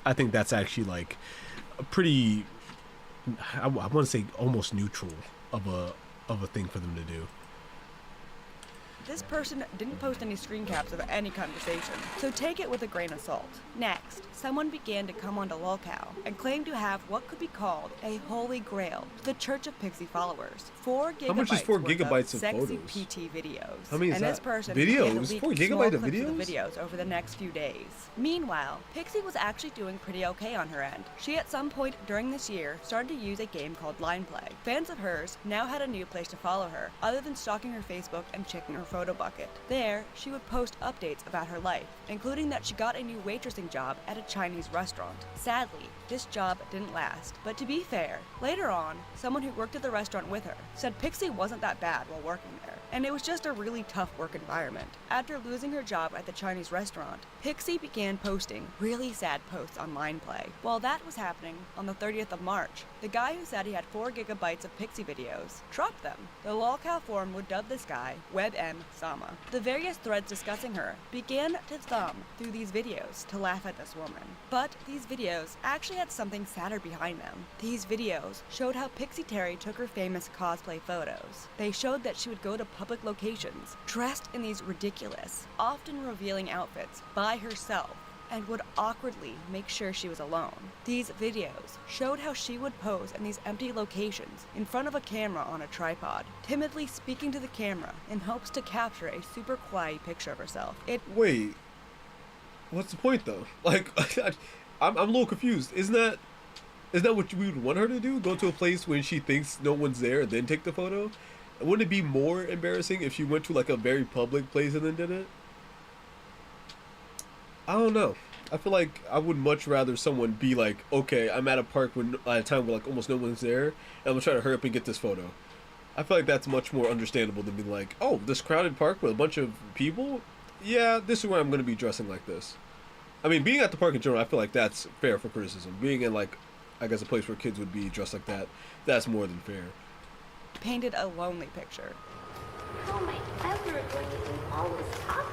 I think that's actually like a pretty, I want to say almost neutral of a thing for them to do. this person didn't post any screen caps of any conversation, so take it with a grain of salt. Next, someone began to come onto lolcow and claimed to have what could be called a holy grail to the Church of Pixie followers. 4 gigabytes How much is 4 worth gigabytes of of sexy photos? PT videos. How many is and that? this person Videos? began to leak 4 small gigabyte of clips videos? of the videos over the next few days. Meanwhile, Pixie was actually doing pretty okay on her end. She at some point during this year started to use a game called Line Play. Fans of hers now had a new place to follow her, other than stalking her Facebook and checking her photo bucket. There, she would post updates about her life, including that she got a new waitressing job at a Chinese restaurant. Sadly, this job didn't last, but to be fair, later on, someone who worked at the restaurant with her said Pixie wasn't that bad while working there, and it was just a really tough work environment. After losing her job at the Chinese restaurant, Pixie began posting really sad posts on Line Play. While that was happening, on the 30th of March, the guy who said he had 4 gigabytes of Pixie videos dropped them. The lolcow forum would dub this guy WebM Sama. The various threads discussing her began to thumb through these videos to laugh at this woman. But these videos actually had something sadder behind them. These videos showed how pixyteri took her famous cosplay photos. They showed that she would go to public locations dressed in these ridiculous, often revealing outfits by herself, and would awkwardly make sure she was alone. These videos showed how she would pose in these empty locations in front of a camera on a tripod, timidly speaking to the camera in hopes to capture a super kawaii picture of herself. Wait, what's the point though? Like, I'm a little confused. Isn't that what we would want her to do? Go to a place when she thinks no one's there and then take the photo? Wouldn't it be more embarrassing if she went to like a very public place and then did it? I don't know. I feel like I would much rather someone be like, okay, I'm at a park when at a time where like almost no one's there, and I'm gonna try to hurry up and get this photo. I feel like that's much more understandable than being like, oh, this crowded park with a bunch of people? Yeah, this is where I'm gonna be dressing like this. I mean, being at the park in general, I feel like that's fair for criticism. Being in like, I guess a place where kids would be dressed like that, that's more than fair. Painted a lonely picture. How am I ever going to eat all this taki?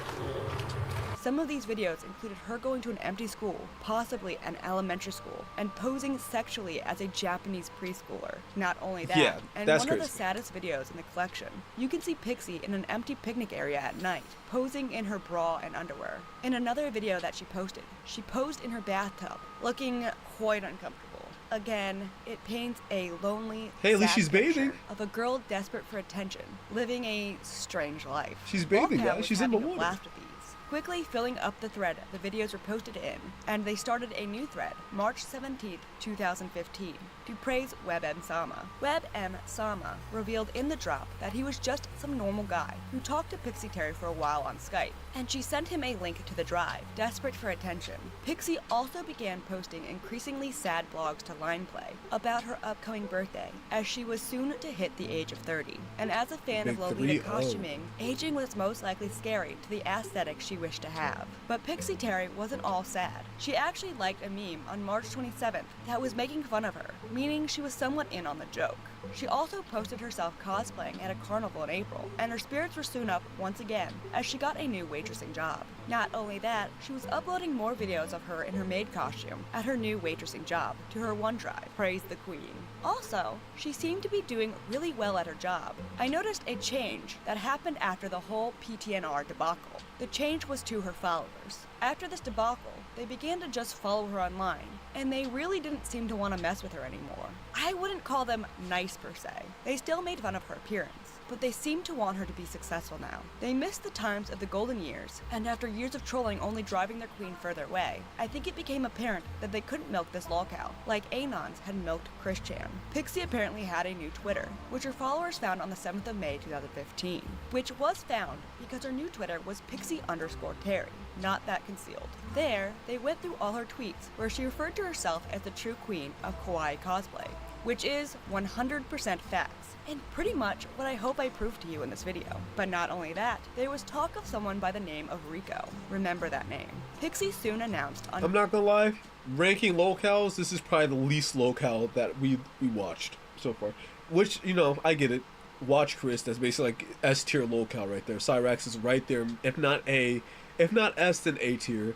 Some of these videos included her going to an empty school, possibly an elementary school, and posing sexually as a Japanese preschooler. Not only that, Yeah, and that's one of crazy. the saddest videos in the collection, you can see Pixie in an empty picnic area at night, posing in her bra and underwear. In another video that she posted, she posed in her bathtub, looking quite uncomfortable. Again, it paints a lonely, Hey, at least sad she's picture bathing. of a girl desperate for attention, living a strange life. She's bathing, Lolcow guys. was She's in the having a water. blast with these. Quickly filling up the thread the videos were posted in, and they started a new thread, March 17th, 2015, to praise Web M. Sama. Web M. Sama revealed in the drop that he was just some normal guy who talked to pixyteri for a while on Skype, and she sent him a link to the drive, desperate for attention. Pixie also began posting increasingly sad blogs to Lineplay about her upcoming birthday, as she was soon to hit the age of 30. And as a fan of Big Lolita 3-0. costuming, aging was most likely scary to the aesthetic she wished to have. But pixyteri wasn't all sad. She actually liked a meme on March 27th that was making fun of her, meaning she was somewhat in on the joke. She also posted herself cosplaying at a carnival in April, and her spirits were soon up once again, as she got a new waitressing job. Not only that, she was uploading more videos of her in her maid costume at her new waitressing job to her OneDrive. Praise the queen. Also, she seemed to be doing really well at her job. I noticed a change that happened after the whole PTNR debacle. The change was to her followers. After this debacle, they began to just follow her online, and they really didn't seem to want to mess with her anymore. I wouldn't call them nice per se. They still made fun of her appearance, but they seem to want her to be successful now. They missed the times of the golden years, and after years of trolling only driving their queen further away, I think it became apparent that they couldn't milk this lolcow, like Anons had milked Christian. Pixie apparently had a new Twitter, which her followers found on the 7th of May 2015, which was found because her new Twitter was pixie_Terry, not that concealed. There, they went through all her tweets, where she referred to herself as the true queen of kawaii cosplay, which is 100% facts, and pretty much what I hope I proved to you in this video. But not only that, there was talk of someone by the name of Rico. Remember that name. Pixie soon announced on— I'm not gonna lie, ranking lolcows, this is probably the least lolcow that we watched so far. Which, you know, I get it. Watch Chris, that's basically like S tier lolcow right there. Cyrax is right there, if not S, then A tier.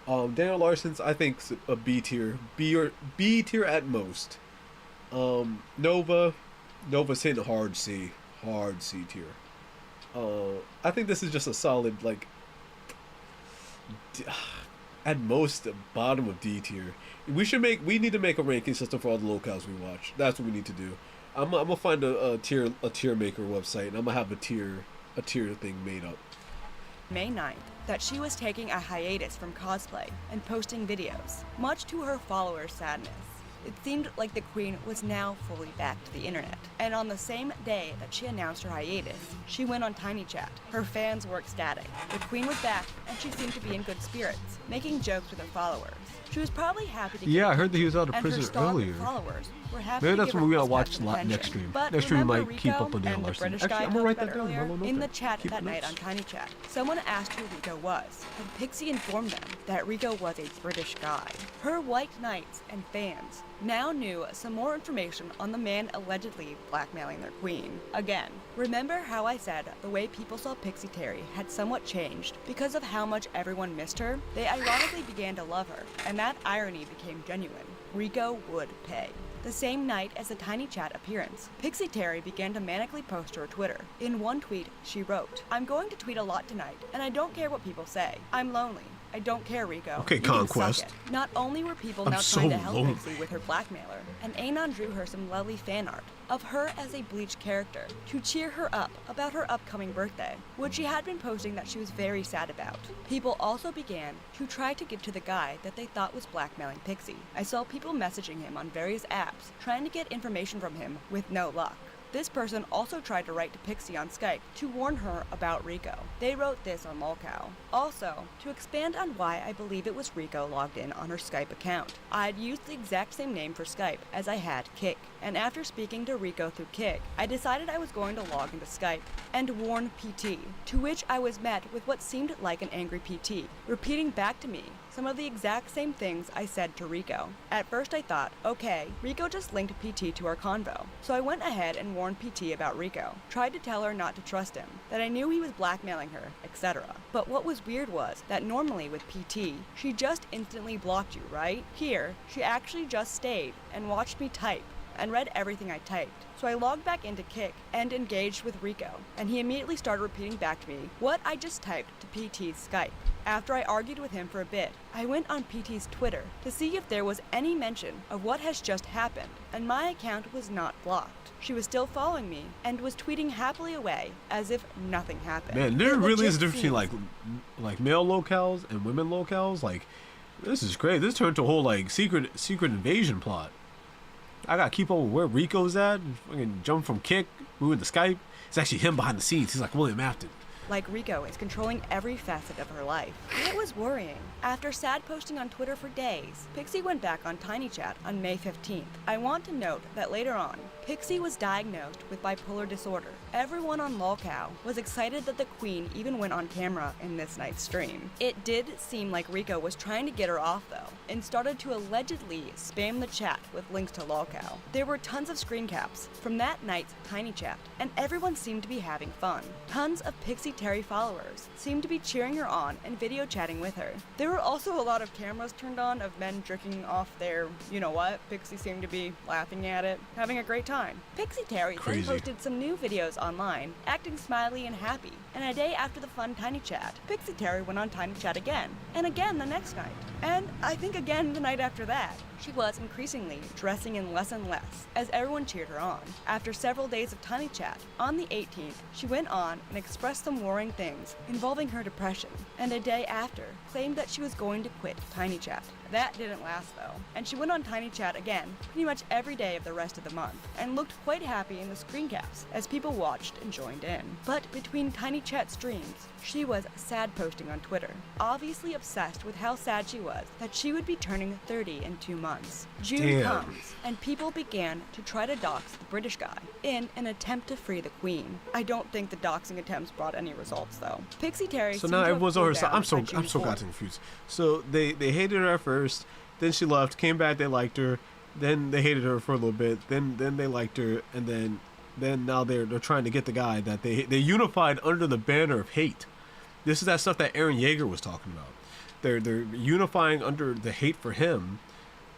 Daniel Larson's, I think, a B tier, B tier at most. Nova's hitting hard C tier. I think this is just a solid, like, at most the bottom of D tier. We need to make a ranking system for all the lolcows we watch. That's what we need to do. I'm gonna find a tier maker website, and I'm gonna have a tier thing made up. May 9th that she was taking a hiatus from cosplay and posting videos, much to her followers' sadness. It seemed like the queen was now fully back to the internet. And on the same day that she announced her hiatus, she went on TinyChat. Her fans were ecstatic. The queen was back, and she seemed to be in good spirits, making jokes with her followers. She was probably happy to Yeah, get I heard that he was out of and her prison stalker earlier. followers were happy Maybe to that's give what we her gotta watch special attention. next stream. But Next stream we remember might keep Rico up on Daniel and the Larson. British Actually, guy I'm gonna write talked that about down. earlier? Hold on, In okay. the chat Keep that the night on notes. TinyChat, someone asked who Rico was, and Pixie informed them that Rico was a British guy. Her white knights and fans now knew some more information on the man allegedly blackmailing their queen. Again, remember how I said the way people saw pixyteri had somewhat changed because of how much everyone missed her? They ironically began to love her, and that irony became genuine. Rico would pay. The same night as the TinyChat appearance, pixyteri began to manically post to her Twitter. In one tweet, she wrote, "I'm going to tweet a lot tonight, and I don't care what people say. I'm lonely. I don't care, Rico. Okay, You can suck Conquest. it." Not only were people I'm now so trying to help lonely. Pixie with her blackmailer, and Anon drew her some lovely fan art of her as a bleached character to cheer her up about her upcoming birthday, which she had been posting that she was very sad about. People also began to try to get to the guy that they thought was blackmailing Pixie. I saw people messaging him on various apps, trying to get information from him with no luck. This person also tried to write to Pixie on Skype to warn her about Rico. They wrote this on lolcow. Also, to expand on why I believe it was Rico logged in on her Skype account, I'd used the exact same name for Skype as I had Kick, and after speaking to Rico through Kick, I decided I was going to log into Skype and warn PT, to which I was met with what seemed like an angry PT, repeating back to me some of the exact same things I said to Rico. At first I thought, okay, Rico just linked PT to our convo, so I went ahead and warned warned PT about Rico, tried to tell her not to trust him, that I knew he was blackmailing her, etc. But what was weird was that normally with PT, she just instantly blocked you, right? Here, she actually just stayed and watched me type and read everything I typed. So I logged back into Kick and engaged with Rico, and he immediately started repeating back to me what I just typed to PT's Skype. After I argued with him for a bit, I went on PT's Twitter to see if there was any mention of what has just happened, and my account was not blocked. She was still following me and was tweeting happily away as if nothing happened. Man, there It really is a legit difference between like male locals and women locals. Like, this is great. This turned to a whole like secret invasion plot. I gotta keep up with where Rico's at. Fucking jump from Kick, moving to Skype. It's actually him behind the scenes. He's like William Afton. Like Rico is controlling every facet of her life. And it was worrying. After sad posting on Twitter for days, Pixie went back on TinyChat on May 15th. I want to note that later on, Pixie was diagnosed with bipolar disorder. Everyone on lolcow was excited that the Queen even went on camera in this night's stream. It did seem like Rico was trying to get her off though, and started to allegedly spam the chat with links to lolcow. There were tons of screen caps from that night's TinyChat, and everyone seemed to be having fun. Tons of pixyteri followers seemed to be cheering her on and video chatting with her. There were also a lot of cameras turned on of men jerking off their you-know-what. Pixie seemed to be laughing at it, having a great time. pixyteri then posted some new videos online, acting smiley and happy, and a day after the fun TinyChat, pixyteri went on TinyChat again, and again the next night, and I think again the night after that. She was increasingly dressing in less and less, as everyone cheered her on. After several days of TinyChat, on the 18th, she went on and expressed some worrying things involving her depression, and a day after, claimed that she was going to quit TinyChat. That didn't last though, and she went on TinyChat again pretty much every day of the rest of the month, and looked quite happy in the screen caps as people watched and joined in. But between TinyChat streams, she was sad posting on Twitter, obviously obsessed with how sad she was that she would be turning 30 in 2 months. June comes, and people began to try to dox the British guy in an attempt to free the Queen. I don't think the doxing attempts brought any results though. pixyteri So now everyone's on her side. I'm so goddamn confused. So they hated her at first, then she left, came back, they liked her, then they hated her for a little bit, then they liked her, and then now they're trying to get the guy that they unified under the banner of hate. This is that stuff that Aaron Yeager was talking about. They're unifying under the hate for him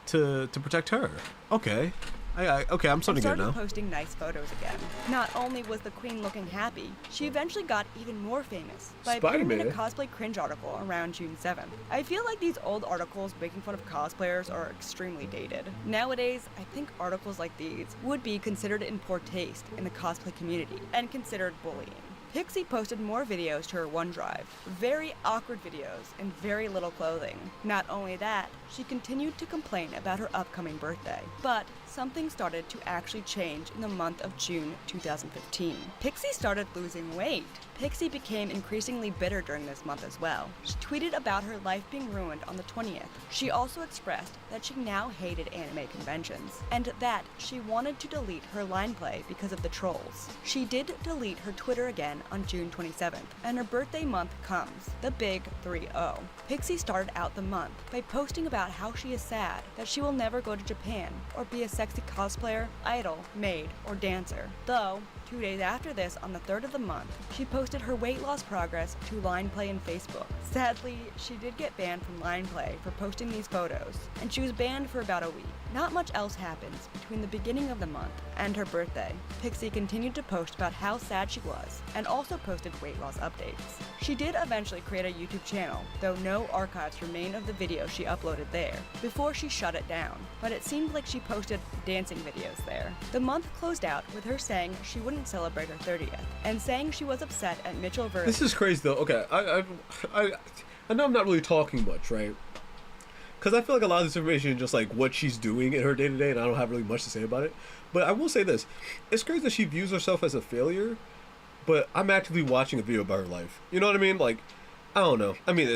to protect her. Okay. Okay, I'm starting to get it now. Started posting nice photos again. Not only was the Queen looking happy, she eventually got even more famous by appearing in a cosplay cringe article around June 7th. I feel like these old articles making fun of cosplayers are extremely dated. Nowadays, I think articles like these would be considered in poor taste in the cosplay community and considered bullying. Pixie posted more videos to her OneDrive, very awkward videos in very little clothing. Not only that, she continued to complain about her upcoming birthday, but something started to actually change in the month of June 2015. Pixie started losing weight. Pixie became increasingly bitter during this month as well. She tweeted about her life being ruined on the 20th. She also expressed that she now hated anime conventions, and that she wanted to delete her line play because of the trolls. She did delete her Twitter again on June 27th, and her birthday month comes, the big 3-0. Pixie started out the month by posting about how she is sad that she will never go to Japan or be a sexy cosplayer, idol, maid, or dancer. Though, 2 days after this, on the 3rd of the month, she posted her weight loss progress to line play in Facebook. Sadly, she did get banned from line play for posting these photos, and she was banned for about a week. Not much else happens between the beginning of the month and her birthday. Pixie continued to post about how sad she was, and also posted weight loss updates. She did eventually create a YouTube channel, though no archives remain of the video she uploaded there, before she shut it down, but it seemed like she posted dancing videos there. The month closed out with her saying she wouldn't celebrate her 30th, and saying she was upset at Mitchell Vernon. This is crazy though. Okay, I know I'm not really talking much, right? Because I feel like a lot of this information is just like what she's doing in her day-to-day, and I don't have really much to say about it. But I will say this. It's crazy that she views herself as a failure, but I'm actively watching a video about her life. You know what I mean? Like, I don't know. I mean,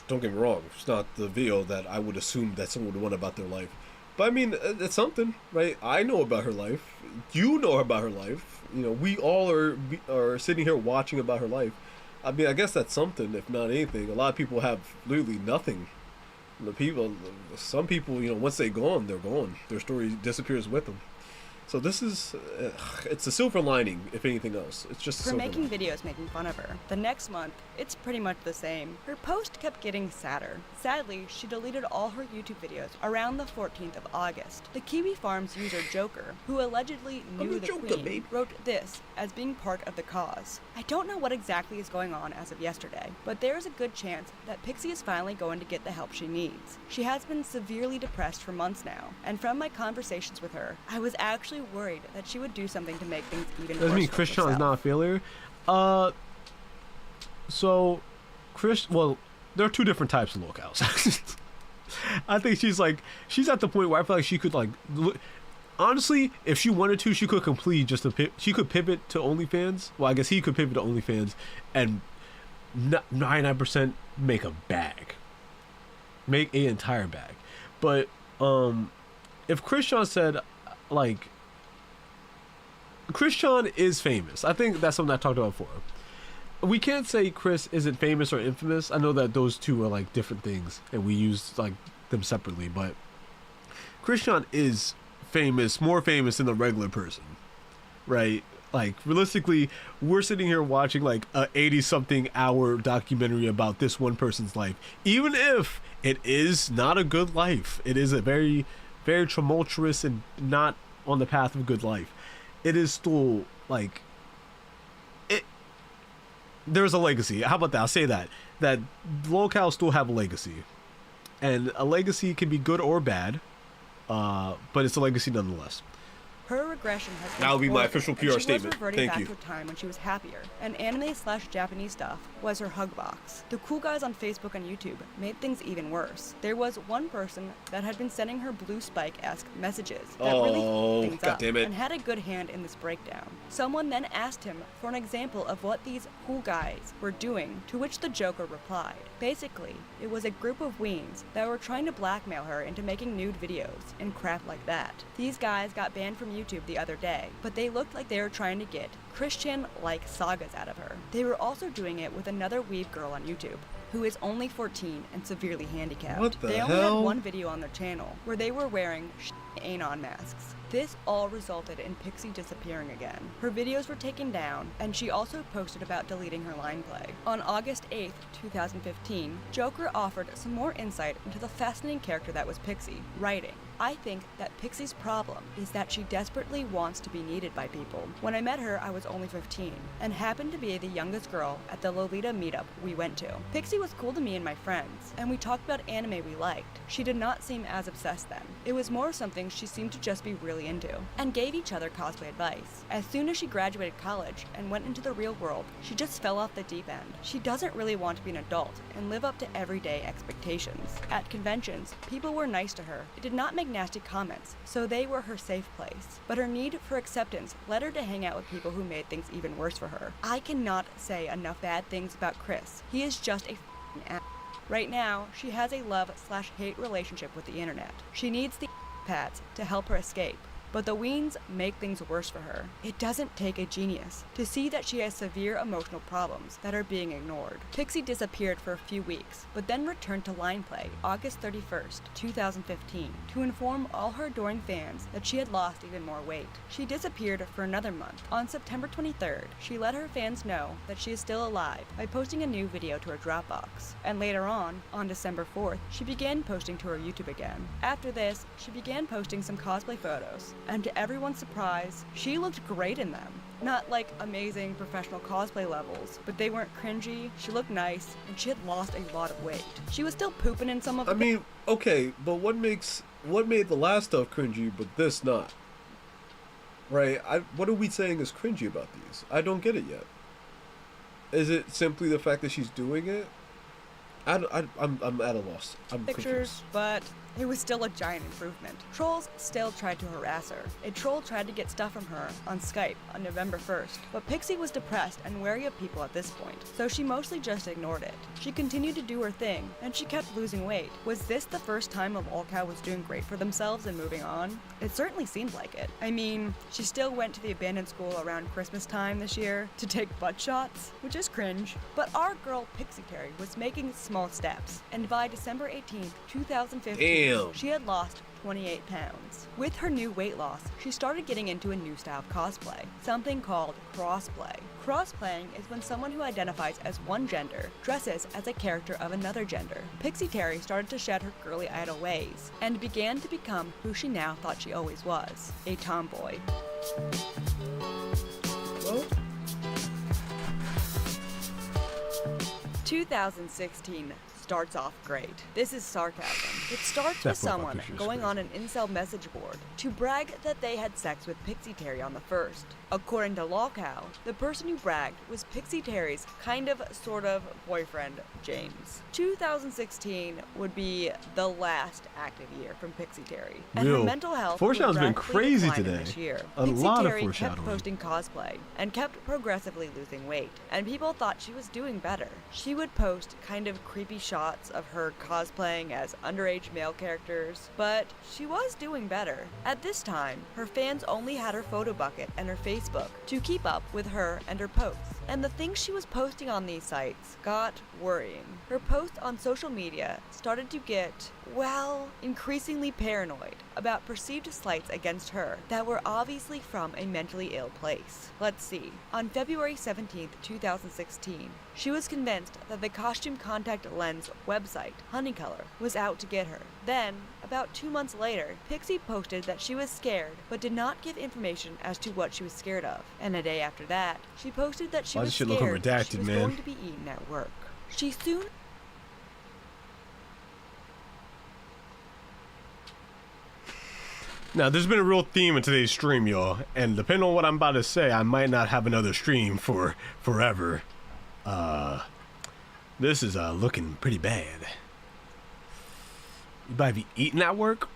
don't get me wrong. It's not the video that I would assume that someone would want about their life. But I mean, it's something, right? I know about her life. You know about her life. You know, we all are sitting here watching about her life. I mean, I guess that's something, if not anything. A lot of people have literally nothing. Some people, you know, once they're gone, they're gone. Their story disappears with them. So this is, it's a silver lining, if anything else. It's just a For silver making lining. videos making fun of her. The next month, it's pretty much the same. Her post kept getting sadder. Sadly, she deleted all her YouTube videos around the 14th of August. The Kiwi Farms user Joker, who allegedly knew the Queen, wrote this as being part of the cause. I don't know what exactly is going on as of yesterday, but there is a good chance that Pixie is finally going to get the help she needs. She has been severely depressed for months now, and from my conversations with her, I was actually worried that she would do something to make things even worse. Doesn't mean for Christian is herself. not a failure. So, well, there are two different types of lolcows. I think she's at the point where I feel like she could honestly, if she wanted to, she could complete she could pivot to OnlyFans. Well, I guess he could pivot to OnlyFans and 99% make a bag. Make an entire bag. But, if Christian said, Christian is famous. I think that's something I talked about before. We can't say Chris isn't famous or infamous. I know that those two are different things and we use them separately, but Christian is famous, more famous than the regular person, right? Realistically, we're sitting here watching a 80-something hour documentary about this one person's life. Even if it is not a good life, it is a very, very tumultuous and not on the path of good life. It is still there's a legacy. How about that? I'll say that lolcows still have a legacy, and a legacy can be good or bad, but it's a legacy nonetheless. Her regression has been That would be my horrible, official and PR she was statement. reverting Thank back you. to a time when she was happier, and anime/Japanese stuff was her hug box. The cool guys on Facebook and YouTube made things even worse. There was one person that had been sending her blue spike-esque messages that really f***ed things up goddammit. and had a good hand in this breakdown. Someone then asked him for an example of what these cool guys were doing, to which the Joker replied. Basically, it was a group of weens that were trying to blackmail her into making nude videos and crap like that. These guys got banned from YouTube the other day, but they looked like they were trying to get Christian-like sagas out of her. They were also doing it with another weeb girl on YouTube, who is only 14 and severely handicapped. What the They only hell? had one video on their channel where they were wearing anon masks. This all resulted in Pixie disappearing again. Her videos were taken down, and she also posted about deleting her line play. On August 8th, 2015, Joker offered some more insight into the fascinating character that was Pixie, writing, I think that Pixie's problem is that she desperately wants to be needed by people. When I met her, I was only 15, and happened to be the youngest girl at the Lolita meetup we went to. Pixie was cool to me and my friends, and we talked about anime we liked. She did not seem as obsessed then. It was more something she seemed to just be really into, and gave each other cosplay advice. As soon as she graduated college and went into the real world, she just fell off the deep end. She doesn't really want to be an adult and live up to everyday expectations. At conventions, people were nice to her. It did not make nasty comments, so they were her safe place. But her need for acceptance led her to hang out with people who made things even worse for her. I cannot say enough bad things about Chris. He is just a f***ing ass. Right now, she has a love/hate relationship with the internet. She needs the pads to help her escape. But the weens make things worse for her. It doesn't take a genius to see that she has severe emotional problems that are being ignored. Pixie disappeared for a few weeks, but then returned to line play August 31st, 2015, to inform all her adoring fans that she had lost even more weight. She disappeared for another month. On September 23rd, she let her fans know that she is still alive by posting a new video to her Dropbox. And later on December 4th, she began posting to her YouTube again. After this, she began posting some cosplay photos. And to everyone's surprise, she looked great in them. Not like amazing professional cosplay levels, but they weren't cringy, she looked nice, and she had lost a lot of weight. She was still pooping in some of the Okay, but what made the last stuff cringy, but this not? Right? What are we saying is cringy about these? I don't get it yet. Is it simply the fact that she's doing it? I'm at a loss. I'm pictures, confused. but it was still a giant improvement. Trolls still tried to harass her. A troll tried to get stuff from her on Skype on November 1st, but Pixie was depressed and wary of people at this point, so she mostly just ignored it. She continued to do her thing, and she kept losing weight. Was this the first time a lolcow was doing great for themselves and moving on? It certainly seemed like it. I mean, she still went to the abandoned school around Christmas time this year to take butt shots, which is cringe, but our girl pixyteri was making small steps, and by December 18th, 2015, Damn. she had lost 28 pounds. With her new weight loss, she started getting into a new style of cosplay, something called crossplay. Crossplaying is when someone who identifies as one gender dresses as a character of another gender. pixyteri started to shed her girly idol ways and began to become who she now thought she always was, a tomboy. Well, 2016 starts off great. This is sarcasm. It starts with someone going on an incel message board to brag that they had sex with pixyteri on the 1st. According to lolcow, the person who bragged was pixyteri's sort of boyfriend, James. 2016 would be the last active year from pixyteri, and her mental health foreshadowing's been crazy today. This year. A lot of pixyteri foreshadowing. kept posting cosplay and kept progressively losing weight, and people thought she was doing better. She would post creepy shots of her cosplaying as underage male characters, but she was doing better. At this time, her fans only had her photo bucket and her Facebook to keep up with her and her posts, and the things she was posting on these sites got worrying. Her posts on social media started to get, increasingly paranoid about perceived slights against her that were obviously from a mentally ill place. Let's see. On February 17th, 2016, she was convinced that the costume contact lens website, Honeycolor, was out to get her. Then, about 2 months later, Pixie posted that she was scared, but did not give information as to what she was scared of. And a day after that, she posted that she was scared she was going to be eaten at work. She soon Now, there's been a real theme in today's stream, y'all, and depending on what I'm about to say, I might not have another stream for forever. This is looking pretty bad. You might be eating at work?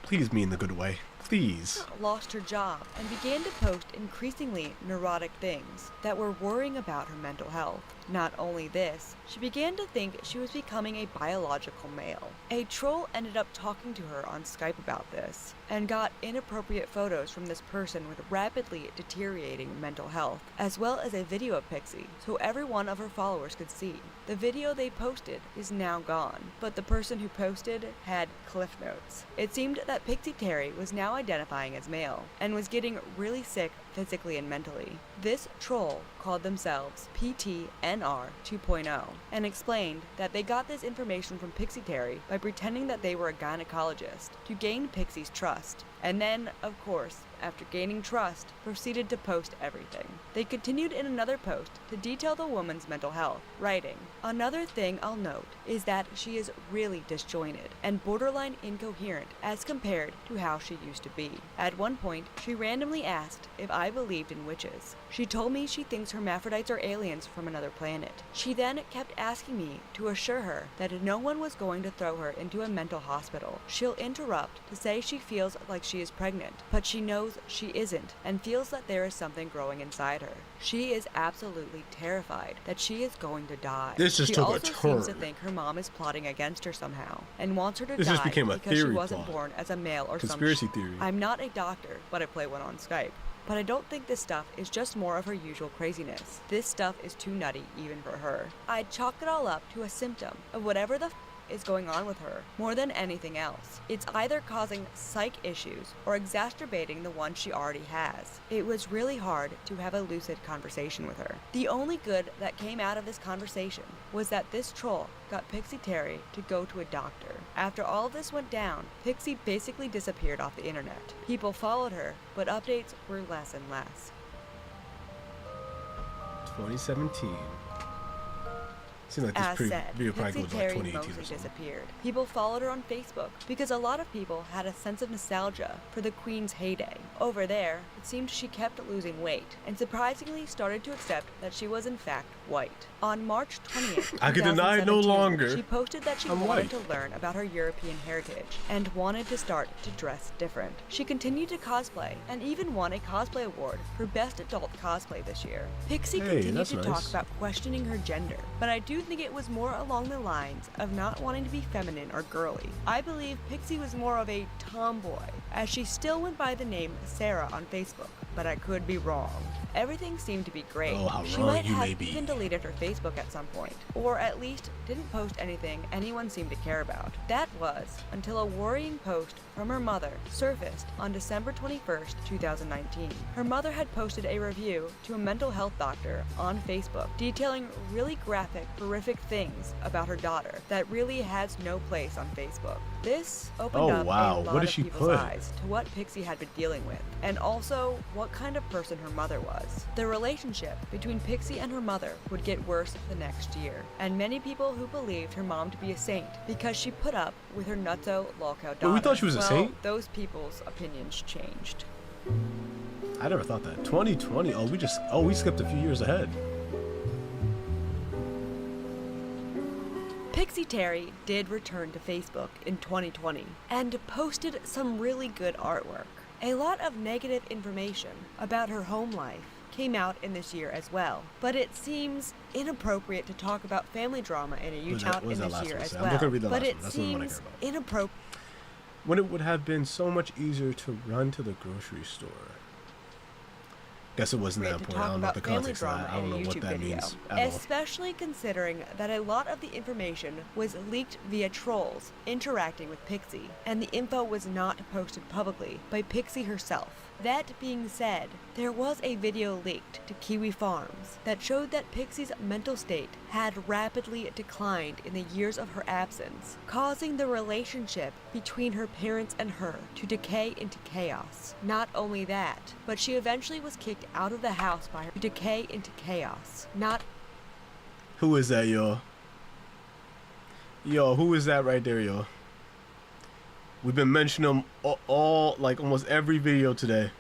Please me in the good way. Please. Lost her job and began to post increasingly neurotic things that were worrying about her mental health. Not only this, she began to think she was becoming a biological male. A troll ended up talking to her on Skype about this and got inappropriate photos from this person with rapidly deteriorating mental health, as well as a video of Pixie so every one of her followers could see. The video they posted is now gone, but the person who posted had cliff notes. It seemed that pixyteri was now identifying as male and was getting really sick physically and mentally. This troll called themselves PTNR 2.0 and explained that they got this information from pixyteri by pretending that they were a gynecologist to gain Pixie's trust, and then, of course, after gaining trust, proceeded to post everything. They continued in another post to detail the woman's mental health, writing, "Another thing I'll note is that she is really disjointed and borderline incoherent as compared to how she used to be. At one point, she randomly asked if I believed in witches. She told me she thinks hermaphrodites are aliens from another planet. She then kept asking me to assure her that no one was going to throw her into a mental hospital. She'll interrupt to say she feels like she is pregnant, but she knows she isn't and feels that there is something growing inside her. She is absolutely terrified that she is going to die. This just took a turn. She also seems to think her mom is plotting against her somehow and wants her to This die just became a because she theory wasn't plot. born as a male or Conspiracy theory. I'm not a doctor, but I play one on Skype. But I don't think this stuff is just more of her usual craziness. This stuff is too nutty even for her. I'd chalk it all up to a symptom of whatever the is going on with her more than anything else. It's either causing psych issues or exacerbating the one she already has. It was really hard to have a lucid conversation with her. The only good that came out of this conversation was that this troll got pixyteri to go to a doctor. After all of this went down, Pixie basically disappeared off the internet. People followed her, but updates were less and less. 2017. Seems like this As said, video probably goes like pixyteri 2018 or mostly something. disappeared. People followed her on Facebook because a lot of people had a sense of nostalgia for the Queen's heyday. Over there, it seemed she kept losing weight and surprisingly started to accept that she was in fact white. On March 20th, I can deny it no 2017, longer. she posted that she I'm wanted white. to learn about her European heritage and wanted to start to dress different. She continued to cosplay and even won a cosplay award for Best Adult Cosplay this year. Pixie Hey, continued that's to nice. talk about questioning her gender, but I do think it was more along the lines of not wanting to be feminine or girly. I believe Pixie was more of a tomboy, as she still went by the name Sarah on Facebook. but I could be wrong. Everything seemed to be great. Oh, how She wrong might you have may be. even deleted her Facebook at some point, or at least didn't post anything anyone seemed to care about. That was until a worrying post from her mother surfaced on December 21st, 2019. Her mother had posted a review to a mental health doctor on Facebook detailing really graphic, horrific things about her daughter that really has no place on Facebook. This opened up a lot What did of she people's put? eyes to what Pixie had been dealing with, and also what kind of person her mother was. The relationship between Pixie and her mother would get worse the next year, and many people who believed her mom to be a saint because she put up with her nutso lolcow daughter. Wait, we thought she was a saint? Those people's opinions changed. I never thought that. 2020. We skipped a few years ahead. Pixyteri did return to Facebook in 2020 and posted some really good artwork. A lot of negative information about her home life came out in this year as well, but it seems inappropriate to talk about family drama in a huge out in this year as well. I'm not gonna read the But last it one. That's the one I care seems about. inappropriate. When it would have been so much easier to run to the grocery store. Guess it wasn't that to point. I talk don't know about the family context of drama that. I don't in know a what YouTube that video, means at all. especially considering that a lot of the information was leaked via trolls interacting with Pixie, and the info was not posted publicly by Pixie herself. That being said, there was a video leaked to Kiwi Farms that showed that Pixie's mental state had rapidly declined in the years of her absence, causing the relationship between her parents and her to decay into chaos. Not only that, but she eventually was kicked out of the house by her to decay into chaos. Who is that, yo? Yo, who is that right there, yo? We've been mentioning them all like almost every video today.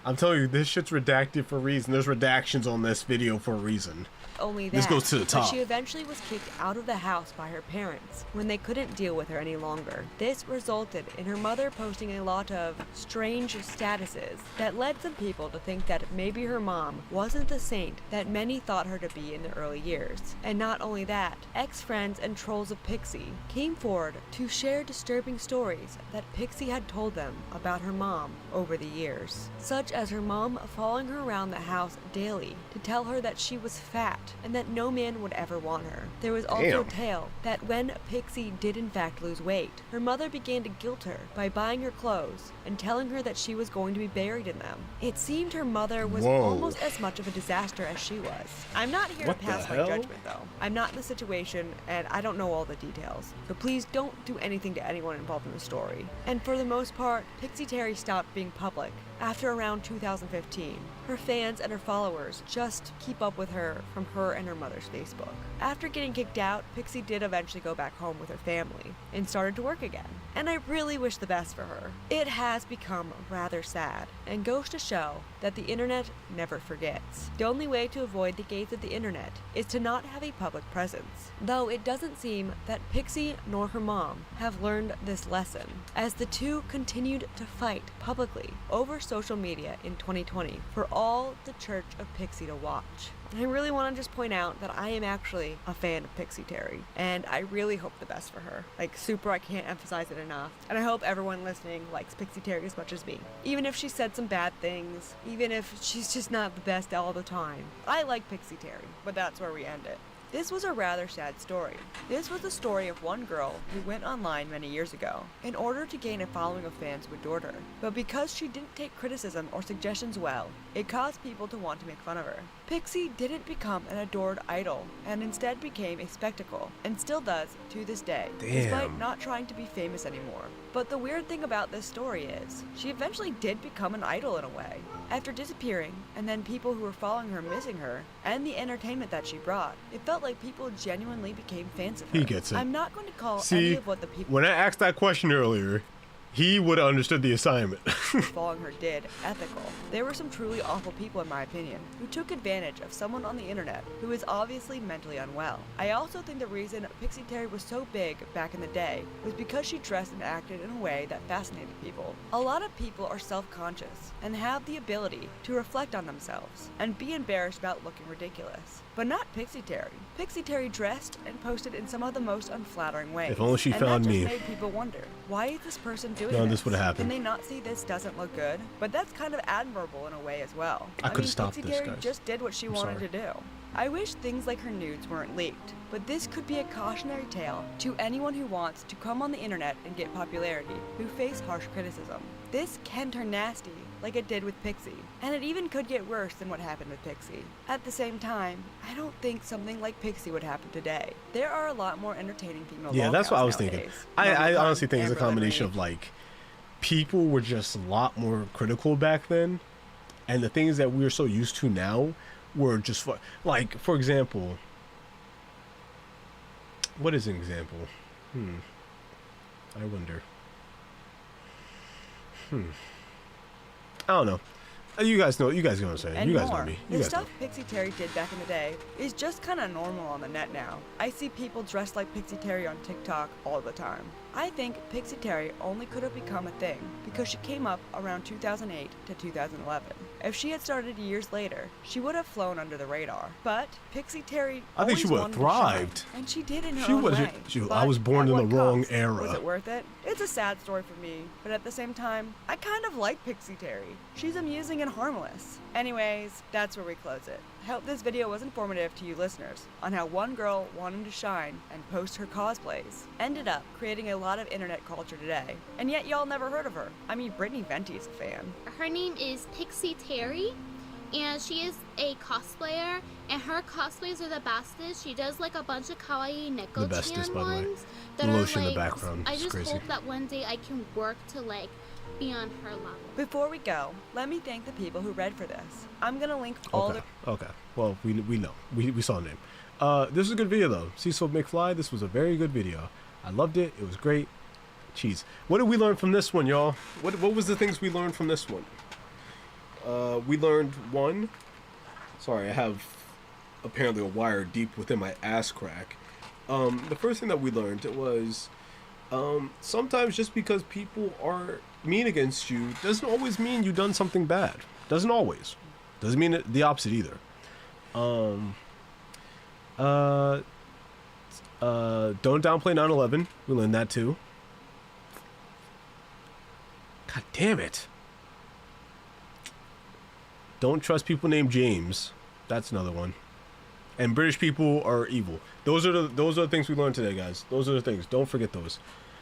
I'm telling you, this shit's redacted for a reason. There's redactions on this video for a reason. Only that, This goes to the top. but she eventually was kicked out of the house by her parents when they couldn't deal with her any longer. This resulted in her mother posting a lot of strange statuses that led some people to think that maybe her mom wasn't the saint that many thought her to be in the early years. And not only that, ex-friends and trolls of Pixie came forward to share disturbing stories that Pixie had told them about her mom over the years, such as her mom following her around the house daily to tell her that she was fat and that no man would ever want her. There was also a tale that when Pixie did in fact lose weight, her mother began to guilt her by buying her clothes and telling her that she was going to be buried in them. It seemed her mother was almost as much of a disaster as she was. I'm not here to pass my judgment though. I'm not in the situation and I don't know all the details. So please don't do anything to anyone involved in the story. And for the most part, Pixyteri stopped being public after around 2015. Her fans and her followers just keep up with her from her and her mother's Facebook. After getting kicked out, Pixie did eventually go back home with her family and started to work again. And I really wish the best for her. It has become rather sad and goes to show that the internet never forgets. The only way to avoid the gaze of the internet is to not have a public presence. Though it doesn't seem that Pixie nor her mom have learned this lesson, as the two continued to fight publicly over social media in 2020 for all the Church of Pixie to watch. And I really want to just point out that I am actually a fan of Pixyteri, and I really hope the best for her. Like, super, I can't emphasize it enough. And I hope everyone listening likes Pixyteri as much as me. Even if she said some bad things, even if she's just not the best all the time. I like Pixyteri, but that's where we end it. This was a rather sad story. This was the story of one girl who went online many years ago in order to gain a following of fans who adored her. But because she didn't take criticism or suggestions well, it caused people to want to make fun of her. Pixie didn't become an adored idol and instead became a spectacle, and still does to this day, despite not trying to be famous anymore. But the weird thing about this story is, she eventually did become an idol in a way. After disappearing, and then people who were following her missing her, and the entertainment that she brought, it felt like people genuinely became fans of her. He gets it. I'm not going to call any See, of what the people when I asked that question earlier, he would have understood the assignment. following her did ethical. There were some truly awful people, in my opinion, who took advantage of someone on the internet who is obviously mentally unwell. I also think the reason Pixyteri was so big back in the day was because she dressed and acted in a way that fascinated people. A lot of people are self-conscious and have the ability to reflect on themselves and be embarrassed about looking ridiculous. But not Pixyteri. Pixyteri dressed and posted in some of the most unflattering ways. If only she and found that me. just made people wonder, why is this person doing doing No, this. this would've happened. Can they not see this doesn't look good? But that's kind of admirable in a way as well. I could've stopped this, Pixyteri guys. just did what she wanted to do. I wish things like her nudes weren't leaked, but this could be a cautionary tale to anyone who wants to come on the internet and get popularity, who face harsh criticism. This can turn nasty, like it did with Pixie, and it even could get worse than what happened with Pixie. At the same time, I don't think something like Pixie would happen today. There are a lot more entertaining female Yeah, that's what I was nowadays. thinking. I honestly think it's a Amber Lemon combination of like people were just a lot more critical back then, and the things that we're so used to now were just like, for example, what is an example? I wonder. I don't know. You guys know. You guys know what I'm saying. And You guys more. know me. You The guys know. stuff Pixyteri did back in the day is just kind of normal on the net now. I see people dressed like Pixyteri on TikTok all the time. I think Pixyteri only could have become a thing because she came up around 2008 to 2011. If she had started years later, she would have flown under the radar. But Pixyteri I think she always would have wanted to shine, thrived. and she did in her She own was- way. I was But born at in what the wrong cost? era. Was it worth it? It's a sad story for me, but at the same time, I kind of like Pixyteri. She's amusing and harmless. Anyways, that's where we close it. I hope this video was informative to you listeners on how one girl wanting to shine and post her cosplays ended up creating a lot of internet culture today. And yet y'all never heard of her. I mean, Brittany Venti's a fan. Her name is Pixyteri, and she is a cosplayer, and her cosplays are the bestest. She does like a bunch of kawaii The bestest, neko-chan by the way. ones The that are lotion in like, the background. I It's just crazy. hope that one day I can work to like be on her level. Before we go, let me thank the people who read for this. I'm gonna link all Okay. the Okay. Well, we know. We saw a name. This was a good video though. Cecil McFly. This was a very good video. I loved it. It was great. Jeez. What did we learn from this one, y'all? What was the things we learned from this one? We learned one. Sorry, I have apparently a wire deep within my ass crack. The first thing that we learned was sometimes just because people are mean against you doesn't always mean you've done something bad. Doesn't always. Doesn't mean the opposite either. Don't downplay 9/11. We learned that too. God damn it. Don't trust people named James. That's another one. And British people are evil. Those are the things we learned today, guys. Those are the things. Don't forget those.